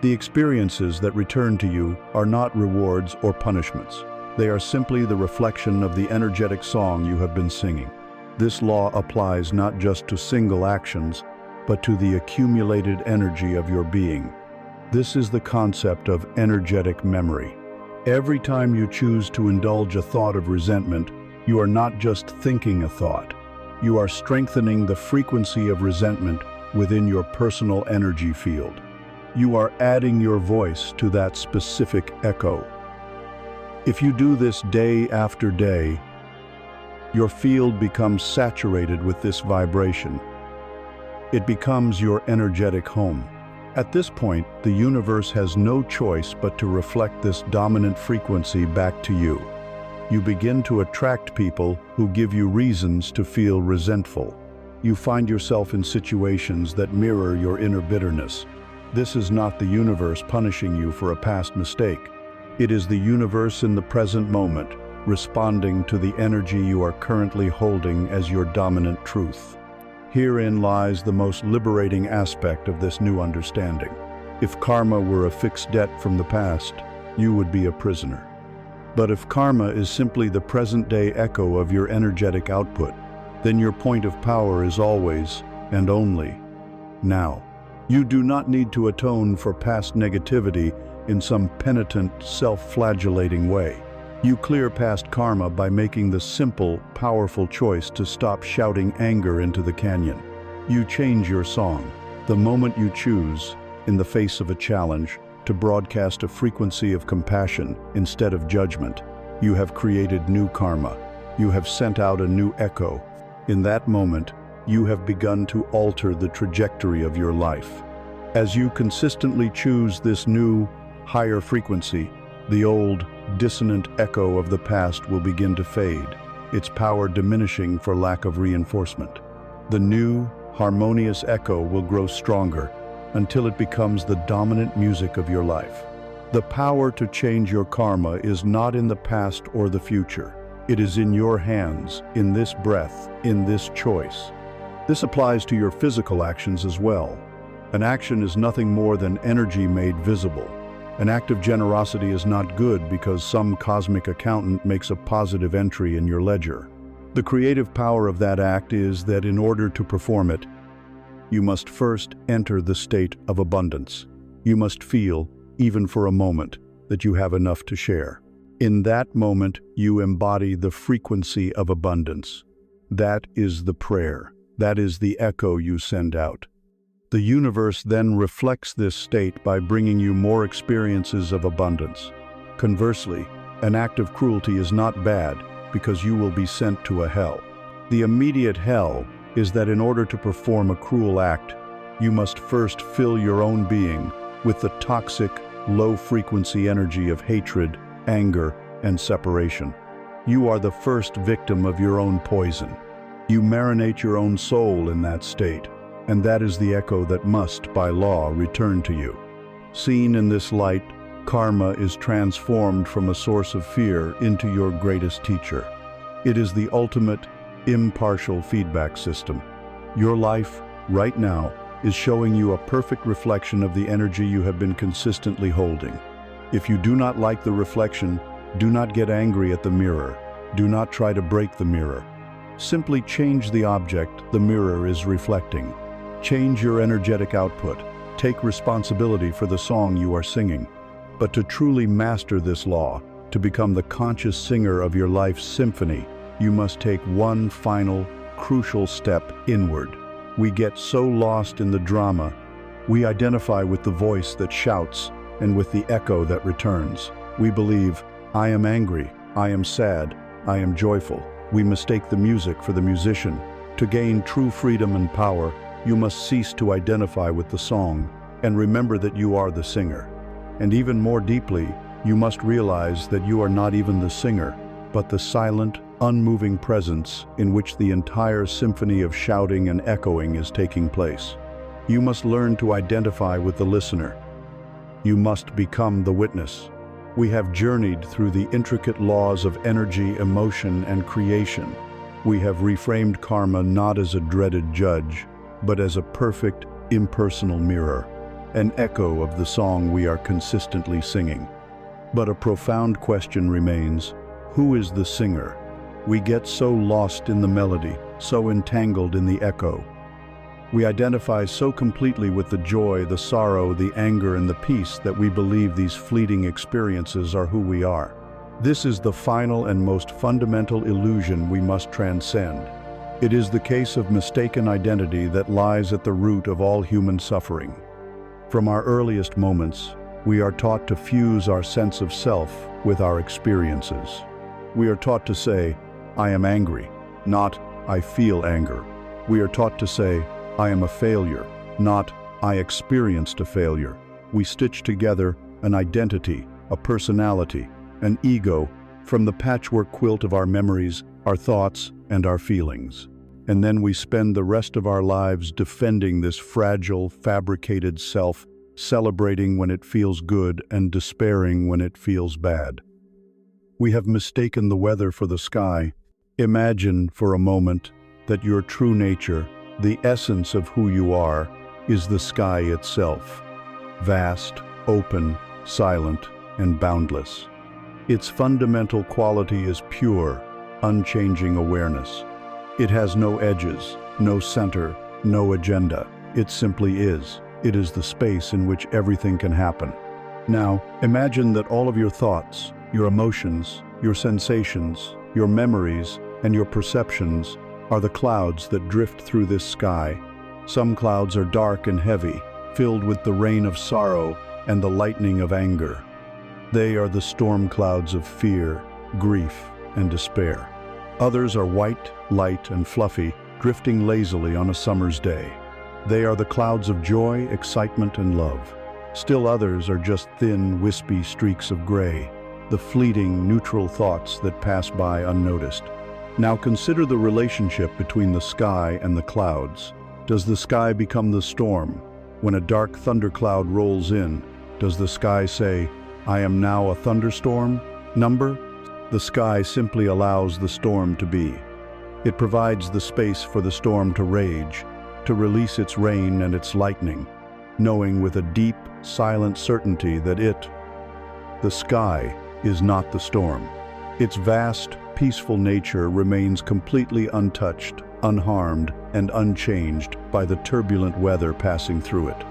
The experiences that return to you are not rewards or punishments. They are simply the reflection of the energetic song you have been singing. This law applies not just to single actions, but to the accumulated energy of your being. This is the concept of energetic memory. Every time you choose to indulge a thought of resentment, you are not just thinking a thought. You are strengthening the frequency of resentment within your personal energy field. You are adding your voice to that specific echo. If you do this day after day, your field becomes saturated with this vibration. It becomes your energetic home. At this point, the universe has no choice but to reflect this dominant frequency back to you. You begin to attract people who give you reasons to feel resentful. You find yourself in situations that mirror your inner bitterness. This is not the universe punishing you for a past mistake. It is the universe in the present moment, responding to the energy you are currently holding as your dominant truth. Herein lies the most liberating aspect of this new understanding. If karma were a fixed debt from the past, you would be a prisoner. But if karma is simply the present-day echo of your energetic output, then your point of power is always and only now. You do not need to atone for past negativity in some penitent, self-flagellating way. You clear past karma by making the simple, powerful choice to stop shouting anger into the canyon. You change your song. The moment you choose, in the face of a challenge, to broadcast a frequency of compassion instead of judgment, you have created new karma. You have sent out a new echo. In that moment, you have begun to alter the trajectory of your life. As you consistently choose this new, higher frequency, the old, dissonant echo of the past will begin to fade, its power diminishing for lack of reinforcement. The new, harmonious echo will grow stronger until it becomes the dominant music of your life. The power to change your karma is not in the past or the future. It is in your hands, in this breath, in this choice. This applies to your physical actions as well. An action is nothing more than energy made visible. An act of generosity is not good because some cosmic accountant makes a positive entry in your ledger. The creative power of that act is that in order to perform it, you must first enter the state of abundance. You must feel, even for a moment, that you have enough to share. In that moment, you embody the frequency of abundance. That is the prayer. That is the echo you send out. The universe then reflects this state by bringing you more experiences of abundance. Conversely, an act of cruelty is not bad because you will be sent to a hell. The immediate hell is that in order to perform a cruel act, you must first fill your own being with the toxic, low-frequency energy of hatred, anger, and separation. You are the first victim of your own poison. You marinate your own soul in that state, and that is the echo that must, by law, return to you. Seen in this light, karma is transformed from a source of fear into your greatest teacher. It is the ultimate, impartial feedback system. Your life, right now, is showing you a perfect reflection of the energy you have been consistently holding. If you do not like the reflection, do not get angry at the mirror. Do not try to break the mirror. Simply change the object the mirror is reflecting. Change your energetic output. Take responsibility for the song you are singing. But to truly master this law, to become the conscious singer of your life's symphony, you must take one final, crucial step inward. We get so lost in the drama, we identify with the voice that shouts and with the echo that returns. We believe, I am angry, I am sad, I am joyful. We mistake the music for the musician. To gain true freedom and power, you must cease to identify with the song and remember that you are the singer. And even more deeply, you must realize that you are not even the singer, but the silent, unmoving presence in which the entire symphony of shouting and echoing is taking place. You must learn to identify with the listener. You must become the witness. We have journeyed through the intricate laws of energy, emotion, and creation. We have reframed karma not as a dreaded judge, but as a perfect, impersonal mirror, an echo of the song we are consistently singing. But a profound question remains: who is the singer? We get so lost in the melody, so entangled in the echo. We identify so completely with the joy, the sorrow, the anger, and the peace that we believe these fleeting experiences are who we are. This is the final and most fundamental illusion we must transcend. It is the case of mistaken identity that lies at the root of all human suffering. From our earliest moments, we are taught to fuse our sense of self with our experiences. We are taught to say, I am angry, not I feel anger. We are taught to say, I am a failure, not I experienced a failure. We stitch together an identity, a personality, an ego from the patchwork quilt of our memories, our thoughts, and our feelings. And then we spend the rest of our lives defending this fragile, fabricated self, celebrating when it feels good and despairing when it feels bad. We have mistaken the weather for the sky. Imagine for a moment that your true nature, the essence of who you are, is the sky itself. Vast, open, silent, and boundless. Its fundamental quality is pure, unchanging awareness. It has no edges, no center, no agenda. It simply is. It is the space in which everything can happen. Now, imagine that all of your thoughts, your emotions, your sensations, your memories, and your perceptions are the clouds that drift through this sky. Some clouds are dark and heavy, filled with the rain of sorrow and the lightning of anger. They are the storm clouds of fear, grief, and despair. Others are white, light, and fluffy, drifting lazily on a summer's day. They are the clouds of joy, excitement, and love. Still others are just thin, wispy streaks of gray, the fleeting, neutral thoughts that pass by unnoticed. Now consider the relationship between the sky and the clouds. Does the sky become the storm? When a dark thundercloud rolls in, does the sky say, "I am now a thunderstorm"? The sky simply allows the storm to be. It provides the space for the storm to rage, to release its rain and its lightning, knowing with a deep, silent certainty that the sky, is not the storm. Its vast, peaceful nature remains completely untouched, unharmed, and unchanged by the turbulent weather passing through it.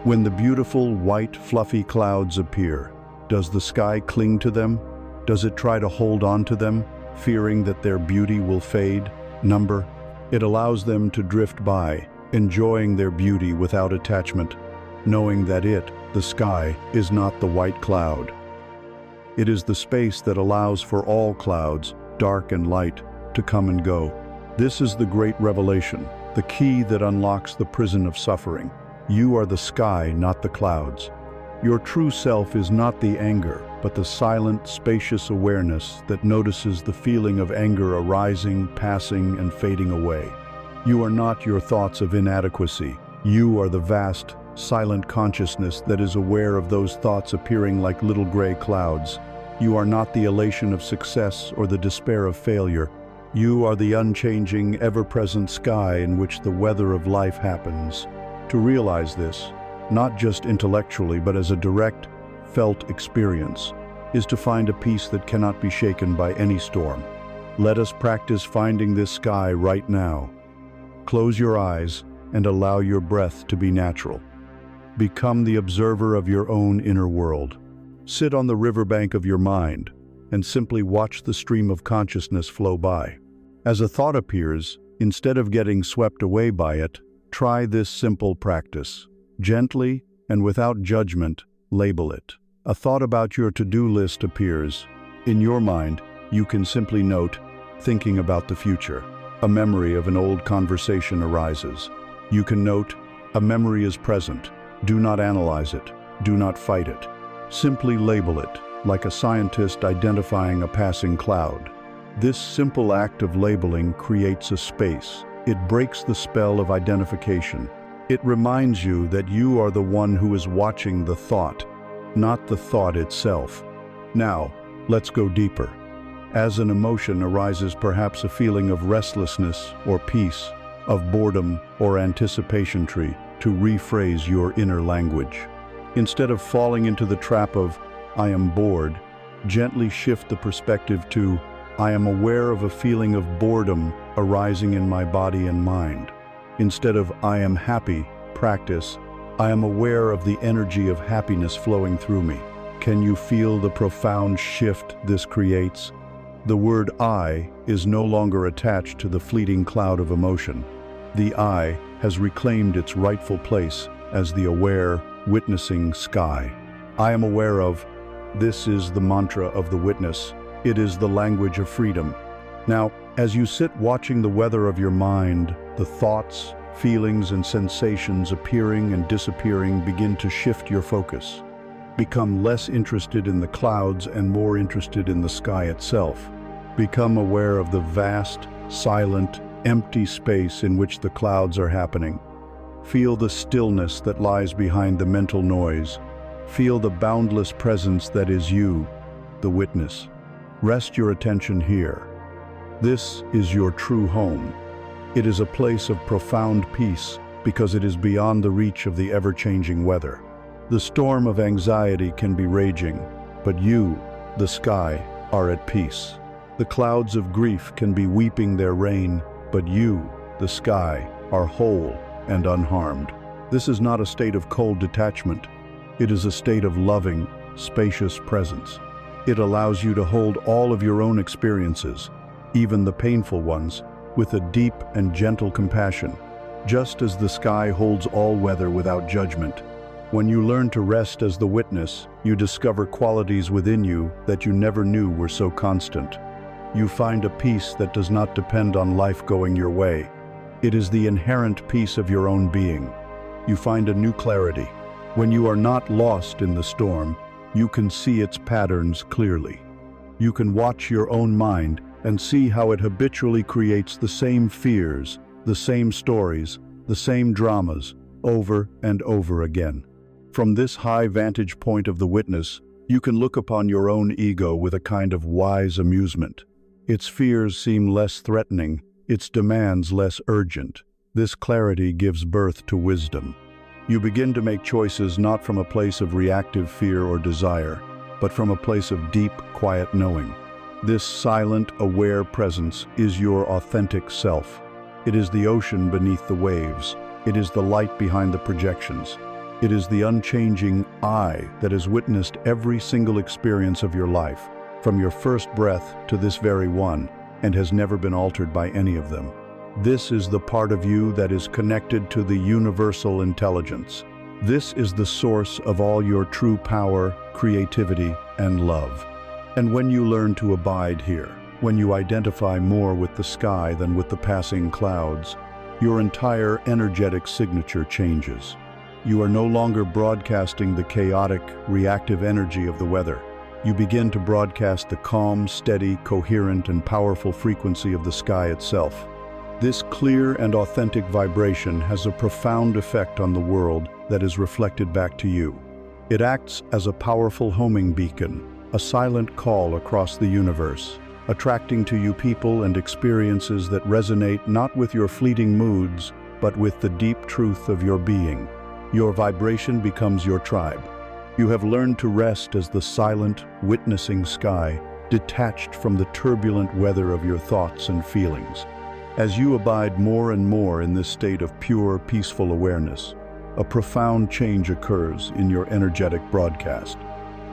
When the beautiful, white, fluffy clouds appear, does the sky cling to them? Does it try to hold on to them, fearing that their beauty will fade? It allows them to drift by, enjoying their beauty without attachment, knowing that the sky, is not the white cloud. It is the space that allows for all clouds, dark and light, to come and go. This is the great revelation, the key that unlocks the prison of suffering. You are the sky, not the clouds. Your true self is not the anger, but the silent, spacious awareness that notices the feeling of anger arising, passing, and fading away. You are not your thoughts of inadequacy. You are the vast, silent consciousness that is aware of those thoughts appearing like little gray clouds. You are not the elation of success or the despair of failure. You are the unchanging, ever-present sky in which the weather of life happens. To realize this, not just intellectually but as a direct, felt experience, is to find a peace that cannot be shaken by any storm. Let us practice finding this sky right now. Close your eyes and allow your breath to be natural. Become the observer of your own inner world. Sit on the riverbank of your mind and simply watch the stream of consciousness flow by. As a thought appears, instead of getting swept away by it, try this simple practice. Gently and without judgment, label it. A thought about your to-do list appears. In your mind, you can simply note, thinking about the future. A memory of an old conversation arises. You can note, a memory is present. Do not analyze it. Do not fight it. Simply label it, like a scientist identifying a passing cloud. This simple act of labeling creates a space. It breaks the spell of identification. It reminds you that you are the one who is watching the thought, not the thought itself. Now, let's go deeper. As an emotion arises perhaps a feeling of restlessness or peace, of boredom or anticipation to rephrase your inner language. Instead of falling into the trap of, "I am bored," gently shift the perspective to, "I am aware of a feeling of boredom arising in my body and mind." Instead of, "I am happy," practice, "I am aware of the energy of happiness flowing through me." Can you feel the profound shift this creates? The word "I" is no longer attached to the fleeting cloud of emotion. The I has reclaimed its rightful place as the aware, witnessing sky. I am aware of. This is the mantra of the witness. It is the language of freedom. Now, as you sit watching the weather of your mind, the thoughts, feelings, and sensations appearing and disappearing begin to shift your focus. Become less interested in the clouds and more interested in the sky itself. Become aware of the vast, silent, empty space in which the clouds are happening. Feel the stillness that lies behind the mental noise. Feel the boundless presence that is you, the witness. Rest your attention here. This is your true home. It is a place of profound peace because it is beyond the reach of the ever-changing weather. The storm of anxiety can be raging, but you, the sky, are at peace. The clouds of grief can be weeping their rain, but you, the sky, are whole and unharmed. This is not a state of cold detachment. It is a state of loving, spacious presence. It allows you to hold all of your own experiences, even the painful ones, with a deep and gentle compassion, just as the sky holds all weather without judgment. When you learn to rest as the witness, you discover qualities within you that you never knew were so constant. You find a peace that does not depend on life going your way. It is the inherent peace of your own being. You find a new clarity. When you are not lost in the storm, you can see its patterns clearly. You can watch your own mind and see how it habitually creates the same fears, the same stories, the same dramas, over and over again. From this high vantage point of the witness, you can look upon your own ego with a kind of wise amusement. Its fears seem less threatening, its demands less urgent. This clarity gives birth to wisdom. You begin to make choices not from a place of reactive fear or desire, but from a place of deep, quiet knowing. This silent, aware presence is your authentic self. It is the ocean beneath the waves. It is the light behind the projections. It is the unchanging I that has witnessed every single experience of your life, from your first breath to this very one, and has never been altered by any of them. This is the part of you that is connected to the universal intelligence. This is the source of all your true power, creativity, and love. And when you learn to abide here, when you identify more with the sky than with the passing clouds, your entire energetic signature changes. You are no longer broadcasting the chaotic, reactive energy of the weather. You begin to broadcast the calm, steady, coherent, and powerful frequency of the sky itself. This clear and authentic vibration has a profound effect on the world that is reflected back to you. It acts as a powerful homing beacon, a silent call across the universe, attracting to you people and experiences that resonate not with your fleeting moods, but with the deep truth of your being. Your vibration becomes your tribe. You have learned to rest as the silent, witnessing sky, detached from the turbulent weather of your thoughts and feelings. As you abide more and more in this state of pure, peaceful awareness, a profound change occurs in your energetic broadcast.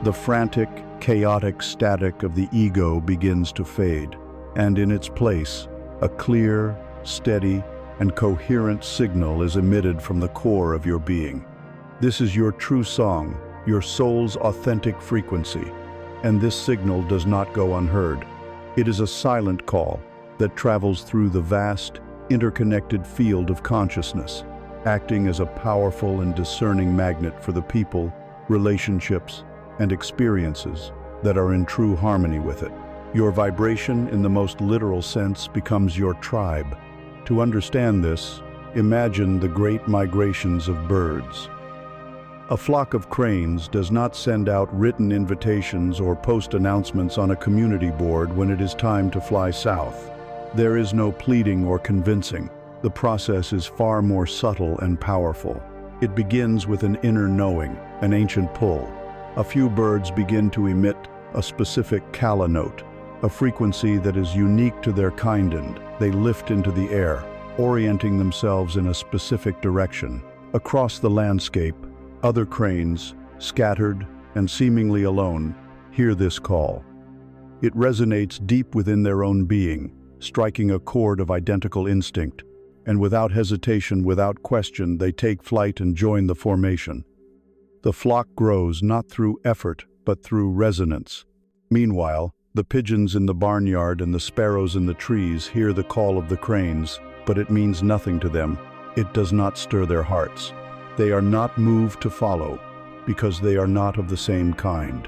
The frantic, chaotic static of the ego begins to fade, and in its place, a clear, steady, and coherent signal is emitted from the core of your being. This is your true song, your soul's authentic frequency, and this signal does not go unheard. It is a silent call that travels through the vast, interconnected field of consciousness, acting as a powerful and discerning magnet for the people, relationships, and experiences that are in true harmony with it. Your vibration, in the most literal sense, becomes your tribe. To understand this, imagine the great migrations of birds. A flock of cranes does not send out written invitations or post announcements on a community board when it is time to fly south. There is no pleading or convincing. The process is far more subtle and powerful. It begins with an inner knowing, an ancient pull. A few birds begin to emit a specific calla note, a frequency that is unique to their kind, and they lift into the air, orienting themselves in a specific direction. Across the landscape, other cranes, scattered and seemingly alone, hear this call. It resonates deep within their own being, striking a chord of identical instinct, and without hesitation, without question, they take flight and join the formation. The flock grows not through effort, but through resonance. Meanwhile, the pigeons in the barnyard and the sparrows in the trees hear the call of the cranes, but it means nothing to them. It does not stir their hearts. They are not moved to follow, because they are not of the same kind.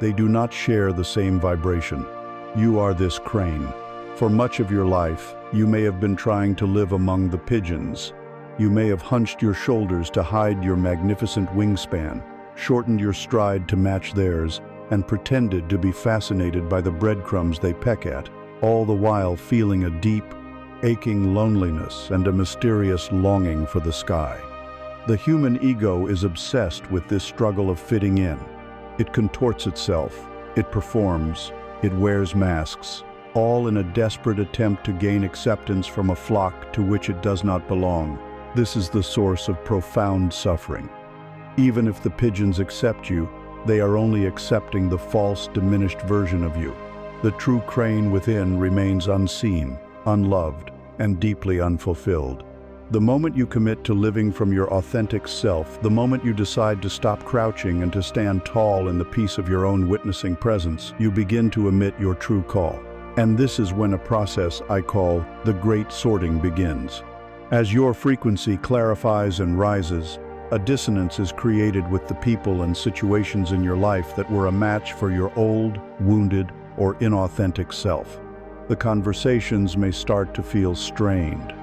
They do not share the same vibration. You are this crane. For much of your life, you may have been trying to live among the pigeons. You may have hunched your shoulders to hide your magnificent wingspan, shortened your stride to match theirs, and pretended to be fascinated by the breadcrumbs they peck at, all the while feeling a deep, aching loneliness and a mysterious longing for the sky. The human ego is obsessed with this struggle of fitting in. It contorts itself, it performs, it wears masks, all in a desperate attempt to gain acceptance from a flock to which it does not belong. This is the source of profound suffering. Even if the pigeons accept you, they are only accepting the false, diminished version of you. The true crane within remains unseen, unloved, and deeply unfulfilled. The moment you commit to living from your authentic self, the moment you decide to stop crouching and to stand tall in the peace of your own witnessing presence, you begin to emit your true call. And this is when a process I call the great sorting begins. As your frequency clarifies and rises, a dissonance is created with the people and situations in your life that were a match for your old, wounded, or inauthentic self. The conversations may start to feel strained.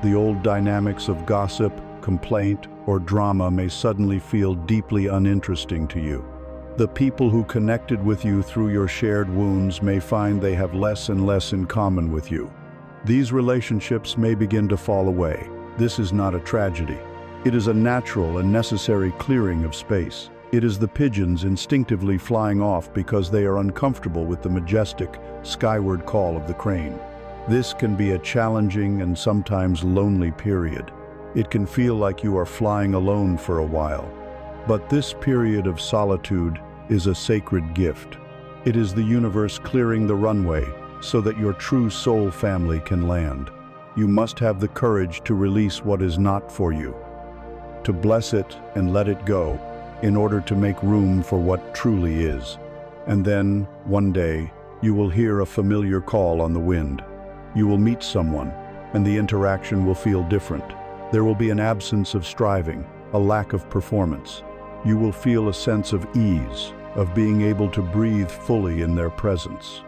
The old dynamics of gossip, complaint, or drama may suddenly feel deeply uninteresting to you. The people who connected with you through your shared wounds may find they have less and less in common with you. These relationships may begin to fall away. This is not a tragedy. It is a natural and necessary clearing of space. It is the pigeons instinctively flying off because they are uncomfortable with the majestic, skyward call of the crane. This can be a challenging and sometimes lonely period. It can feel like you are flying alone for a while. But this period of solitude is a sacred gift. It is the universe clearing the runway so that your true soul family can land. You must have the courage to release what is not for you, to bless it and let it go, in order to make room for what truly is. And then, one day, you will hear a familiar call on the wind. You will meet someone, and the interaction will feel different. There will be an absence of striving, a lack of performance. You will feel a sense of ease, of being able to breathe fully in their presence.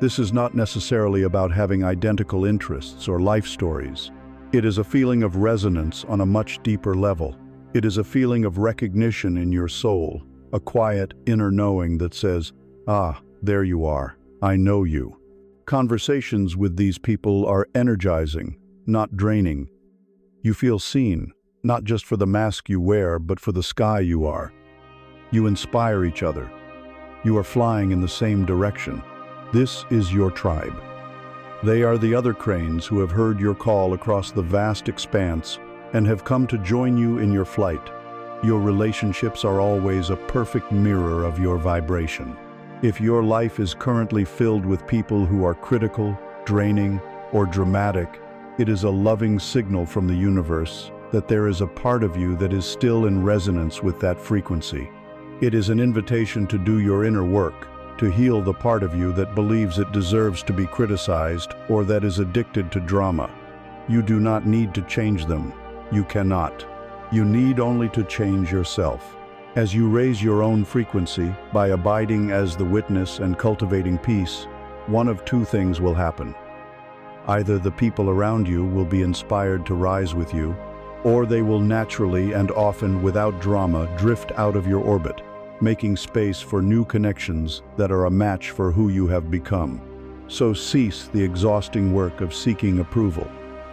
This is not necessarily about having identical interests or life stories. It is a feeling of resonance on a much deeper level. It is a feeling of recognition in your soul, a quiet inner knowing that says, "Ah, there you are. I know you." Conversations with these people are energizing, not draining. You feel seen, not just for the mask you wear, but for the sky you are. You inspire each other. You are flying in the same direction. This is your tribe. They are the other cranes who have heard your call across the vast expanse and have come to join you in your flight. Your relationships are always a perfect mirror of your vibration. If your life is currently filled with people who are critical, draining, or dramatic, it is a loving signal from the universe that there is a part of you that is still in resonance with that frequency. It is an invitation to do your inner work, to heal the part of you that believes it deserves to be criticized or that is addicted to drama. You do not need to change them. You cannot. You need only to change yourself. As you raise your own frequency by abiding as the witness and cultivating peace, one of two things will happen. Either the people around you will be inspired to rise with you, or they will naturally and often without drama drift out of your orbit, making space for new connections that are a match for who you have become. So cease the exhausting work of seeking approval.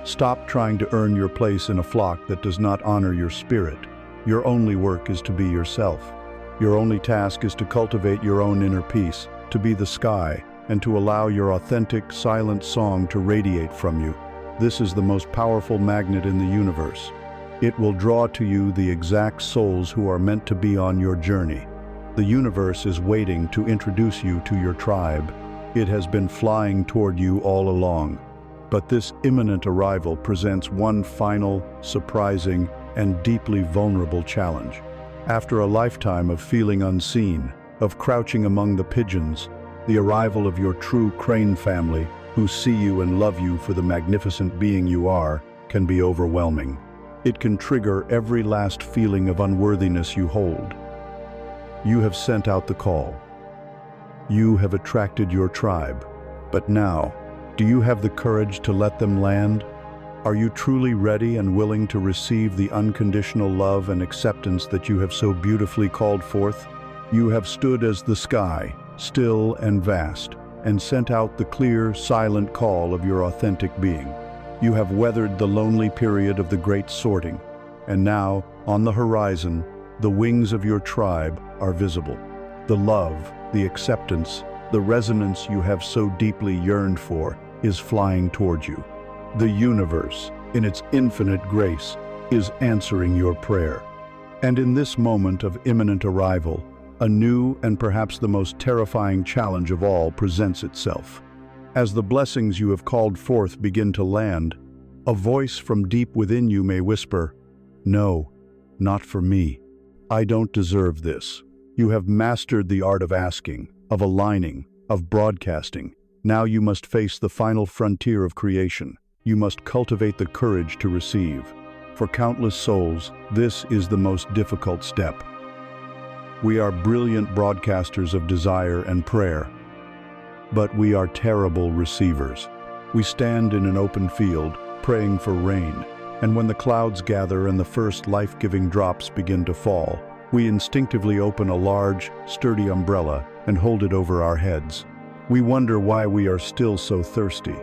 Stop trying to earn your place in a flock that does not honor your spirit. Your only work is to be yourself. Your only task is to cultivate your own inner peace, to be the sky, and to allow your authentic, silent song to radiate from you. This is the most powerful magnet in the universe. It will draw to you the exact souls who are meant to be on your journey. The universe is waiting to introduce you to your tribe. It has been flying toward you all along. But this imminent arrival presents one final, surprising, and deeply vulnerable challenge. After a lifetime of feeling unseen, of crouching among the pigeons, the arrival of your true crane family, who see you and love you for the magnificent being you are, can be overwhelming. It can trigger every last feeling of unworthiness you hold. You have sent out the call. You have attracted your tribe. But now, do you have the courage to let them land? Are you truly ready and willing to receive the unconditional love and acceptance that you have so beautifully called forth? You have stood as the sky, still and vast, and sent out the clear, silent call of your authentic being. You have weathered the lonely period of the great sorting, and now, on the horizon, the wings of your tribe are visible. The love, the acceptance, the resonance you have so deeply yearned for is flying toward you. The universe, in its infinite grace, is answering your prayer. And in this moment of imminent arrival, a new and perhaps the most terrifying challenge of all presents itself. As the blessings you have called forth begin to land, a voice from deep within you may whisper, "No, not for me. I don't deserve this." You have mastered the art of asking, of aligning, of broadcasting. Now you must face the final frontier of creation. You must cultivate the courage to receive. For countless souls, this is the most difficult step. We are brilliant broadcasters of desire and prayer, but we are terrible receivers. We stand in an open field, praying for rain, and when the clouds gather and the first life-giving drops begin to fall, we instinctively open a large, sturdy umbrella and hold it over our heads. We wonder why we are still so thirsty.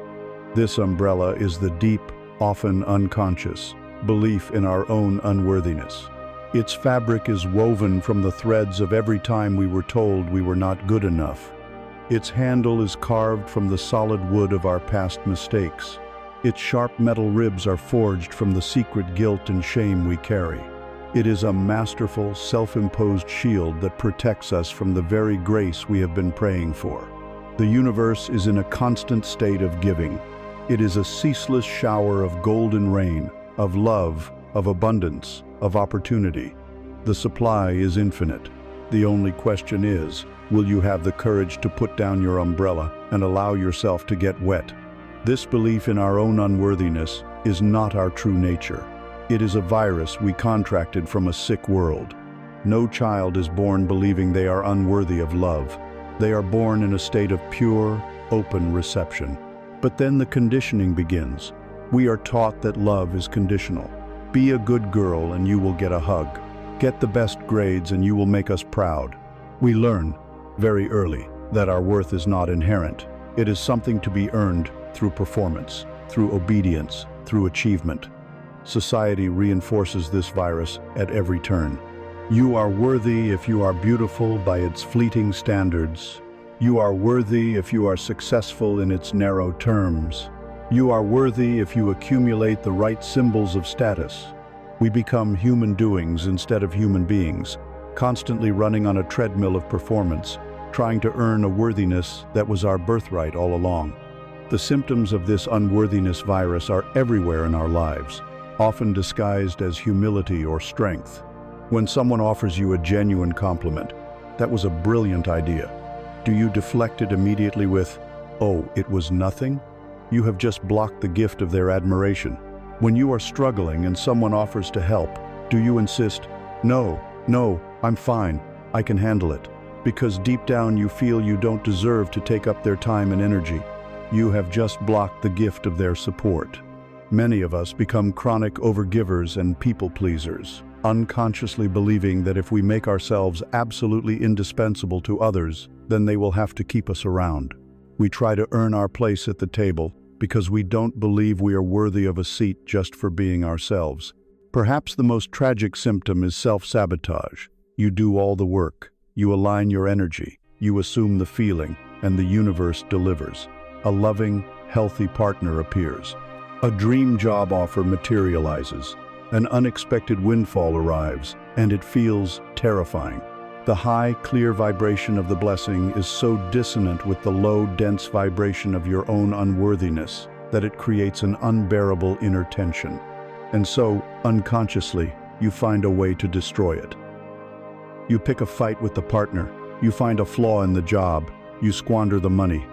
This umbrella is the deep, often unconscious, belief in our own unworthiness. Its fabric is woven from the threads of every time we were told we were not good enough. Its handle is carved from the solid wood of our past mistakes. Its sharp metal ribs are forged from the secret guilt and shame we carry. It is a masterful, self-imposed shield that protects us from the very grace we have been praying for. The universe is in a constant state of giving. It is a ceaseless shower of golden rain, of love, of abundance, of opportunity. The supply is infinite. The only question is, will you have the courage to put down your umbrella and allow yourself to get wet? This belief in our own unworthiness is not our true nature. It is a virus we contracted from a sick world. No child is born believing they are unworthy of love. They are born in a state of pure, open reception. But then the conditioning begins. We are taught that love is conditional. Be a good girl and you will get a hug. Get the best grades and you will make us proud. We learn, very early, that our worth is not inherent. It is something to be earned through performance, through obedience, through achievement. Society reinforces this virus at every turn. You are worthy if you are beautiful by its fleeting standards. You are worthy if you are successful in its narrow terms. You are worthy if you accumulate the right symbols of status. We become human doings instead of human beings, constantly running on a treadmill of performance, trying to earn a worthiness that was our birthright all along. The symptoms of this unworthiness virus are everywhere in our lives, often disguised as humility or strength. When someone offers you a genuine compliment, "That was a brilliant idea," do you deflect it immediately with, "Oh, it was nothing"? You have just blocked the gift of their admiration. When you are struggling and someone offers to help, do you insist, "No, I'm fine, I can handle it," because deep down you feel you don't deserve to take up their time and energy? You have just blocked the gift of their support. Many of us become chronic overgivers and people-pleasers, unconsciously believing that if we make ourselves absolutely indispensable to others, then they will have to keep us around. We try to earn our place at the table because we don't believe we are worthy of a seat just for being ourselves. Perhaps the most tragic symptom is self-sabotage. You do all the work, you align your energy, you assume the feeling, and the universe delivers. A loving, healthy partner appears. A dream job offer materializes. An unexpected windfall arrives, and it feels terrifying. The high, clear vibration of the blessing is so dissonant with the low, dense vibration of your own unworthiness that it creates an unbearable inner tension. And so, unconsciously, you find a way to destroy it. You pick a fight with the partner, you find a flaw in the job, you squander the money.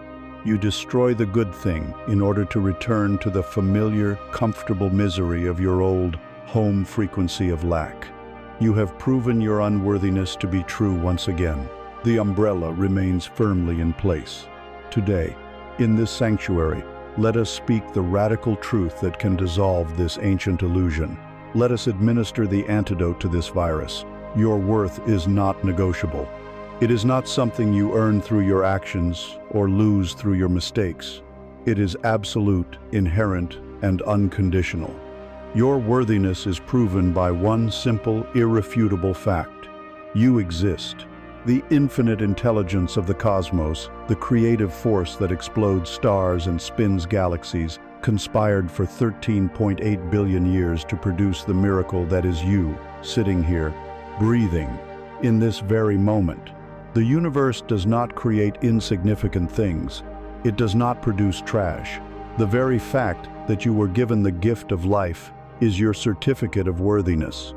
You destroy the good thing in order to return to the familiar, comfortable misery of your old home frequency of lack. You have proven your unworthiness to be true once again. The umbrella remains firmly in place. Today, in this sanctuary, let us speak the radical truth that can dissolve this ancient illusion. Let us administer the antidote to this virus. Your worth is not negotiable. It is not something you earn through your actions or lose through your mistakes. It is absolute, inherent, and unconditional. Your worthiness is proven by one simple, irrefutable fact. You exist. The infinite intelligence of the cosmos, the creative force that explodes stars and spins galaxies, conspired for 13.8 billion years to produce the miracle that is you, sitting here, breathing, in this very moment. The universe does not create insignificant things. It does not produce trash. The very fact that you were given the gift of life is your certificate of worthiness.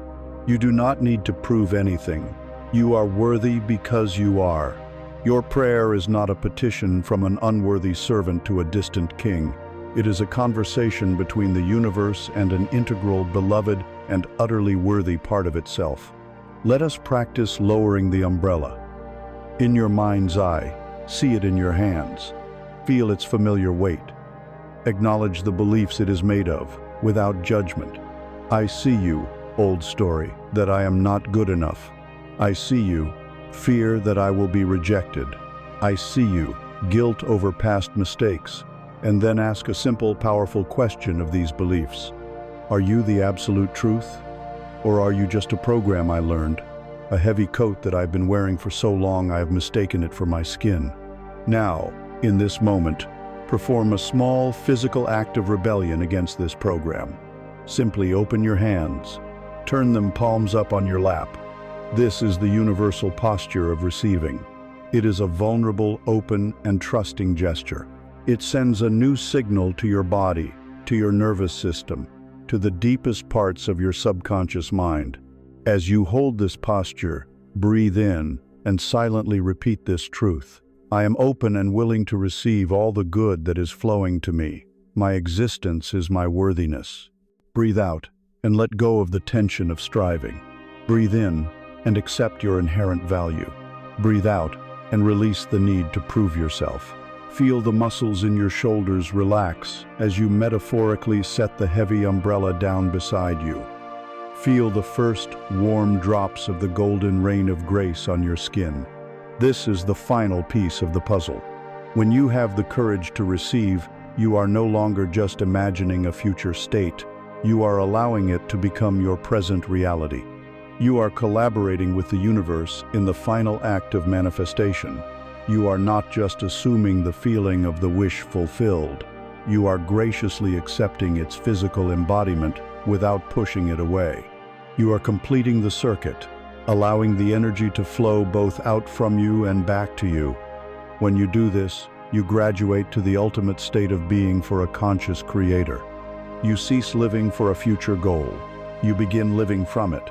You do not need to prove anything. You are worthy because you are. Your prayer is not a petition from an unworthy servant to a distant king. It is a conversation between the universe and an integral, beloved, and utterly worthy part of itself. Let us practice lowering the umbrella. In your mind's eye, see it in your hands. Feel its familiar weight. Acknowledge the beliefs it is made of, without judgment. I see you, old story, that I am not good enough. I see you, fear that I will be rejected. I see you, guilt over past mistakes. And then ask a simple, powerful question of these beliefs. Are you the absolute truth? Or are you just a program I learned? A heavy coat that I've been wearing for so long I have mistaken it for my skin. Now, in this moment, perform a small physical act of rebellion against this program. Simply open your hands. Turn them palms up on your lap. This is the universal posture of receiving. It is a vulnerable, open, and trusting gesture. It sends a new signal to your body, to your nervous system, to the deepest parts of your subconscious mind. As you hold this posture, breathe in and silently repeat this truth. I am open and willing to receive all the good that is flowing to me. My existence is my worthiness. Breathe out and let go of the tension of striving. Breathe in and accept your inherent value. Breathe out and release the need to prove yourself. Feel the muscles in your shoulders relax as you metaphorically set the heavy umbrella down beside you. Feel the first warm drops of the golden rain of grace on your skin. This is the final piece of the puzzle. When you have the courage to receive, you are no longer just imagining a future state. You are allowing it to become your present reality. You are collaborating with the universe in the final act of manifestation. You are not just assuming the feeling of the wish fulfilled. You are graciously accepting its physical embodiment without pushing it away. You are completing the circuit, allowing the energy to flow both out from you and back to you. When you do this, you graduate to the ultimate state of being for a conscious creator. You cease living for a future goal. You begin living from it.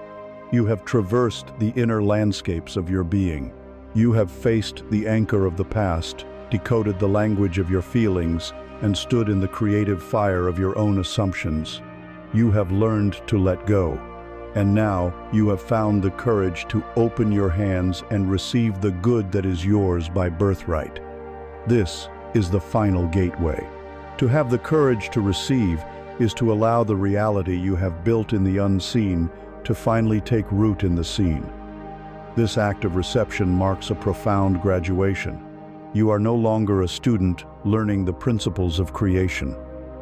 You have traversed the inner landscapes of your being. You have faced the anchor of the past, decoded the language of your feelings, and stood in the creative fire of your own assumptions. You have learned to let go. And now you have found the courage to open your hands and receive the good that is yours by birthright. This is the final gateway. To have the courage to receive is to allow the reality you have built in the unseen to finally take root in the seen. This act of reception marks a profound graduation. You are no longer a student learning the principles of creation.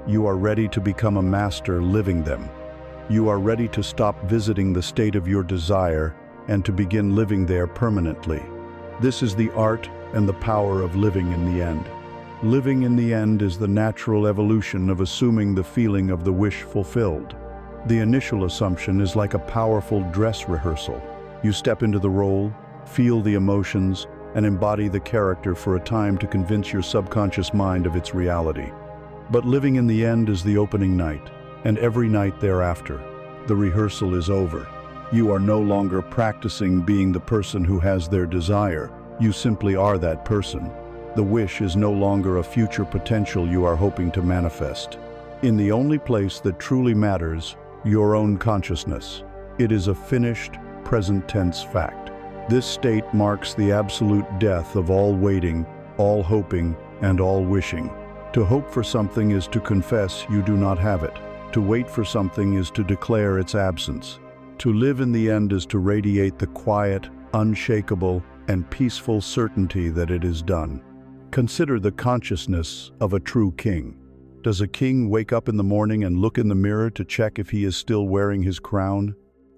You are ready to become a master living them. You are ready to stop visiting the state of your desire and to begin living there permanently. This is the art and the power of living in the end. Living in the end is the natural evolution of assuming the feeling of the wish fulfilled. The initial assumption is like a powerful dress rehearsal. You step into the role, feel the emotions, and embody the character for a time to convince your subconscious mind of its reality. But living in the end is the opening night, and every night thereafter. The rehearsal is over. You are no longer practicing being the person who has their desire. You simply are that person. The wish is no longer a future potential you are hoping to manifest. In the only place that truly matters, your own consciousness. It is a finished, present tense fact. This state marks the absolute death of all waiting, all hoping, and all wishing. To hope for something is to confess you do not have it. To wait for something is to declare its absence. To live in the end is to radiate the quiet, unshakable, and peaceful certainty that it is done. Consider the consciousness of a true king. Does a king wake up in the morning and look in the mirror to check if he is still wearing his crown?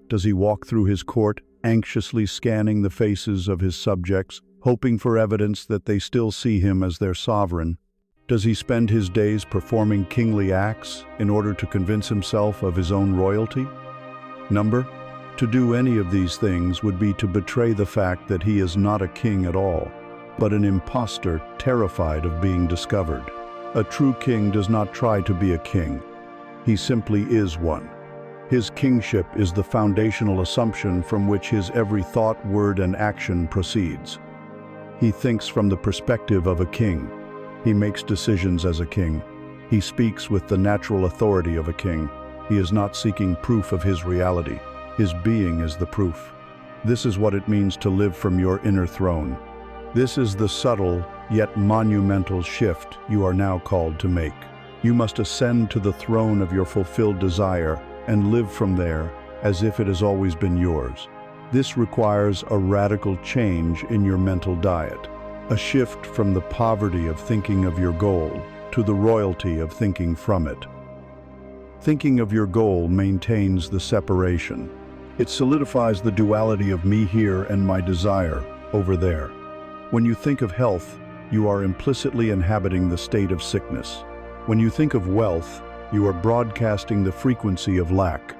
Does he walk through his court, anxiously scanning the faces of his subjects, hoping for evidence that they still see him as their sovereign? Does he spend his days performing kingly acts in order to convince himself of his own royalty? Number, to do any of these things would be to betray the fact that he is not a king at all, but an impostor terrified of being discovered. A true king does not try to be a king. He simply is one. His kingship is the foundational assumption from which his every thought, word, and action proceeds. He thinks from the perspective of a king. He makes decisions as a king. He speaks with the natural authority of a king. He is not seeking proof of his reality. His being is the proof. This is what it means to live from your inner throne. This is the subtle, yet monumental shift you are now called to make. You must ascend to the throne of your fulfilled desire and live from there as if it has always been yours. This requires a radical change in your mental diet, a shift from the poverty of thinking of your goal to the royalty of thinking from it. Thinking of your goal maintains the separation. It solidifies the duality of me here and my desire over there. When you think of health, you are implicitly inhabiting the state of sickness. When you think of wealth, you are broadcasting the frequency of lack.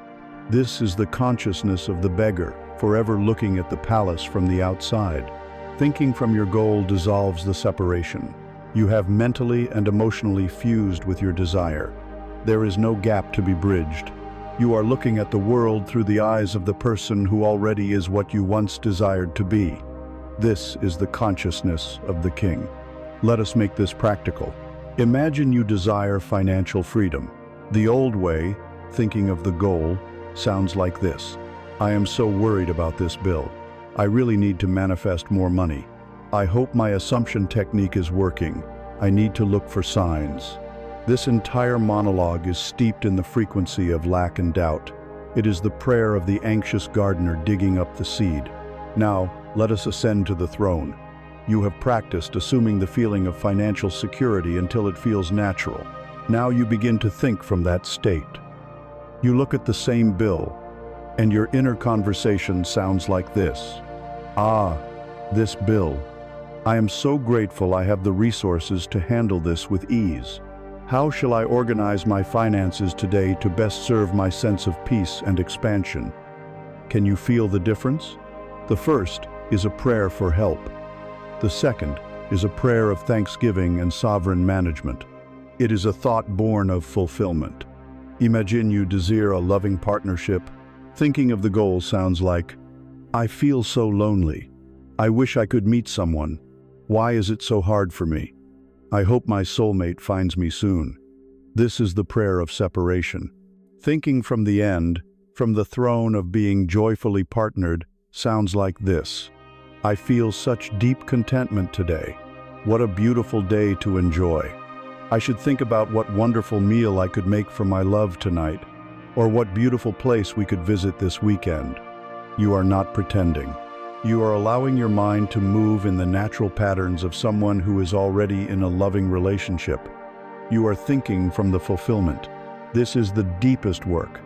This is the consciousness of the beggar, forever looking at the palace from the outside. Thinking from your goal dissolves the separation. You have mentally and emotionally fused with your desire. There is no gap to be bridged. You are looking at the world through the eyes of the person who already is what you once desired to be. This is the consciousness of the king. Let us make this practical. Imagine you desire financial freedom. The old way, thinking of the goal, sounds like this. I am so worried about this bill. I really need to manifest more money. I hope my assumption technique is working. I need to look for signs. This entire monologue is steeped in the frequency of lack and doubt. It is the prayer of the anxious gardener digging up the seed. Now, let us ascend to the throne. You have practiced assuming the feeling of financial security until it feels natural. Now you begin to think from that state. You look at the same bill, and your inner conversation sounds like this. Ah, this bill. I am so grateful I have the resources to handle this with ease. How shall I organize my finances today to best serve my sense of peace and expansion? Can you feel the difference? The first is a prayer for help. The second is a prayer of thanksgiving and sovereign management. It is a thought born of fulfillment. Imagine you desire a loving partnership. Thinking of the goal sounds like, I feel so lonely. I wish I could meet someone. Why is it so hard for me? I hope my soulmate finds me soon. This is the prayer of separation. Thinking from the end, from the throne of being joyfully partnered, sounds like this. I feel such deep contentment today. What a beautiful day to enjoy. I should think about what wonderful meal I could make for my love tonight, or what beautiful place we could visit this weekend. You are not pretending. You are allowing your mind to move in the natural patterns of someone who is already in a loving relationship. You are thinking from the fulfillment. This is the deepest work.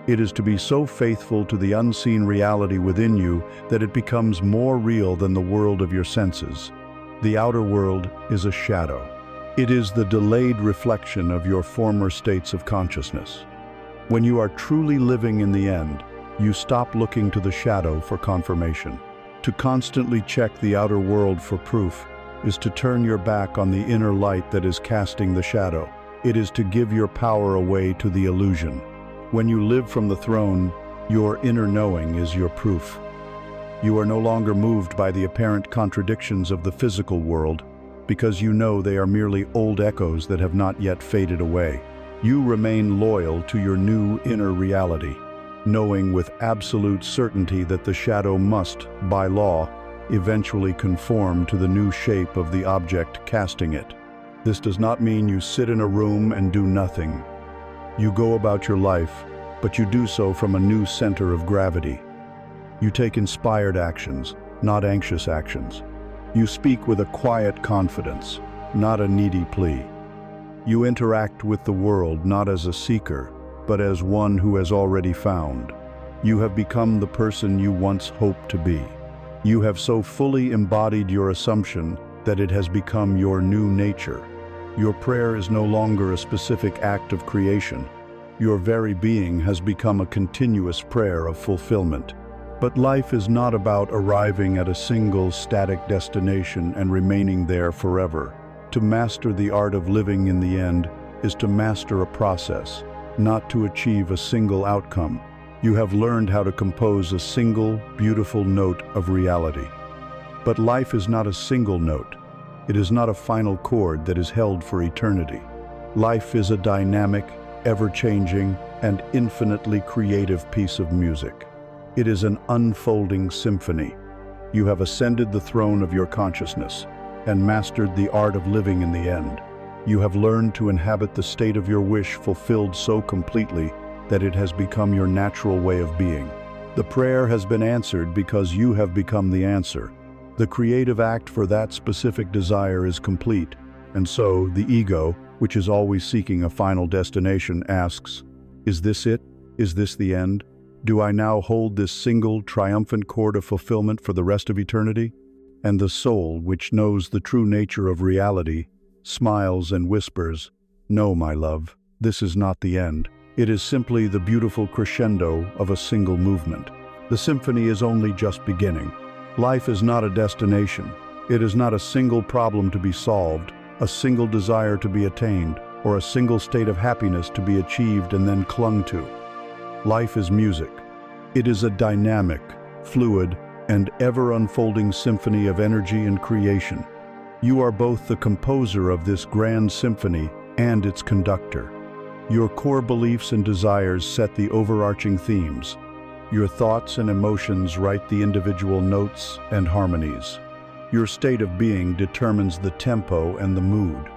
It is to be so faithful to the unseen reality within you that it becomes more real than the world of your senses. The outer world is a shadow. It is the delayed reflection of your former states of consciousness. When you are truly living in the end, you stop looking to the shadow for confirmation. To constantly check the outer world for proof is to turn your back on the inner light that is casting the shadow. It is to give your power away to the illusion. When you live from the throne, your inner knowing is your proof. You are no longer moved by the apparent contradictions of the physical world, because you know they are merely old echoes that have not yet faded away. You remain loyal to your new inner reality, knowing with absolute certainty that the shadow must, by law, eventually conform to the new shape of the object casting it. This does not mean you sit in a room and do nothing. You go about your life, but you do so from a new center of gravity. You take inspired actions, not anxious actions. You speak with a quiet confidence, not a needy plea. You interact with the world not as a seeker, but as one who has already found. You have become the person you once hoped to be. You have so fully embodied your assumption that it has become your new nature. Your prayer is no longer a specific act of creation. Your very being has become a continuous prayer of fulfillment. But life is not about arriving at a single static destination and remaining there forever. To master the art of living in the end is to master a process, not to achieve a single outcome. You have learned how to compose a single, beautiful note of reality. But life is not a single note. It is not a final chord that is held for eternity. Life is a dynamic, ever-changing, and infinitely creative piece of music. It is an unfolding symphony. You have ascended the throne of your consciousness and mastered the art of living in the end. You have learned to inhabit the state of your wish fulfilled so completely that it has become your natural way of being. The prayer has been answered because you have become the answer. The creative act for that specific desire is complete, and so the ego, which is always seeking a final destination, asks, "Is this it? Is this the end? Do I now hold this single, triumphant chord of fulfillment for the rest of eternity?" And the soul, which knows the true nature of reality, smiles and whispers, "No, my love, this is not the end. It is simply the beautiful crescendo of a single movement. The symphony is only just beginning. Life is not a destination. It is not a single problem to be solved, a single desire to be attained, or a single state of happiness to be achieved and then clung to. Life is music. It is a dynamic, fluid, and ever-unfolding symphony of energy and creation. You are both the composer of this grand symphony and its conductor. Your core beliefs and desires set the overarching themes. Your thoughts and emotions write the individual notes and harmonies. Your state of being determines the tempo and the mood.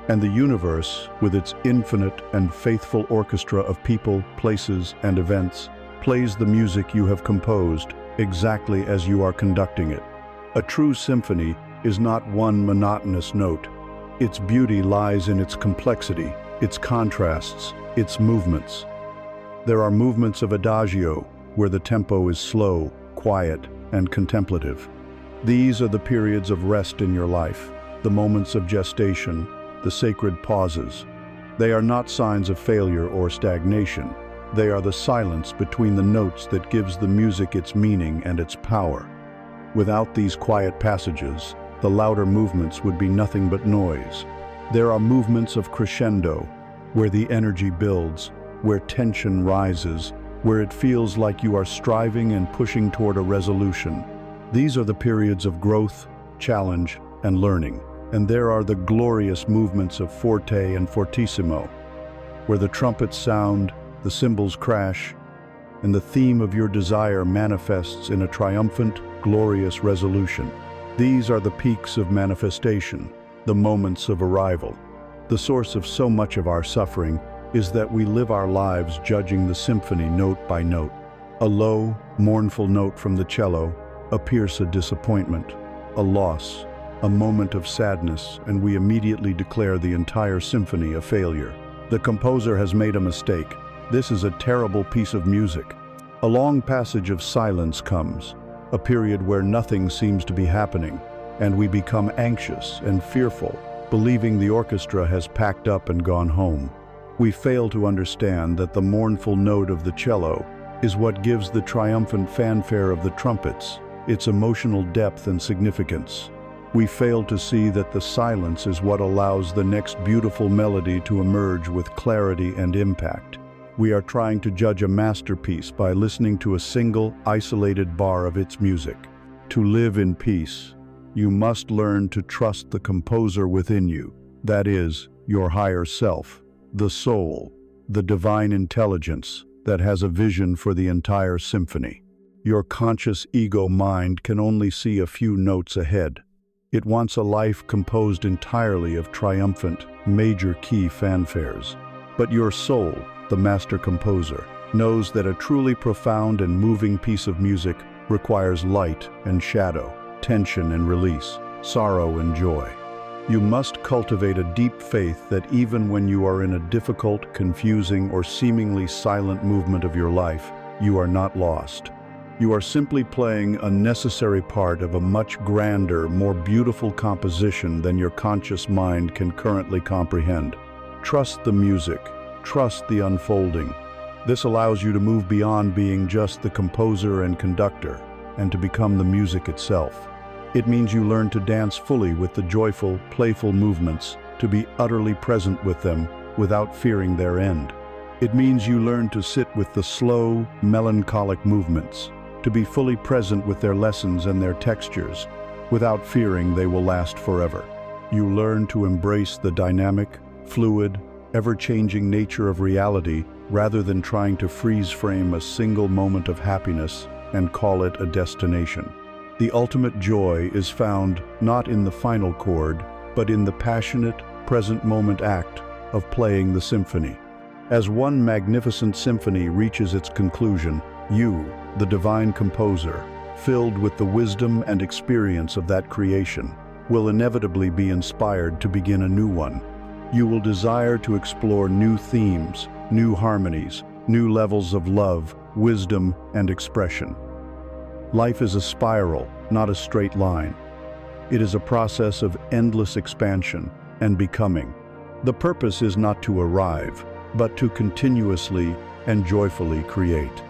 And the universe, with its infinite and faithful orchestra of people, places, and events, plays the music you have composed exactly as you are conducting it. A true symphony is not one monotonous note. Its beauty lies in its complexity, its contrasts, its movements. There are movements of adagio, where the tempo is slow, quiet, and contemplative. These are the periods of rest in your life, the moments of gestation, the sacred pauses. They are not signs of failure or stagnation. They are the silence between the notes that gives the music its meaning and its power. Without these quiet passages, the louder movements would be nothing but noise. There are movements of crescendo, where the energy builds, where tension rises, where it feels like you are striving and pushing toward a resolution. These are the periods of growth, challenge, and learning. And there are the glorious movements of forte and fortissimo, where the trumpets sound, the cymbals crash, and the theme of your desire manifests in a triumphant, glorious resolution. These are the peaks of manifestation, the moments of arrival. The source of so much of our suffering is that we live our lives judging the symphony note by note. A low, mournful note from the cello, a pierce of disappointment, a loss, a moment of sadness, and we immediately declare the entire symphony a failure. The composer has made a mistake. This is a terrible piece of music. A long passage of silence comes, a period where nothing seems to be happening, and we become anxious and fearful, believing the orchestra has packed up and gone home. We fail to understand that the mournful note of the cello is what gives the triumphant fanfare of the trumpets its emotional depth and significance. We fail to see that the silence is what allows the next beautiful melody to emerge with clarity and impact. We are trying to judge a masterpiece by listening to a single, isolated bar of its music. To live in peace, you must learn to trust the composer within you, that is, your higher self, the soul, the divine intelligence that has a vision for the entire symphony. Your conscious ego mind can only see a few notes ahead. It wants a life composed entirely of triumphant, major key fanfares. But your soul, the master composer, knows that a truly profound and moving piece of music requires light and shadow, tension and release, sorrow and joy. You must cultivate a deep faith that even when you are in a difficult, confusing, or seemingly silent movement of your life, you are not lost. You are simply playing a necessary part of a much grander, more beautiful composition than your conscious mind can currently comprehend. Trust the music. Trust the unfolding. This allows you to move beyond being just the composer and conductor, and to become the music itself. It means you learn to dance fully with the joyful, playful movements, to be utterly present with them without fearing their end. It means you learn to sit with the slow, melancholic movements, to be fully present with their lessons and their textures, without fearing they will last forever. You learn to embrace the dynamic, fluid, ever-changing nature of reality rather than trying to freeze-frame a single moment of happiness and call it a destination. The ultimate joy is found not in the final chord, but in the passionate, present moment act of playing the symphony. As one magnificent symphony reaches its conclusion, you, the divine composer, filled with the wisdom and experience of that creation, will inevitably be inspired to begin a new one. You will desire to explore new themes, new harmonies, new levels of love, wisdom, and expression. Life is a spiral, not a straight line. It is a process of endless expansion and becoming. The purpose is not to arrive, but to continuously and joyfully create.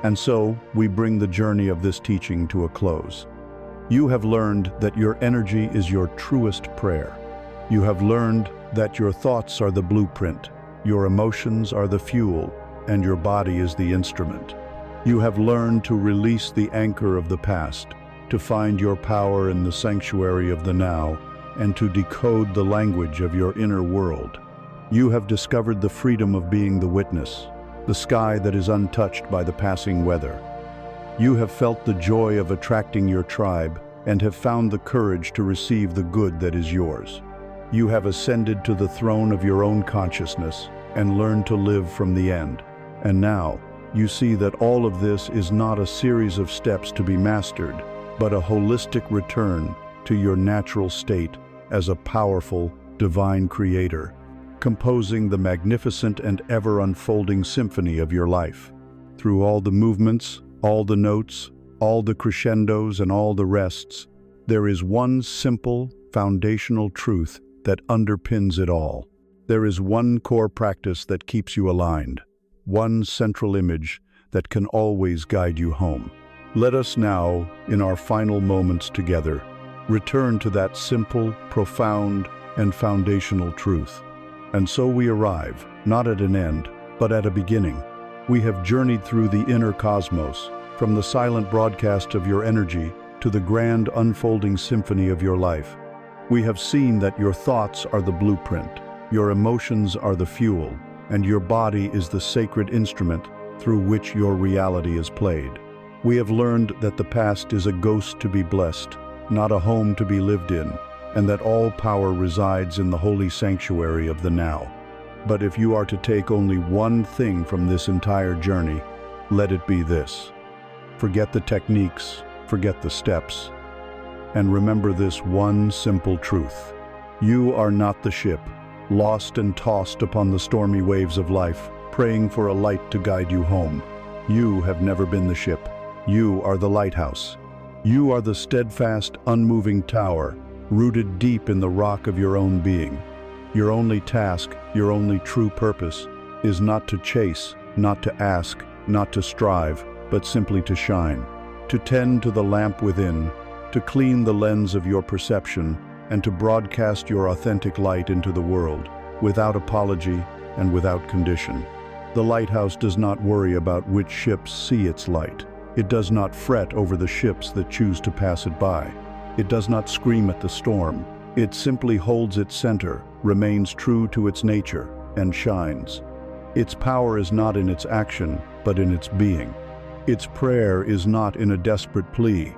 And so, we bring the journey of this teaching to a close. You have learned that your energy is your truest prayer. You have learned that your thoughts are the blueprint, your emotions are the fuel, and your body is the instrument. You have learned to release the anchor of the past, to find your power in the sanctuary of the now, and to decode the language of your inner world. You have discovered the freedom of being the witness, the sky that is untouched by the passing weather. You have felt the joy of attracting your tribe and have found the courage to receive the good that is yours. You have ascended to the throne of your own consciousness and learned to live from the end. And now, you see that all of this is not a series of steps to be mastered, but a holistic return to your natural state as a powerful, divine creator, composing the magnificent and ever-unfolding symphony of your life. Through all the movements, all the notes, all the crescendos, and all the rests, there is one simple, foundational truth that underpins it all. There is one core practice that keeps you aligned, one central image that can always guide you home. Let us now, in our final moments together, return to that simple, profound, and foundational truth. And so we arrive, not at an end, but at a beginning. We have journeyed through the inner cosmos, from the silent broadcast of your energy to the grand unfolding symphony of your life. We have seen that your thoughts are the blueprint, your emotions are the fuel, and your body is the sacred instrument through which your reality is played. We have learned that the past is a ghost to be blessed, not a home to be lived in, and that all power resides in the holy sanctuary of the now. But if you are to take only one thing from this entire journey, let it be this. Forget the techniques, forget the steps, and remember this one simple truth. You are not the ship, lost and tossed upon the stormy waves of life, praying for a light to guide you home. You have never been the ship. You are the lighthouse. You are the steadfast, unmoving tower, rooted deep in the rock of your own being. Your only task, your only true purpose, is not to chase, not to ask, not to strive, but simply to shine, to tend to the lamp within, to clean the lens of your perception, and to broadcast your authentic light into the world, without apology and without condition. The lighthouse does not worry about which ships see its light. It does not fret over the ships that choose to pass it by. It does not scream at the storm. It simply holds its center, remains true to its nature, and shines. Its power is not in its action, but in its being. Its prayer is not in a desperate plea,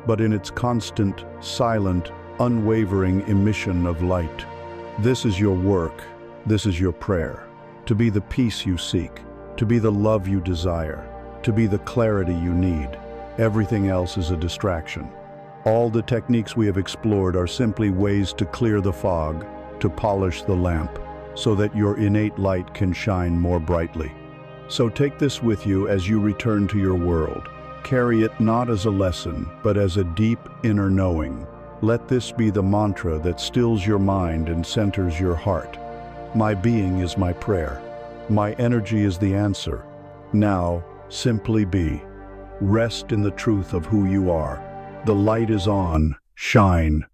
but in its constant, silent, unwavering emission of light. This is your work. This is your prayer. To be the peace you seek, to be the love you desire, to be the clarity you need. Everything else is a distraction. All the techniques we have explored are simply ways to clear the fog, to polish the lamp, so that your innate light can shine more brightly. So take this with you as you return to your world. Carry it not as a lesson, but as a deep inner knowing. Let this be the mantra that stills your mind and centers your heart. My being is my prayer. My energy is the answer. Now, simply be. Rest in the truth of who you are. The light is on. Shine.